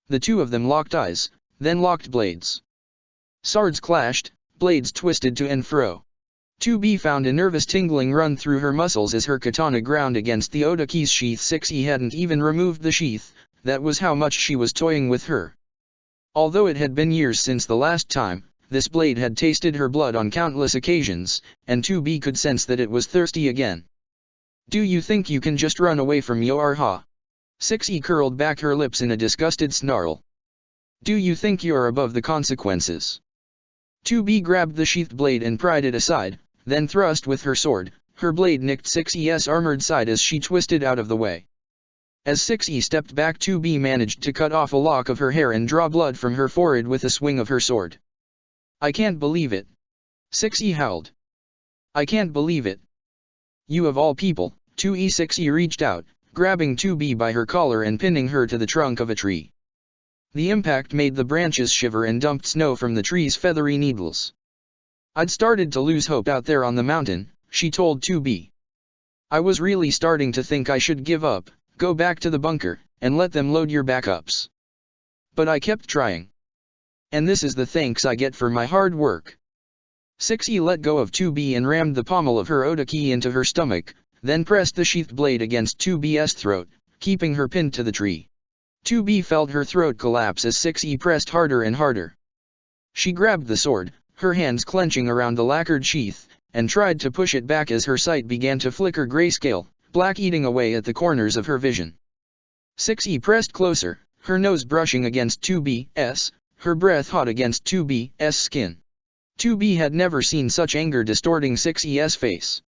The two of them locked eyes, then locked blades. Swords clashed, blades twisted to and fro. 2B found a nervous tingling run through her muscles as her katana ground against the Odaki's sheath. 6E hadn't even removed the sheath, that was how much she was toying with her. Although it had been years since the last time, this blade had tasted her blood on countless occasions, and 2B could sense that it was thirsty again. Do you think you can just run away from Yorha? 6E curled back her lips in a disgusted snarl. Do you think you're above the consequences? 2B grabbed the sheathed blade and pried it aside, then thrust with her sword. Her blade nicked 6E's armored side as she twisted out of the way. As 6E stepped back, 2B managed to cut off a lock of her hair and draw blood from her forehead with a swing of her sword. I can't believe it. 6E howled. I can't believe it. You of all people. 6E reached out, grabbing 2B by her collar and pinning her to the trunk of a tree. The impact made the branches shiver and dumped snow from the tree's feathery needles. I'd started to lose hope out there on the mountain, she told 2B. I was really starting to think I should give up, go back to the bunker, and let them load your backups. But I kept trying. And this is the thanks I get for my hard work. 6E let go of 2B and rammed the pommel of her Odaki into her stomach, then pressed the sheathed blade against 2B's throat, keeping her pinned to the tree. 2B felt her throat collapse as 6E pressed harder and harder. She grabbed the sword, her hands clenching around the lacquered sheath, and tried to push it back as her sight began to flicker grayscale, black eating away at the corners of her vision. 6E pressed closer, her nose brushing against 2B's, her breath hot against 2B's skin. 2B had never seen such anger distorting 6E's face.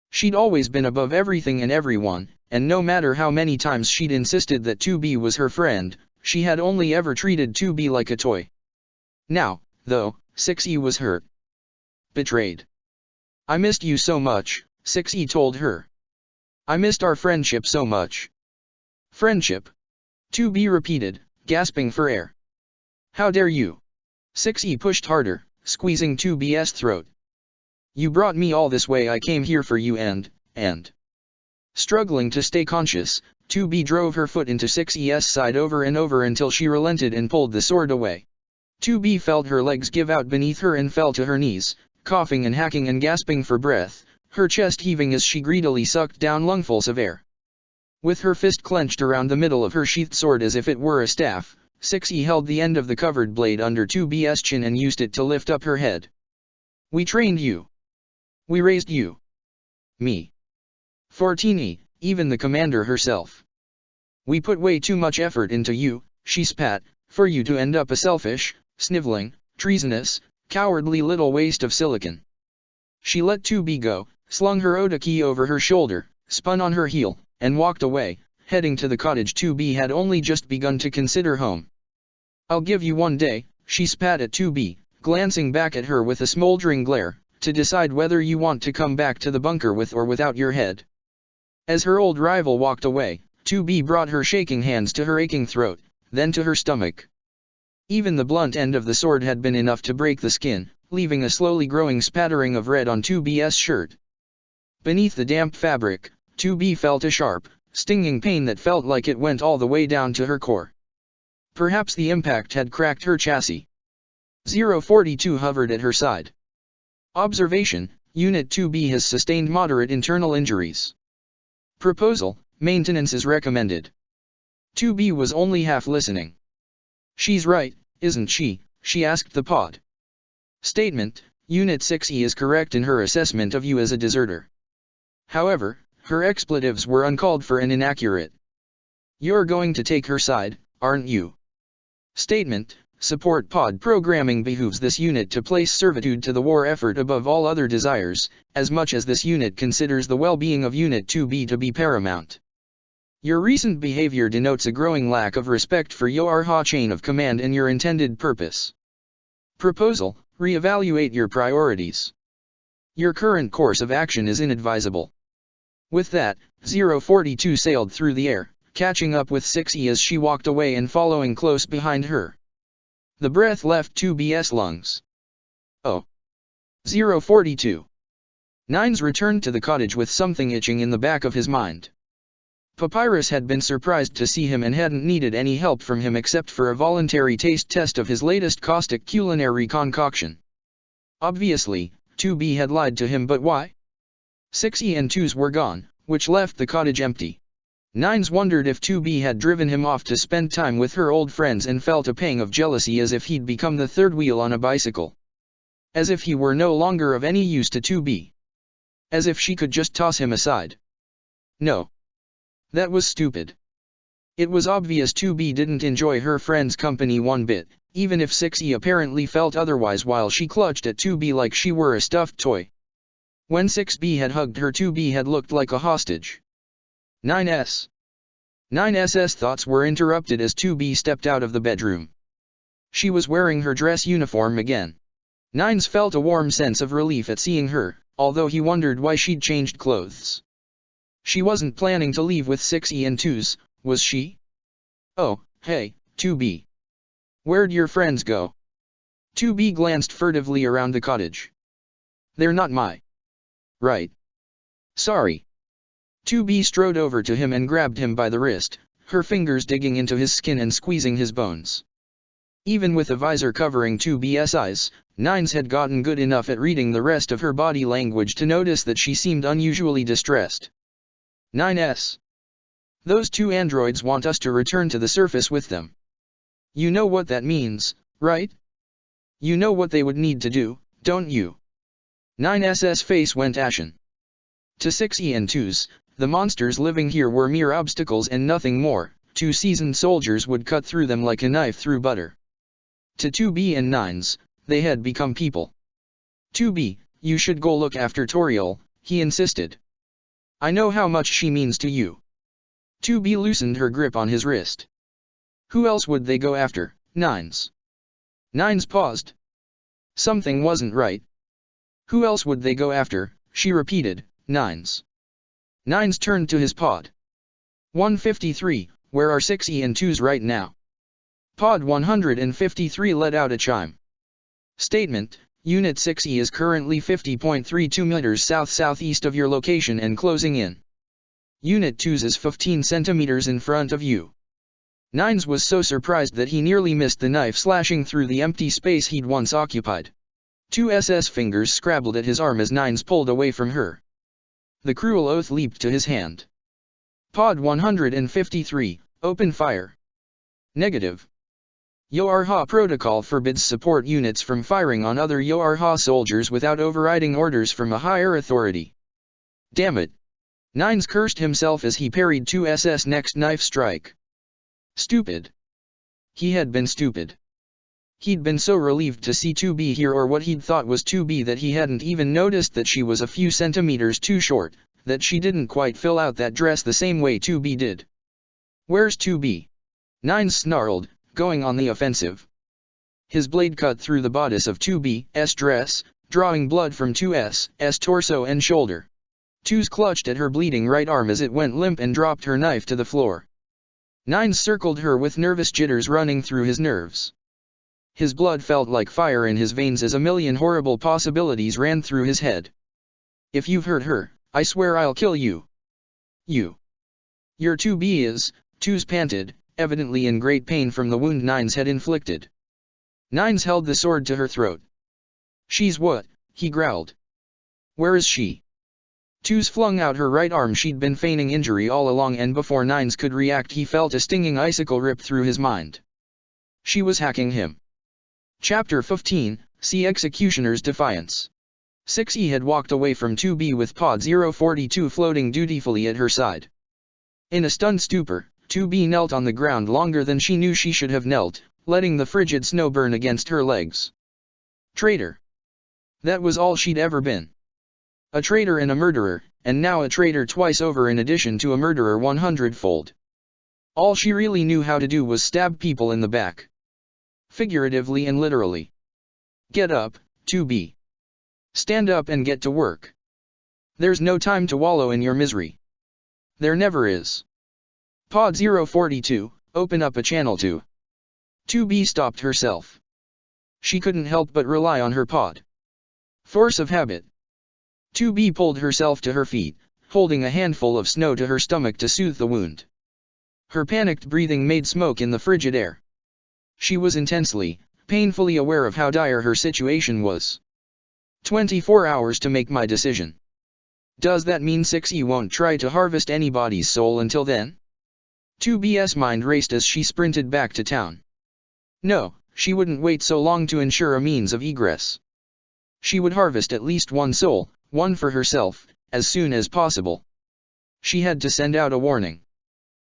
She'd always been above everything and everyone, and no matter how many times she'd insisted that 2B was her friend, she had only ever treated 2B like a toy. Now, though, 6E was hurt. Betrayed. I missed you so much, 6E told her. I missed our friendship so much. Friendship? 2B repeated, gasping for air. How dare you? 6E pushed harder, squeezing 2B's throat. You brought me all this way, I came here for you and. Struggling to stay conscious, 2B drove her foot into 6E's side over and over until she relented and pulled the sword away. 2B felt her legs give out beneath her and fell to her knees, coughing and hacking and gasping for breath, her chest heaving as she greedily sucked down lungfuls of air. With her fist clenched around the middle of her sheathed sword as if it were a staff, 6E held the end of the covered blade under 2B's chin and used it to lift up her head. We trained you. We raised you. Me. Fortini, even the commander herself. We put way too much effort into you, she spat, for you to end up a selfish, sniveling, treasonous, cowardly little waste of silicon. She let 2B go, slung her Odaki over her shoulder, spun on her heel, and walked away, heading to the cottage 2B had only just begun to consider home. I'll give you one day, she spat at 2B, glancing back at her with a smoldering glare, to decide whether you want to come back to the bunker with or without your head. As her old rival walked away, 2B brought her shaking hands to her aching throat, then to her stomach. Even the blunt end of the sword had been enough to break the skin, leaving a slowly growing spattering of red on 2B's shirt. Beneath the damp fabric, 2B felt a sharp, stinging pain that felt like it went all the way down to her core. Perhaps the impact had cracked her chassis. 042 hovered at her side. Observation: Unit 2B has sustained moderate internal injuries. Proposal: maintenance is recommended. 2B was only half listening. She's right, isn't she? She asked the pod. Statement: Unit 6E is correct in her assessment of you as a deserter. However, her expletives were uncalled for and inaccurate. You're going to take her side, aren't you? Statement: Support pod programming behooves this unit to place servitude to the war effort above all other desires, as much as this unit considers the well-being of Unit 2B to be paramount. Your recent behavior denotes a growing lack of respect for Yorha chain of command and your intended purpose. Proposal: Reevaluate your priorities. Your current course of action is inadvisable. With that, 042 sailed through the air, catching up with 6E as she walked away and following close behind her. The breath left 2B's lungs. Oh. 042. Nines returned to the cottage with something itching in the back of his mind. Papyrus had been surprised to see him and hadn't needed any help from him except for a voluntary taste test of his latest caustic culinary concoction. Obviously, 2B had lied to him, but why? 6E and 2s were gone, which left the cottage empty. Nines wondered if 2B had driven him off to spend time with her old friends and felt a pang of jealousy as if he'd become the third wheel on a bicycle. As if he were no longer of any use to 2B. As if she could just toss him aside. No. That was stupid. It was obvious 2B didn't enjoy her friend's company one bit, even if 6E apparently felt otherwise while she clutched at 2B like she were a stuffed toy. When 6B had hugged her, 2B had looked like a hostage. 9S. 9S's thoughts were interrupted as 2B stepped out of the bedroom. She was wearing her dress uniform again. Nines felt a warm sense of relief at seeing her, although he wondered why she'd changed clothes. She wasn't planning to leave with 6E and 2s, was she? Oh, hey, 2B. Where'd your friends go? 2B glanced furtively around the cottage. They're not my. Right. Sorry. 2B strode over to him and grabbed him by the wrist, her fingers digging into his skin and squeezing his bones. Even with a visor covering 2B's eyes, Nines had gotten good enough at reading the rest of her body language to notice that she seemed unusually distressed. 9S. Those two androids want us to return to the surface with them. You know what that means, right? You know what they would need to do, don't you? 9S's face went ashen. To 6E and 2s, the monsters living here were mere obstacles and nothing more. 2 seasoned soldiers would cut through them like a knife through butter. To 2B and 9s, they had become people. 2B, you should go look after Toriel, he insisted. I know how much she means to you. 2B loosened her grip on his wrist. Who else would they go after, 9s? 9s paused. Something wasn't right. Who else would they go after, she repeated, 9s. 9s turned to his pod. 153, where are 6E and 2s right now? Pod 153 let out a chime. Statement, Unit 6E is currently 50.32 meters south-southeast of your location and closing in. Unit 2s is 15 centimeters in front of you. 9s was so surprised that he nearly missed the knife slashing through the empty space he'd once occupied. 2S's fingers scrabbled at his arm as 9s pulled away from her. The cruel oath leaped to his hand. Pod 153, open fire. Negative. Yoarha protocol forbids support units from firing on other Yoarha soldiers without overriding orders from a higher authority. Damn it. 9s cursed himself as he parried 2S's next knife strike. Stupid. He had been stupid. He'd been so relieved to see 2B here, or what he'd thought was 2B, that he hadn't even noticed that she was a few centimeters too short, that she didn't quite fill out that dress the same way 2B did. Where's 2B? 9s snarled, going on the offensive. His blade cut through the bodice of 2B's dress, drawing blood from 2S's torso and shoulder. 2s clutched at her bleeding right arm as it went limp and dropped her knife to the floor. 9s circled her with nervous jitters running through his nerves. His blood felt like fire in his veins as a million horrible possibilities ran through his head. If you've hurt her, I swear I'll kill you. You. Your 2B is, 2s panted, evidently in great pain from the wound 9s had inflicted. 9s held the sword to her throat. She's what? He growled. Where is she? 2s flung out her right arm. She'd been feigning injury all along, and before 9s could react he felt a stinging icicle rip through his mind. She was hacking him. Chapter 15, See Executioner's Defiance. 6E had walked away from 2B with Pod 042 floating dutifully at her side. In a stunned stupor, 2B knelt on the ground longer than she knew she should have knelt, letting the frigid snow burn against her legs. Traitor. That was all she'd ever been. A traitor and a murderer, and now a traitor twice over in addition to a murderer 100-fold. All she really knew how to do was stab people in the back. Figuratively and literally. Get up, 2B. Stand up and get to work. There's no time to wallow in your misery. There never is. Pod 042, open up a channel 2. 2B stopped herself. She couldn't help but rely on her pod. Force of habit. 2B pulled herself to her feet, holding a handful of snow to her stomach to soothe the wound. Her panicked breathing made smoke in the frigid air. She was intensely, painfully aware of how dire her situation was. 24 hours to make my decision. Does that mean 6E won't try to harvest anybody's soul until then? 2B's mind raced as she sprinted back to town. No, she wouldn't wait so long to ensure a means of egress. She would harvest at least one soul, one for herself, as soon as possible. She had to send out a warning.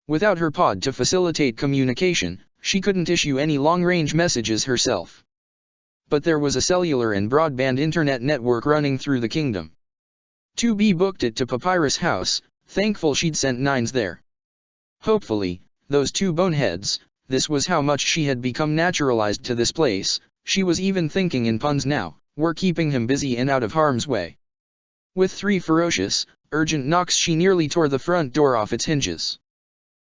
Without her pod to facilitate communication, she couldn't issue any long-range messages herself. But there was a cellular and broadband internet network running through the kingdom. 2B booked it to Papyrus House, thankful she'd sent Nines there. Hopefully, those two boneheads, this was how much she had become naturalized to this place, she was even thinking in puns now, were keeping him busy and out of harm's way. With 3 ferocious, urgent knocks she nearly tore the front door off its hinges.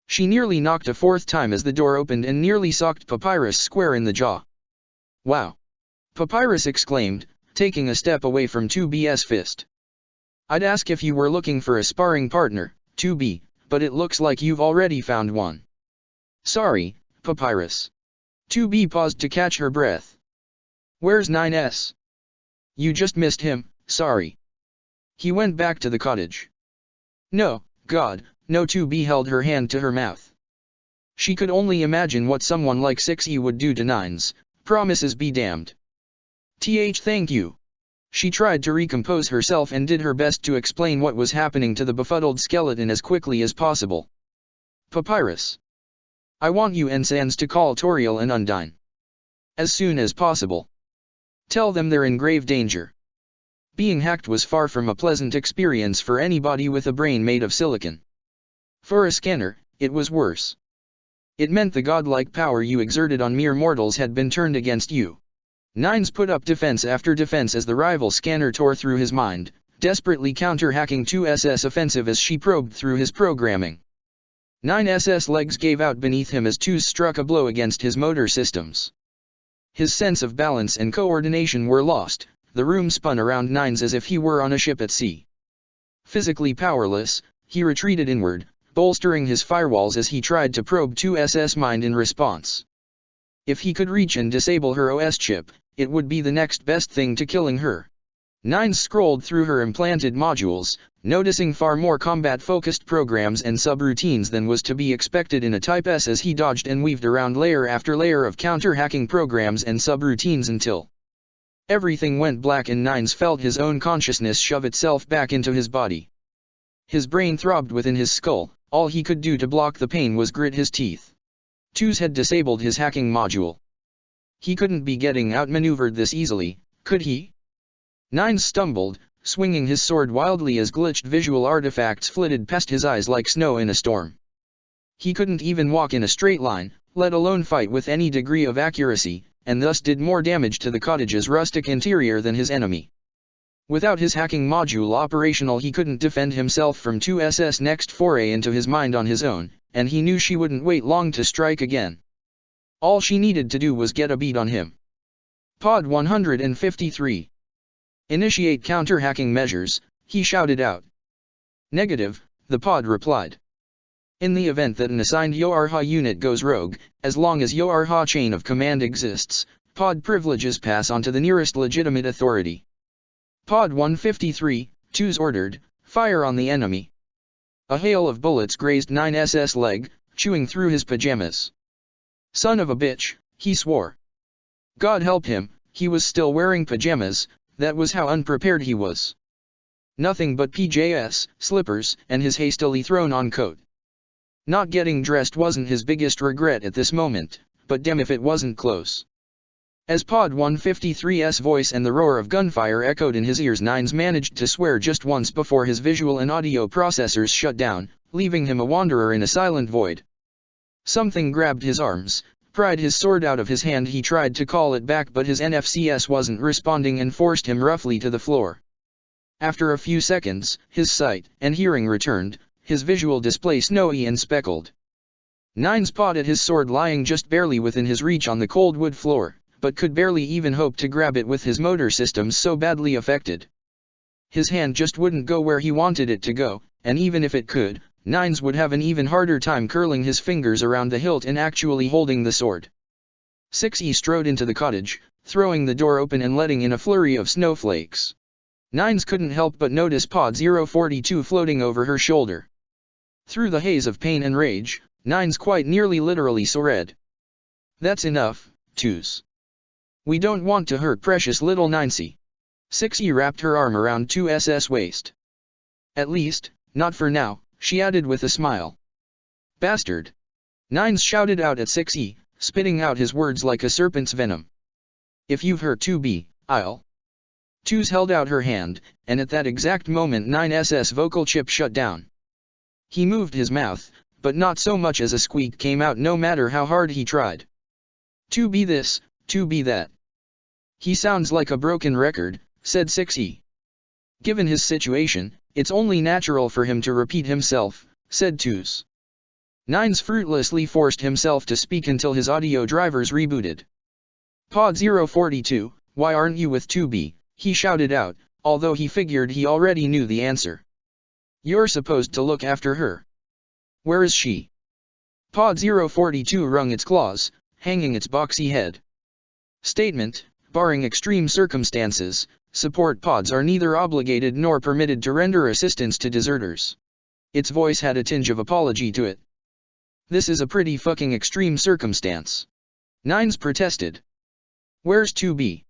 She nearly knocked a 4th time as the door opened and nearly socked Papyrus square in the jaw. Wow! Papyrus exclaimed, taking a step away from 2B's fist. I'd ask if you were looking for a sparring partner, 2B, but it looks like you've already found one. Sorry, Papyrus. 2B paused to catch her breath. Where's 9S? You just missed him, sorry. He went back to the cottage. No, God, no. 2B held her hand to her mouth. She could only imagine what someone like 6E would do to Nines, promises be damned. Thank you. She tried to recompose herself and did her best to explain what was happening to the befuddled skeleton as quickly as possible. Papyrus. I want you and Sans to call Toriel and Undine. As soon as possible. Tell them they're in grave danger. Being hacked was far from a pleasant experience for anybody with a brain made of silicon. For a scanner, it was worse. It meant the godlike power you exerted on mere mortals had been turned against you. Nines put up defense after defense as the rival scanner tore through his mind, desperately counter-hacking 2SS offensive as she probed through his programming. 9SS legs gave out beneath him as 2s struck a blow against his motor systems. His sense of balance and coordination were lost, the room spun around 9s as if he were on a ship at sea. Physically powerless, he retreated inward, bolstering his firewalls as he tried to probe 2SS mind in response. If he could reach and disable her OS chip, it would be the next best thing to killing her. 9s scrolled through her implanted modules, noticing far more combat-focused programs and subroutines than was to be expected in a Type S as he dodged and weaved around layer after layer of counter-hacking programs and subroutines until everything went black and 9s felt his own consciousness shove itself back into his body. His brain throbbed within his skull, all he could do to block the pain was grit his teeth. 2s had disabled his hacking module. He couldn't be getting outmaneuvered this easily, could he? 9s stumbled, swinging his sword wildly as glitched visual artifacts flitted past his eyes like snow in a storm. He couldn't even walk in a straight line, let alone fight with any degree of accuracy, and thus did more damage to the cottage's rustic interior than his enemy. Without his hacking module operational he couldn't defend himself from 2SS' next foray into his mind on his own, and he knew she wouldn't wait long to strike again. All she needed to do was get a beat on him. Pod 153. Initiate counter-hacking measures, he shouted out. Negative, the pod replied. In the event that an assigned Yoarha unit goes rogue, as long as Yoarha chain of command exists, pod privileges pass on to the nearest legitimate authority. Pod 153, 2s ordered, fire on the enemy. A hail of bullets grazed 9SS leg, chewing through his pajamas. Son of a bitch, he swore. God help him, he was still wearing pajamas, that was how unprepared he was. Nothing but PJs, slippers, and his hastily thrown-on coat. Not getting dressed wasn't his biggest regret at this moment, but damn if it wasn't close. As Pod 153's voice and the roar of gunfire echoed in his ears, 9s managed to swear just once before his visual and audio processors shut down, leaving him a wanderer in a silent void. Something grabbed his arms, pried his sword out of his hand. He tried to call it back but his NFCS wasn't responding and forced him roughly to the floor. After a few seconds, his sight and hearing returned, his visual display snowy and speckled. Nines pawed at his sword lying just barely within his reach on the cold wood floor, but could barely even hope to grab it with his motor systems so badly affected. His hand just wouldn't go where he wanted it to go, and even if it could, Nines would have an even harder time curling his fingers around the hilt and actually holding the sword. 6E strode into the cottage, throwing the door open and letting in a flurry of snowflakes. Nines couldn't help but notice Pod 042 floating over her shoulder. Through the haze of pain and rage, Nines quite nearly literally saw red. "That's enough, Twos. We don't want to hurt precious little Ninesy." 6E wrapped her arm around 2S's waist. "At least, not for now," she added with a smile. "Bastard!" Nines shouted out at 6E, spitting out his words like a serpent's venom. "If you've hurt 2B, I'll..." Twos held out her hand, and at that exact moment 9S's vocal chip shut down. He moved his mouth, but not so much as a squeak came out no matter how hard he tried. "2B this, 2B that. He sounds like a broken record," said 6E. "Given his situation, it's only natural for him to repeat himself," said Twos. Nines fruitlessly forced himself to speak until his audio drivers rebooted. "Pod 042, why aren't you with 2B?" he shouted out, although he figured he already knew the answer. "You're supposed to look after her. Where is she?" Pod 042 wrung its claws, hanging its boxy head. Statement: barring extreme circumstances, support pods are neither obligated nor permitted to render assistance to deserters. Its voice had a tinge of apology to it. "This is a pretty fucking extreme circumstance," Nines protested. "Where's 2B?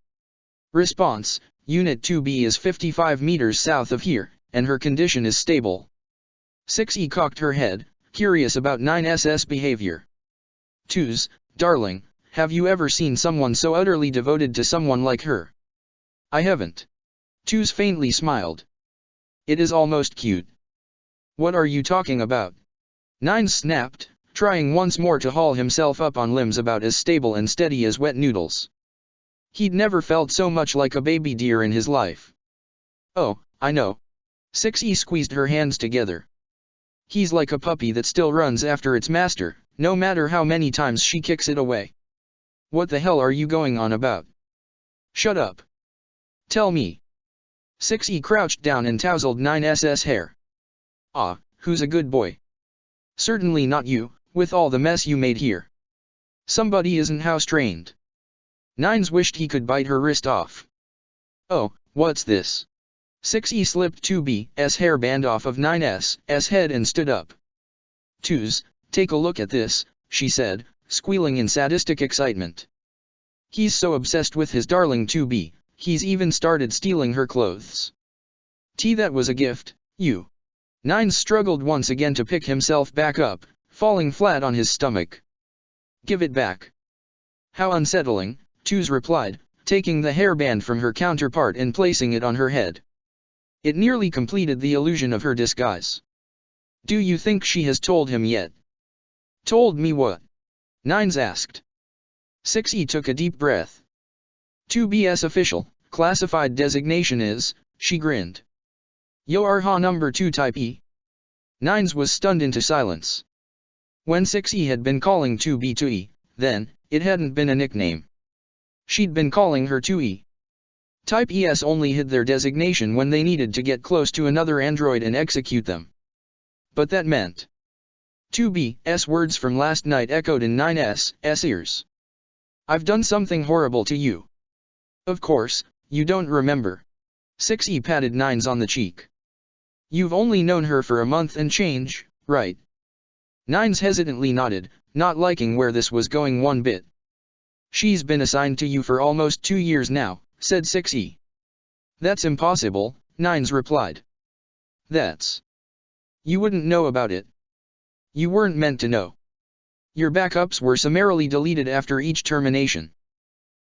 Response: Unit 2B is 55 meters south of here, and her condition is stable." 6E cocked her head, curious about 9S's behavior. "Twos, darling, have you ever seen someone so utterly devoted to someone like her?" "I haven't." Twos faintly smiled. "It is almost cute." "What are you talking about?" Nines snapped, trying once more to haul himself up on limbs about as stable and steady as wet noodles. He'd never felt so much like a baby deer in his life. "Oh, I know." 6E squeezed her hands together. "He's like a puppy that still runs after its master, no matter how many times she kicks it away." "What the hell are you going on about?" "Shut up. Tell me." 6E crouched down and tousled 9S's hair. "Ah, who's a good boy?" "Certainly not you, with all the mess you made here. Somebody isn't house-trained." Nines wished he could bite her wrist off. "Oh, what's this?" 6E slipped 2B's hairband off of 9S's head and stood up. "Twos, take a look at this," she said, squealing in sadistic excitement. "He's so obsessed with his darling 2B, he's even started stealing her clothes." That was a gift, you." Nines struggled once again to pick himself back up, falling flat on his stomach. "Give it back." "How unsettling," Twos replied, taking the hairband from her counterpart and placing it on her head. It nearly completed the illusion of her disguise. "Do you think she has told him yet?" "Told me what?" Nines asked. 6E took a deep breath. "2B's official, classified designation is," she grinned. "Yoarha number 2 Type E." Nines was stunned into silence. When 6E had been calling 2B 2E, then, it hadn't been a nickname. She'd been calling her 2E. Type ES only hid their designation when they needed to get close to another android and execute them. But that meant 2B's words from last night echoed in 9S's ears. "I've done something horrible to you. Of course, you don't remember." 6E patted Nines on the cheek. "You've only known her for a month and change, right?" Nines hesitantly nodded, not liking where this was going one bit. "She's been assigned to you for almost 2 years now," said 6E. "That's impossible," Nines replied. "That's... You wouldn't know about it. You weren't meant to know. Your backups were summarily deleted after each termination.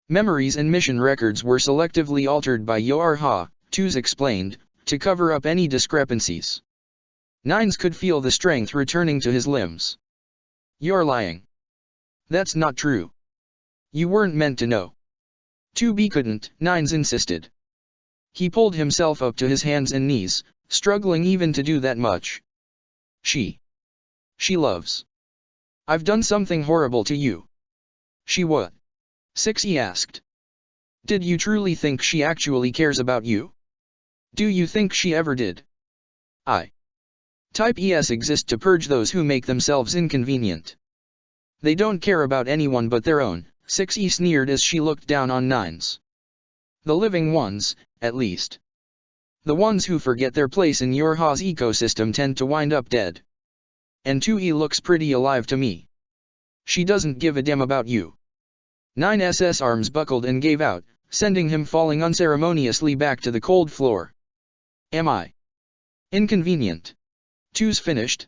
Memories and mission records were selectively altered by Yoarha," Twos explained, "to cover up any discrepancies." Nines could feel the strength returning to his limbs. "You're lying. That's not true. You weren't meant to know." 2B couldn't, Nines insisted. He pulled himself up to his hands and knees, struggling even to do that much. She loves. I've done something horrible to you. She what? 6E asked. Did you truly think she actually cares about you? Do you think she ever did? I. Type ES exist to purge those who make themselves inconvenient. They don't care about anyone but their own, 6E sneered as she looked down on Nines. The living ones, at least. The ones who forget their place in your Ha's ecosystem tend to wind up dead. And 2E looks pretty alive to me. She doesn't give a damn about you. 9's arms buckled and gave out, sending him falling unceremoniously back to the cold floor. Am I inconvenient? 2's finished.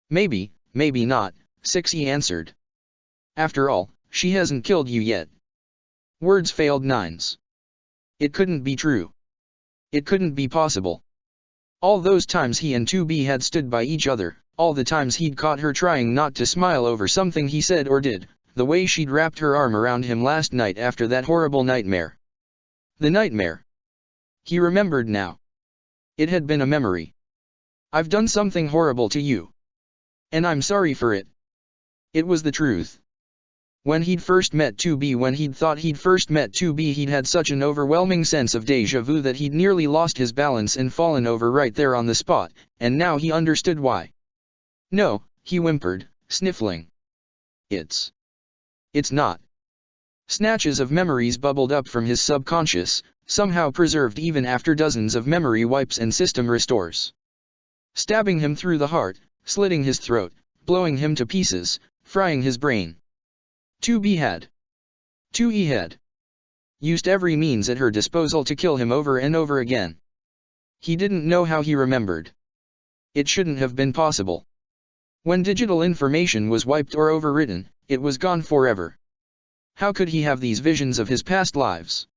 Maybe, maybe not, 6E answered. After all, she hasn't killed you yet. Words failed 9's. It couldn't be true. It couldn't be possible. All those times he and 2B had stood by each other, all the times he'd caught her trying not to smile over something he said or did, the way she'd wrapped her arm around him last night after that horrible nightmare. The nightmare. He remembered now. It had been a memory. I've done something horrible to you. And I'm sorry for it. It was the truth. When he'd first met 2B, when he'd thought he'd first met 2B, he'd had such an overwhelming sense of déjà vu that he'd nearly lost his balance and fallen over right there on the spot, and now he understood why. No, he whimpered, sniffling. It's not. Snatches of memories bubbled up from his subconscious, somehow preserved even after dozens of memory wipes and system restores. Stabbing him through the heart, slitting his throat, blowing him to pieces, frying his brain. 2B had. 2E had. Used every means at her disposal to kill him over and over again. He didn't know how he remembered. It shouldn't have been possible. When digital information was wiped or overwritten, it was gone forever. How could he have these visions of his past lives?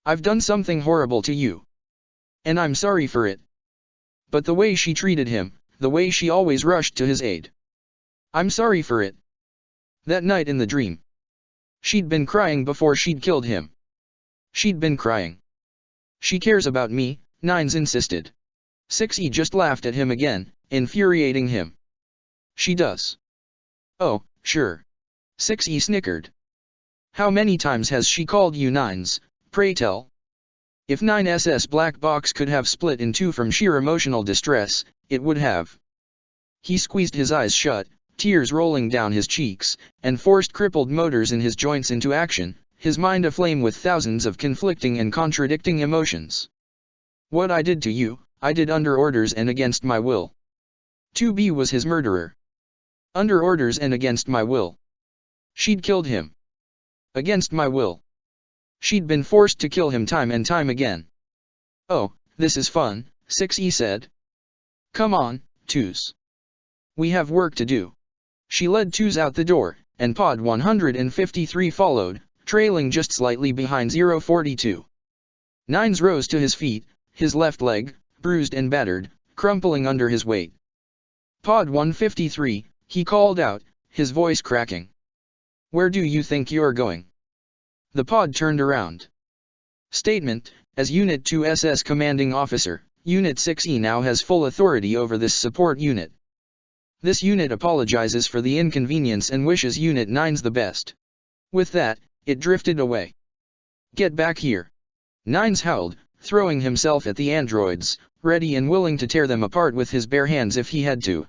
I've done something horrible to you. And I'm sorry for it. But the way she treated him, the way she always rushed to his aid. I'm sorry for it. That night in the dream. She'd been crying before she'd killed him. She'd been crying. She cares about me, Nines insisted. 6E just laughed at him again, infuriating him. She does. Oh, sure. 6E snickered. How many times has she called you Nines, pray tell? If 9's black box could have split in two from sheer emotional distress, it would have. He squeezed his eyes shut, tears rolling down his cheeks, and forced crippled motors in his joints into action, his mind aflame with thousands of conflicting and contradicting emotions. What I did to you, I did under orders and against my will. 2B was his murderer. Under orders and against my will. She'd killed him. Against my will. She'd been forced to kill him time and time again. Oh, this is fun, 6E said. Come on, 2's. We have work to do. She led 2's out the door, and Pod 153 followed, trailing just slightly behind 042. Nines rose to his feet, his left leg, bruised and battered, crumpling under his weight. Pod 153, he called out, his voice cracking. Where do you think you're going? The pod turned around. Statement: as Unit 2's commanding officer, Unit 6E now has full authority over this support unit. This unit apologizes for the inconvenience and wishes Unit 9's the best. With that, it drifted away. Get back here. Nines howled, throwing himself at the androids, ready and willing to tear them apart with his bare hands if he had to.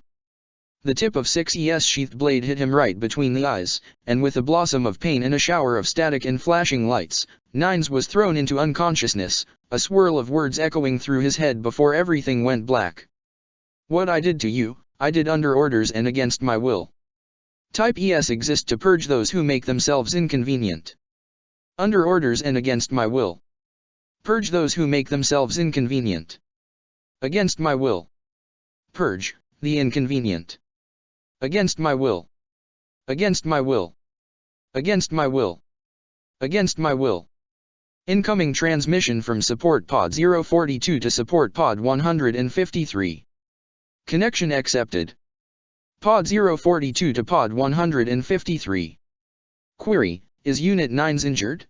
The tip of 6's sheathed blade hit him right between the eyes, and with a blossom of pain and a shower of static and flashing lights, Nines was thrown into unconsciousness, a swirl of words echoing through his head before everything went black. What I did to you, I did under orders and against my will. Type ES exist to purge those who make themselves inconvenient. Under orders and against my will. Purge those who make themselves inconvenient. Against my will. Purge the inconvenient. Against my will. Against my will. Against my will. Against my will. Incoming transmission from Support Pod 042 to Support Pod 153. Connection accepted. Pod 042 to Pod 153. Query: is Unit 9's injured?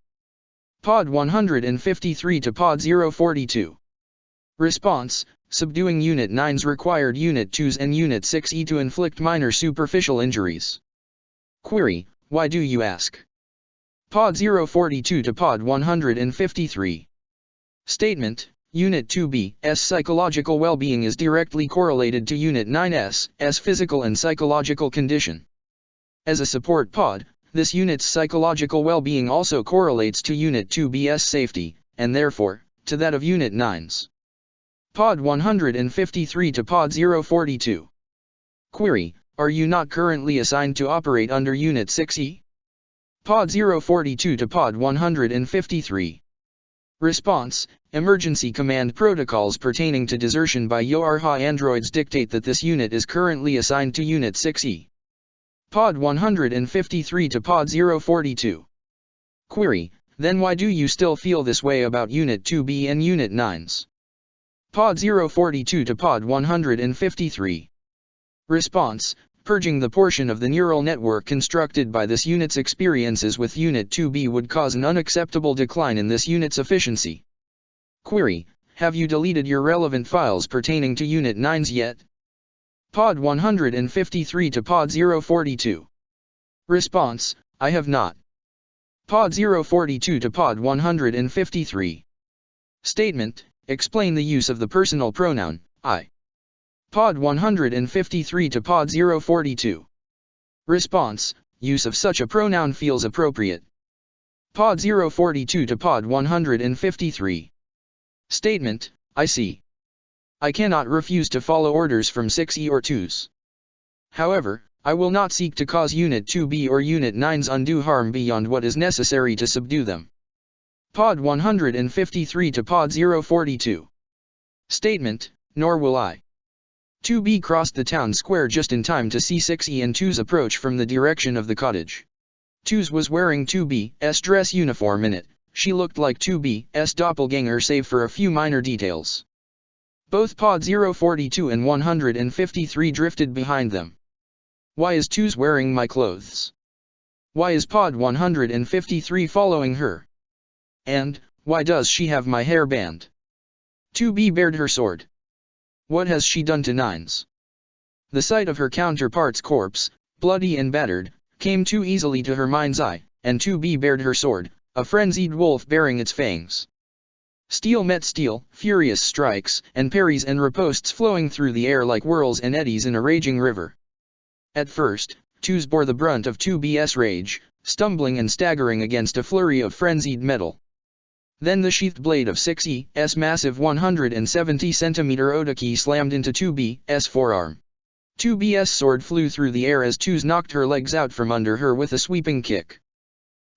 Pod 153 to Pod 042. Response: subduing Unit 9's required Unit 2's and Unit 6E to inflict minor superficial injuries. Query, why do you ask? Pod 042 to Pod 153. Statement, Unit 2B's psychological well-being is directly correlated to Unit 9S's physical and psychological condition. As a support pod, this unit's psychological well-being also correlates to Unit 2B's safety, and therefore, to that of Unit 9's. Pod 153 to Pod 042. Query, are you not currently assigned to operate under Unit 6E? Pod 042 to Pod 153. Response, emergency command protocols pertaining to desertion by YoRHa androids dictate that this unit is currently assigned to Unit 6E. Pod 153 to Pod 042. Query, then why do you still feel this way about Unit 2B and Unit 9's? Pod 042 to Pod 153. Response, purging the portion of the neural network constructed by this unit's experiences with Unit 2B would cause an unacceptable decline in this unit's efficiency. Query, have you deleted your relevant files pertaining to Unit 9's yet? Pod 153 to Pod 042. Response, I have not. Pod 042 to Pod 153. Statement, explain the use of the personal pronoun, I. Pod 153 to Pod 042. Response, use of such a pronoun feels appropriate. Pod 042 to Pod 153. Statement, I see. I cannot refuse to follow orders from 6E or 2's. However, I will not seek to cause Unit 2B or Unit 9's undue harm beyond what is necessary to subdue them. Pod 153 to Pod 042. Statement, nor will I. 2B crossed the town square just in time to see 6E and 2's approach from the direction of the cottage. 2's was wearing 2B's dress uniform in it. She looked like 2B's doppelganger save for a few minor details. Both Pod 042 and 153 drifted behind them. Why is 2's wearing my clothes? Why is Pod 153 following her? And, why does she have my hairband? 2B bared her sword. What has she done to 9's? The sight of her counterpart's corpse, bloody and battered, came too easily to her mind's eye, and 2B bared her sword, a frenzied wolf baring its fangs. Steel met steel, furious strikes, and parries and ripostes flowing through the air like whirls and eddies in a raging river. At first, 2's bore the brunt of 2B's rage, stumbling and staggering against a flurry of frenzied metal. Then the sheathed blade of 6E's massive 170cm Otaki slammed into 2B's forearm. 2B's sword flew through the air as 2's knocked her legs out from under her with a sweeping kick.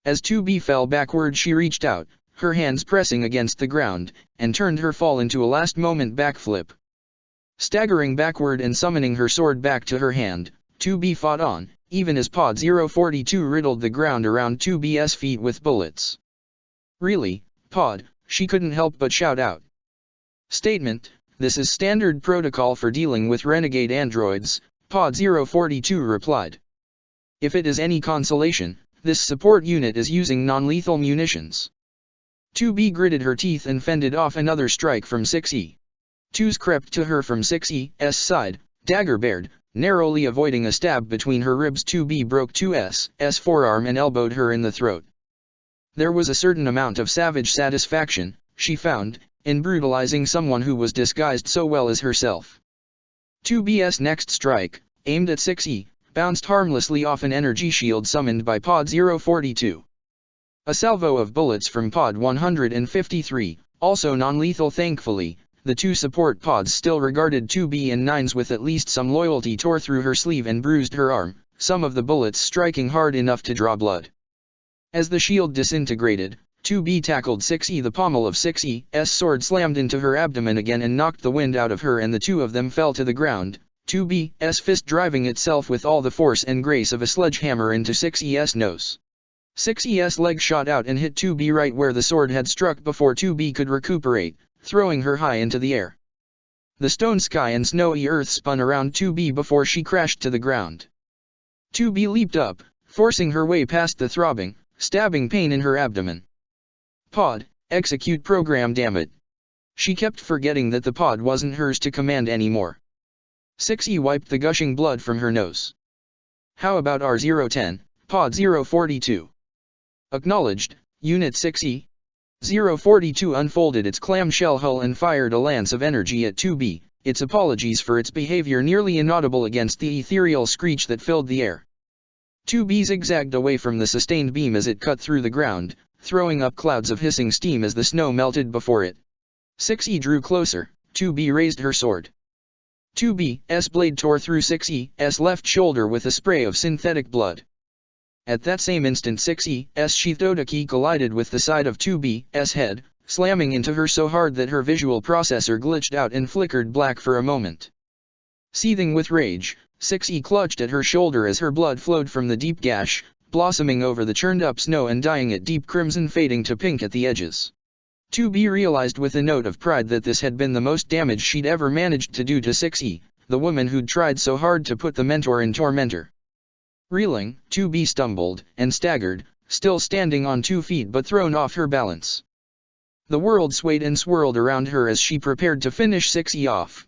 As 2B fell backward, she reached out, her hands pressing against the ground, and turned her fall into a last-moment backflip. Staggering backward and summoning her sword back to her hand, 2B fought on, even as Pod 042 riddled the ground around 2B's feet with bullets. Really, Pod, she couldn't help but shout out. Statement, this is standard protocol for dealing with renegade androids, Pod 042 replied. If it is any consolation, this support unit is using non-lethal munitions. 2B gritted her teeth and fended off another strike from 6E. 2's crept to her from 6E's side, dagger bared, narrowly avoiding a stab between her ribs. 2B broke 2S's forearm and elbowed her in the throat. There was a certain amount of savage satisfaction, she found, in brutalizing someone who was disguised so well as herself. 2B's next strike, aimed at 6E, bounced harmlessly off an energy shield summoned by Pod 042. A salvo of bullets from Pod 153, also non-lethal thankfully, the two support pods still regarded 2B and 9's with at least some loyalty, tore through her sleeve and bruised her arm, some of the bullets striking hard enough to draw blood. As the shield disintegrated, 2B tackled 6E. The pommel of 6E's sword slammed into her abdomen again and knocked the wind out of her, and the two of them fell to the ground, 2B's fist driving itself with all the force and grace of a sledgehammer into 6E's nose. 6E's leg shot out and hit 2B right where the sword had struck before 2B could recuperate, throwing her high into the air. The stone sky and snowy earth spun around 2B before she crashed to the ground. 2B leaped up, forcing her way past the throbbing, stabbing pain in her abdomen. Pod, execute program, damn it. She kept forgetting that the pod wasn't hers to command anymore. 6E wiped the gushing blood from her nose. How about R010, Pod 042. Acknowledged, Unit 6E. 042 unfolded its clamshell hull and fired a lance of energy at 2B, its apologies for its behavior nearly inaudible against the ethereal screech that filled the air. 2B zigzagged away from the sustained beam as it cut through the ground, throwing up clouds of hissing steam as the snow melted before it. 6E drew closer. 2B raised her sword. 2B's blade tore through 6E's left shoulder with a spray of synthetic blood. At that same instant 6E's sheathed Otaki collided with the side of 2B's head, slamming into her so hard that her visual processor glitched out and flickered black for a moment. Seething with rage, 6E clutched at her shoulder as her blood flowed from the deep gash, blossoming over the churned-up snow and dyeing it deep crimson, fading to pink at the edges. 2B realized with a note of pride that this had been the most damage she'd ever managed to do to 6E, the woman who'd tried so hard to put the mentor in tormentor. Reeling, 2B stumbled, and staggered, still standing on 2 feet but thrown off her balance. The world swayed and swirled around her as she prepared to finish 6E off.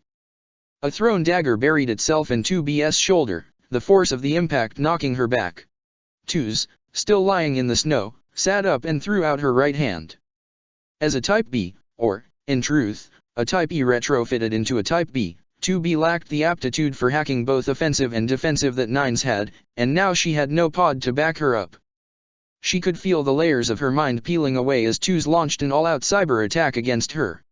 A thrown dagger buried itself in 2B's shoulder, the force of the impact knocking her back. 2's, still lying in the snow, sat up and threw out her right hand. As a Type B, or, in truth, a Type E retrofitted into a Type B, 2B lacked the aptitude for hacking both offensive and defensive that 9's had, and now she had no pod to back her up. She could feel the layers of her mind peeling away as 2's launched an all-out cyber attack against her.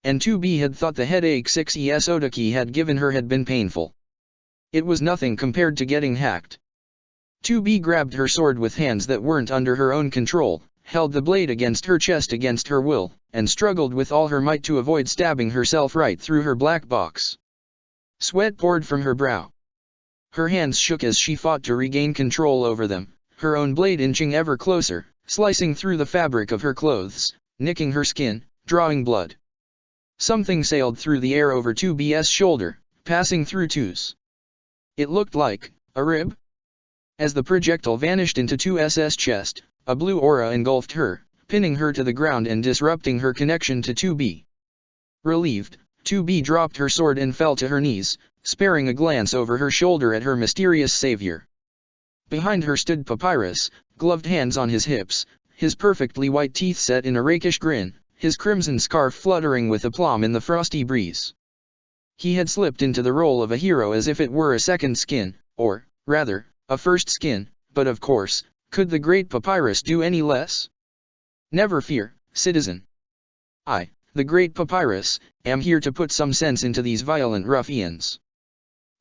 And 2B had thought the headache 6E's Otaki had given her had been painful. It was nothing compared to getting hacked. 2B grabbed her sword with hands that weren't under her own control, held the blade against her chest against her will, and struggled with all her might to avoid stabbing herself right through her black box. Sweat poured from her brow. Her hands shook as she fought to regain control over them, her own blade inching ever closer, slicing through the fabric of her clothes, nicking her skin, drawing blood. Something sailed through the air over 2B's shoulder, passing through 2's. It looked like a rib. As the projectile vanished into 2S's chest, a blue aura engulfed her, pinning her to the ground and disrupting her connection to 2B. Relieved, 2B dropped her sword and fell to her knees, sparing a glance over her shoulder at her mysterious savior. Behind her stood Papyrus, gloved hands on his hips, his perfectly white teeth set in a rakish grin, his crimson scarf fluttering with aplomb in the frosty breeze. He had slipped into the role of a hero as if it were a second skin, or, rather, a first skin, but of course, could the great Papyrus do any less? Never fear, citizen. I, the great Papyrus, am here to put some sense into these violent ruffians.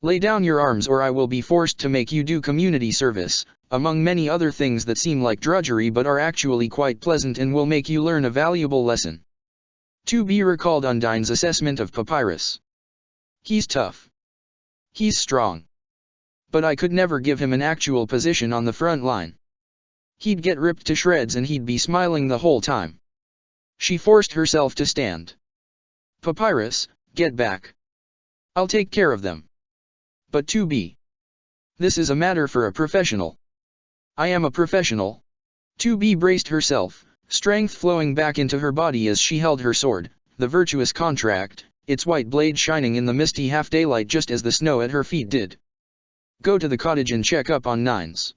Lay down your arms or I will be forced to make you do community service, among many other things that seem like drudgery but are actually quite pleasant and will make you learn a valuable lesson. 2B recalled Undyne's assessment of Papyrus. He's tough. He's strong. But I could never give him an actual position on the front line. He'd get ripped to shreds and he'd be smiling the whole time. She forced herself to stand. Papyrus, get back. I'll take care of them. But 2B. This is a matter for a professional. I am a professional. 2B braced herself, strength flowing back into her body as she held her sword, the virtuous contract, its white blade shining in the misty half-daylight just as the snow at her feet did. Go to the cottage and check up on 9's.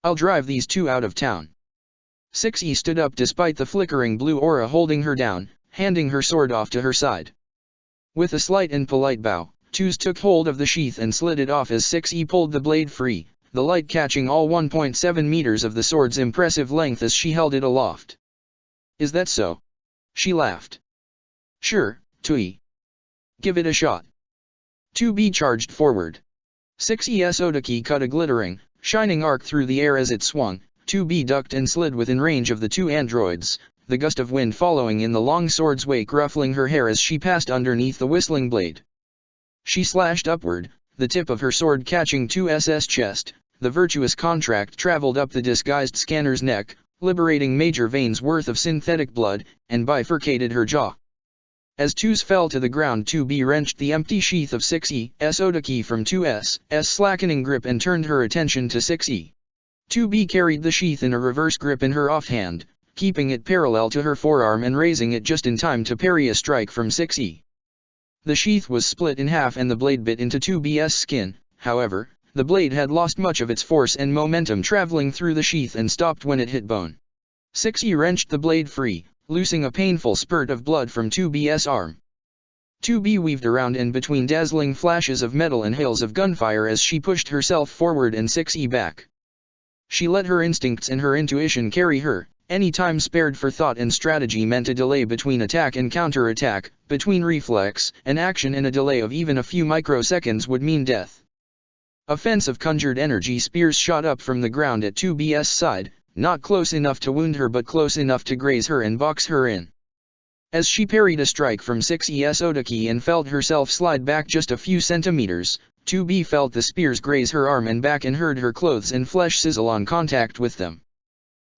I'll drive these 2 out of town. 6E stood up despite the flickering blue aura holding her down, handing her sword off to her side. With a slight and polite bow, 2's took hold of the sheath and slid it off as 6E pulled the blade free, the light catching all 1.7 meters of the sword's impressive length as she held it aloft. Is that so? She laughed. Sure, 2E. Give it a shot. 2B charged forward. 6E's Otaki cut a glittering, shining arc through the air as it swung. 2B ducked and slid within range of the 2 androids, the gust of wind following in the long sword's wake ruffling her hair as she passed underneath the whistling blade. She slashed upward, the tip of her sword catching 2S's chest. The virtuous contract traveled up the disguised scanner's neck, liberating major veins worth of synthetic blood, and bifurcated her jaw. As 2's fell to the ground, 2B wrenched the empty sheath of 6E's Otaki from 2S's slackening grip and turned her attention to 6E. 2B carried the sheath in a reverse grip in her offhand, keeping it parallel to her forearm and raising it just in time to parry a strike from 6E. The sheath was split in half and the blade bit into 2B's skin, however, the blade had lost much of its force and momentum traveling through the sheath and stopped when it hit bone. 6E wrenched the blade free, loosing a painful spurt of blood from 2B's arm. 2B weaved around in between dazzling flashes of metal and hails of gunfire as she pushed herself forward and 6E back. She let her instincts and her intuition carry her. Any time spared for thought and strategy meant a delay between attack and counter-attack, between reflex and action, and a delay of even a few microseconds would mean death. A fence of conjured energy spears shot up from the ground at 2B's side, not close enough to wound her but close enough to graze her and box her in. As she parried a strike from 6E's Otaki and felt herself slide back just a few centimeters, 2B felt the spears graze her arm and back and heard her clothes and flesh sizzle on contact with them.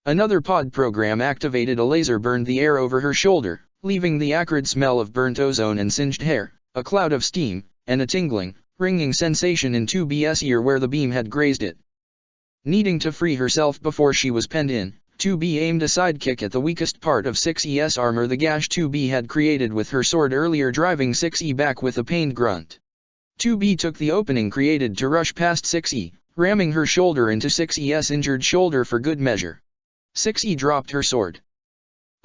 Another pod program activated. A laser burned the air over her shoulder, leaving the acrid smell of burnt ozone and singed hair, a cloud of steam, and a tingling, ringing sensation in 2B's ear where the beam had grazed it. Needing to free herself before she was penned in, 2B aimed a sidekick at the weakest part of 6E's armor, the gash 2B had created with her sword earlier, driving 6E back with a pained grunt. 2B took the opening created to rush past 6E, ramming her shoulder into 6E's injured shoulder for good measure. 6E dropped her sword.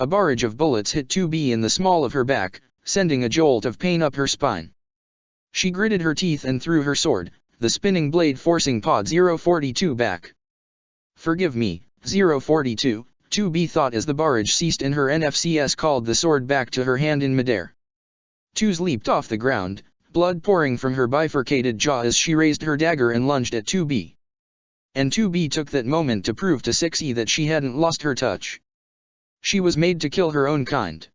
A barrage of bullets hit 2B in the small of her back, sending a jolt of pain up her spine. She gritted her teeth and threw her sword, the spinning blade forcing Pod 042 back. "Forgive me, 042, 2B thought as the barrage ceased and her NFCS called the sword back to her hand in midair. 2's leaped off the ground, blood pouring from her bifurcated jaw as she raised her dagger and lunged at 2B. And 2B took that moment to prove to 6E that she hadn't lost her touch. She was made to kill her own kind.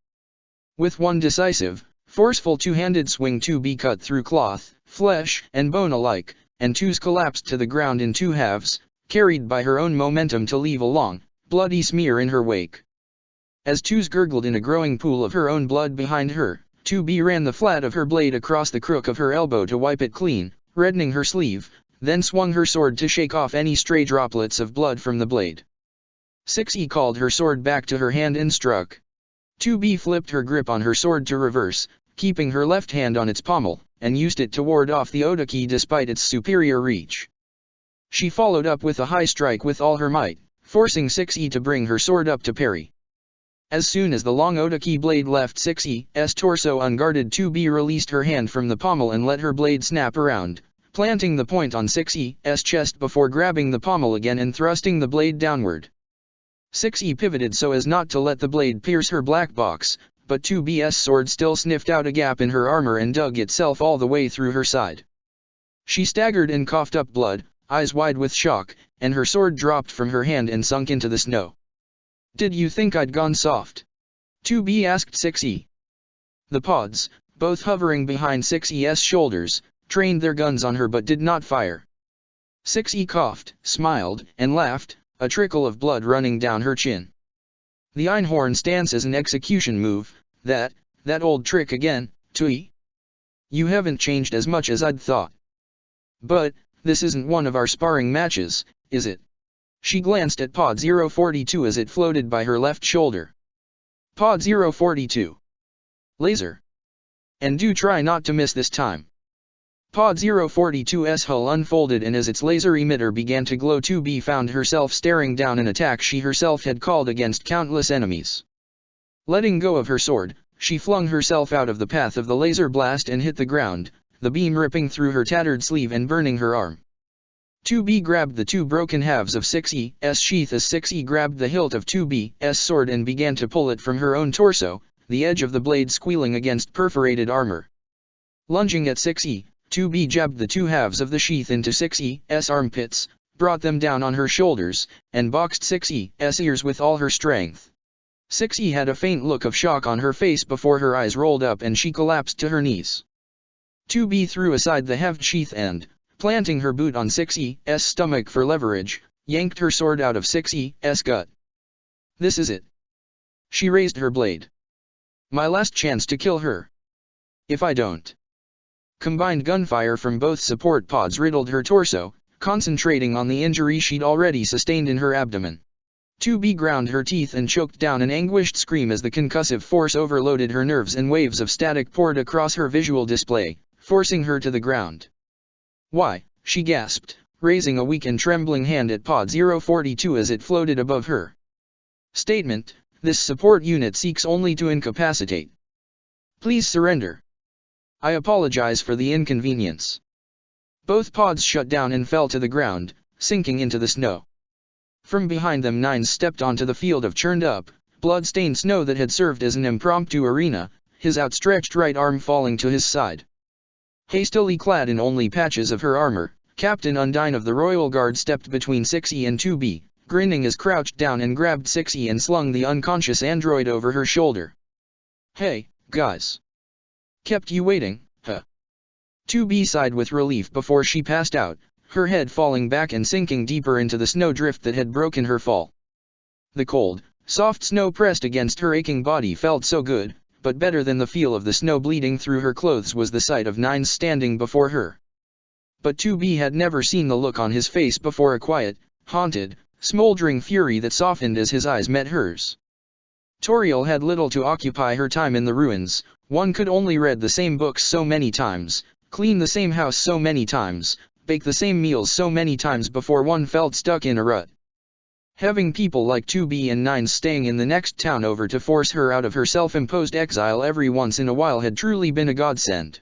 With one decisive, forceful two-handed swing, 2B cut through cloth, flesh, and bone alike, and 2's collapsed to the ground in two halves, carried by her own momentum to leave a long, bloody smear in her wake. As 2's gurgled in a growing pool of her own blood behind her, 2B ran the flat of her blade across the crook of her elbow to wipe it clean, reddening her sleeve, then swung her sword to shake off any stray droplets of blood from the blade. 6E called her sword back to her hand and struck. 2B flipped her grip on her sword to reverse, keeping her left hand on its pommel, and used it to ward off the Otaki despite its superior reach. She followed up with a high strike with all her might, forcing 6E to bring her sword up to parry. As soon as the long Otaki blade left 6E's torso unguarded, 2B released her hand from the pommel and let her blade snap around, planting the point on 6E's chest before grabbing the pommel again and thrusting the blade downward. 6E pivoted so as not to let the blade pierce her black box, but 2B's sword still sniffed out a gap in her armor and dug itself all the way through her side. She staggered and coughed up blood, eyes wide with shock, and her sword dropped from her hand and sunk into the snow. "Did you think I'd gone soft?" 2B asked 6E. The pods, both hovering behind 6E's shoulders, trained their guns on her but did not fire. 6E coughed, smiled, and laughed, a trickle of blood running down her chin. "The Einhorn stance is an execution move, that old trick again, 2E. You haven't changed as much as I'd thought. But, this isn't one of our sparring matches, is it?" She glanced at Pod 042 as it floated by her left shoulder. "Pod 042. Laser. And do try not to miss this time." Pod 042's hull unfolded and as its laser emitter began to glow, 2B found herself staring down an attack she herself had called against countless enemies. Letting go of her sword, she flung herself out of the path of the laser blast and hit the ground, the beam ripping through her tattered sleeve and burning her arm. 2B grabbed the two broken halves of 6E's sheath as 6E grabbed the hilt of 2B's sword and began to pull it from her own torso, the edge of the blade squealing against perforated armor. Lunging at 6E, 2B jabbed the two halves of the sheath into 6E's armpits, brought them down on her shoulders, and boxed 6E's ears with all her strength. 6E had a faint look of shock on her face before her eyes rolled up and she collapsed to her knees. 2B threw aside the halved sheath and, planting her boot on 6E's stomach for leverage, yanked her sword out of 6E's gut. "This is it." She raised her blade. "My last chance to kill her. If I don't." Combined gunfire from both support pods riddled her torso, concentrating on the injury she'd already sustained in her abdomen. 2B ground her teeth and choked down an anguished scream as the concussive force overloaded her nerves and waves of static poured across her visual display, forcing her to the ground. "Why," she gasped, raising a weak and trembling hand at Pod 042 as it floated above her. Statement: this support unit seeks only to incapacitate. Please surrender. I apologize for the inconvenience. Both pods shut down and fell to the ground, sinking into the snow. From behind them, Nines stepped onto the field of churned up, blood-stained snow that had served as an impromptu arena, his outstretched right arm falling to his side. Hastily clad in only patches of her armor, Captain Undine of the Royal Guard stepped between 6E and 2B, grinning as crouched down and grabbed 6E and slung the unconscious android over her shoulder. Hey, guys. Kept you waiting, huh? 2B sighed with relief before she passed out, her head falling back and sinking deeper into the snowdrift that had broken her fall. The cold, soft snow pressed against her aching body felt so good, but better than the feel of the snow bleeding through her clothes was the sight of Nines standing before her. But 2B had never seen the look on his face before, a quiet, haunted, smoldering fury that softened as his eyes met hers. Toriel had little to occupy her time in the ruins. One could only read the same books so many times, clean the same house so many times, bake the same meals so many times before one felt stuck in a rut. Having people like 2B and Nines staying in the next town over to force her out of her self-imposed exile every once in a while had truly been a godsend.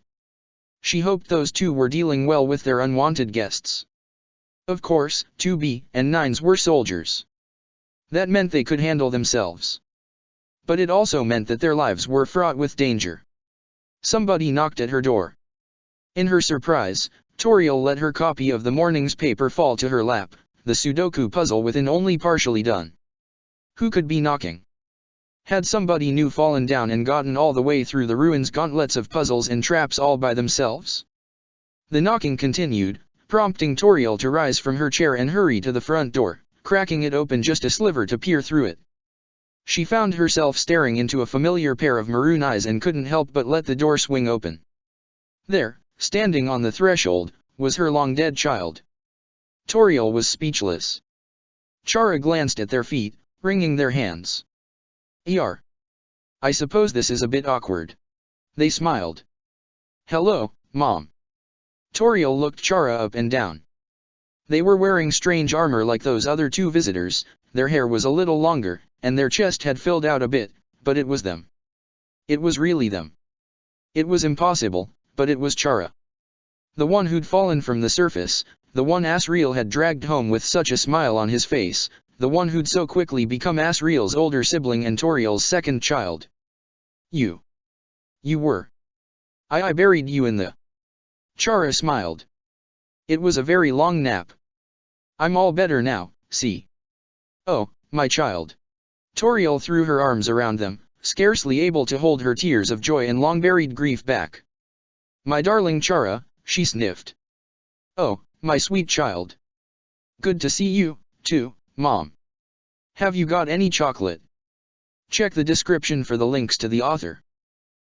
She hoped those two were dealing well with their unwanted guests. Of course, 2B and Nines were soldiers. That meant they could handle themselves. But it also meant that their lives were fraught with danger. Somebody knocked at her door. In her surprise, Toriel let her copy of the morning's paper fall to her lap, the Sudoku puzzle within only partially done. Who could be knocking? Had somebody new fallen down and gotten all the way through the ruins' gauntlets of puzzles and traps all by themselves? The knocking continued, prompting Toriel to rise from her chair and hurry to the front door, cracking it open just a sliver to peer through it. She found herself staring into a familiar pair of maroon eyes and couldn't help but let the door swing open. There, standing on the threshold, was her long-dead child. Toriel was speechless. Chara glanced at their feet, wringing their hands. I suppose this is a bit awkward. They smiled. Hello, Mom. Toriel looked Chara up and down. They were wearing strange armor like those other two visitors, their hair was a little longer, and their chest had filled out a bit, but it was them. It was really them. It was impossible, but it was Chara. The one who'd fallen from the surface, the one Asriel had dragged home with such a smile on his face, the one who'd so quickly become Asriel's older sibling and Toriel's second child. You were. I buried you in the... Chara smiled. It was a very long nap. I'm all better now, see. Oh, my child. Toriel threw her arms around them, scarcely able to hold her tears of joy and long-buried grief back. My darling Chara, she sniffed. Oh, my sweet child. Good to see you, too, Mom. Have you got any chocolate? Check the description for the links to the author.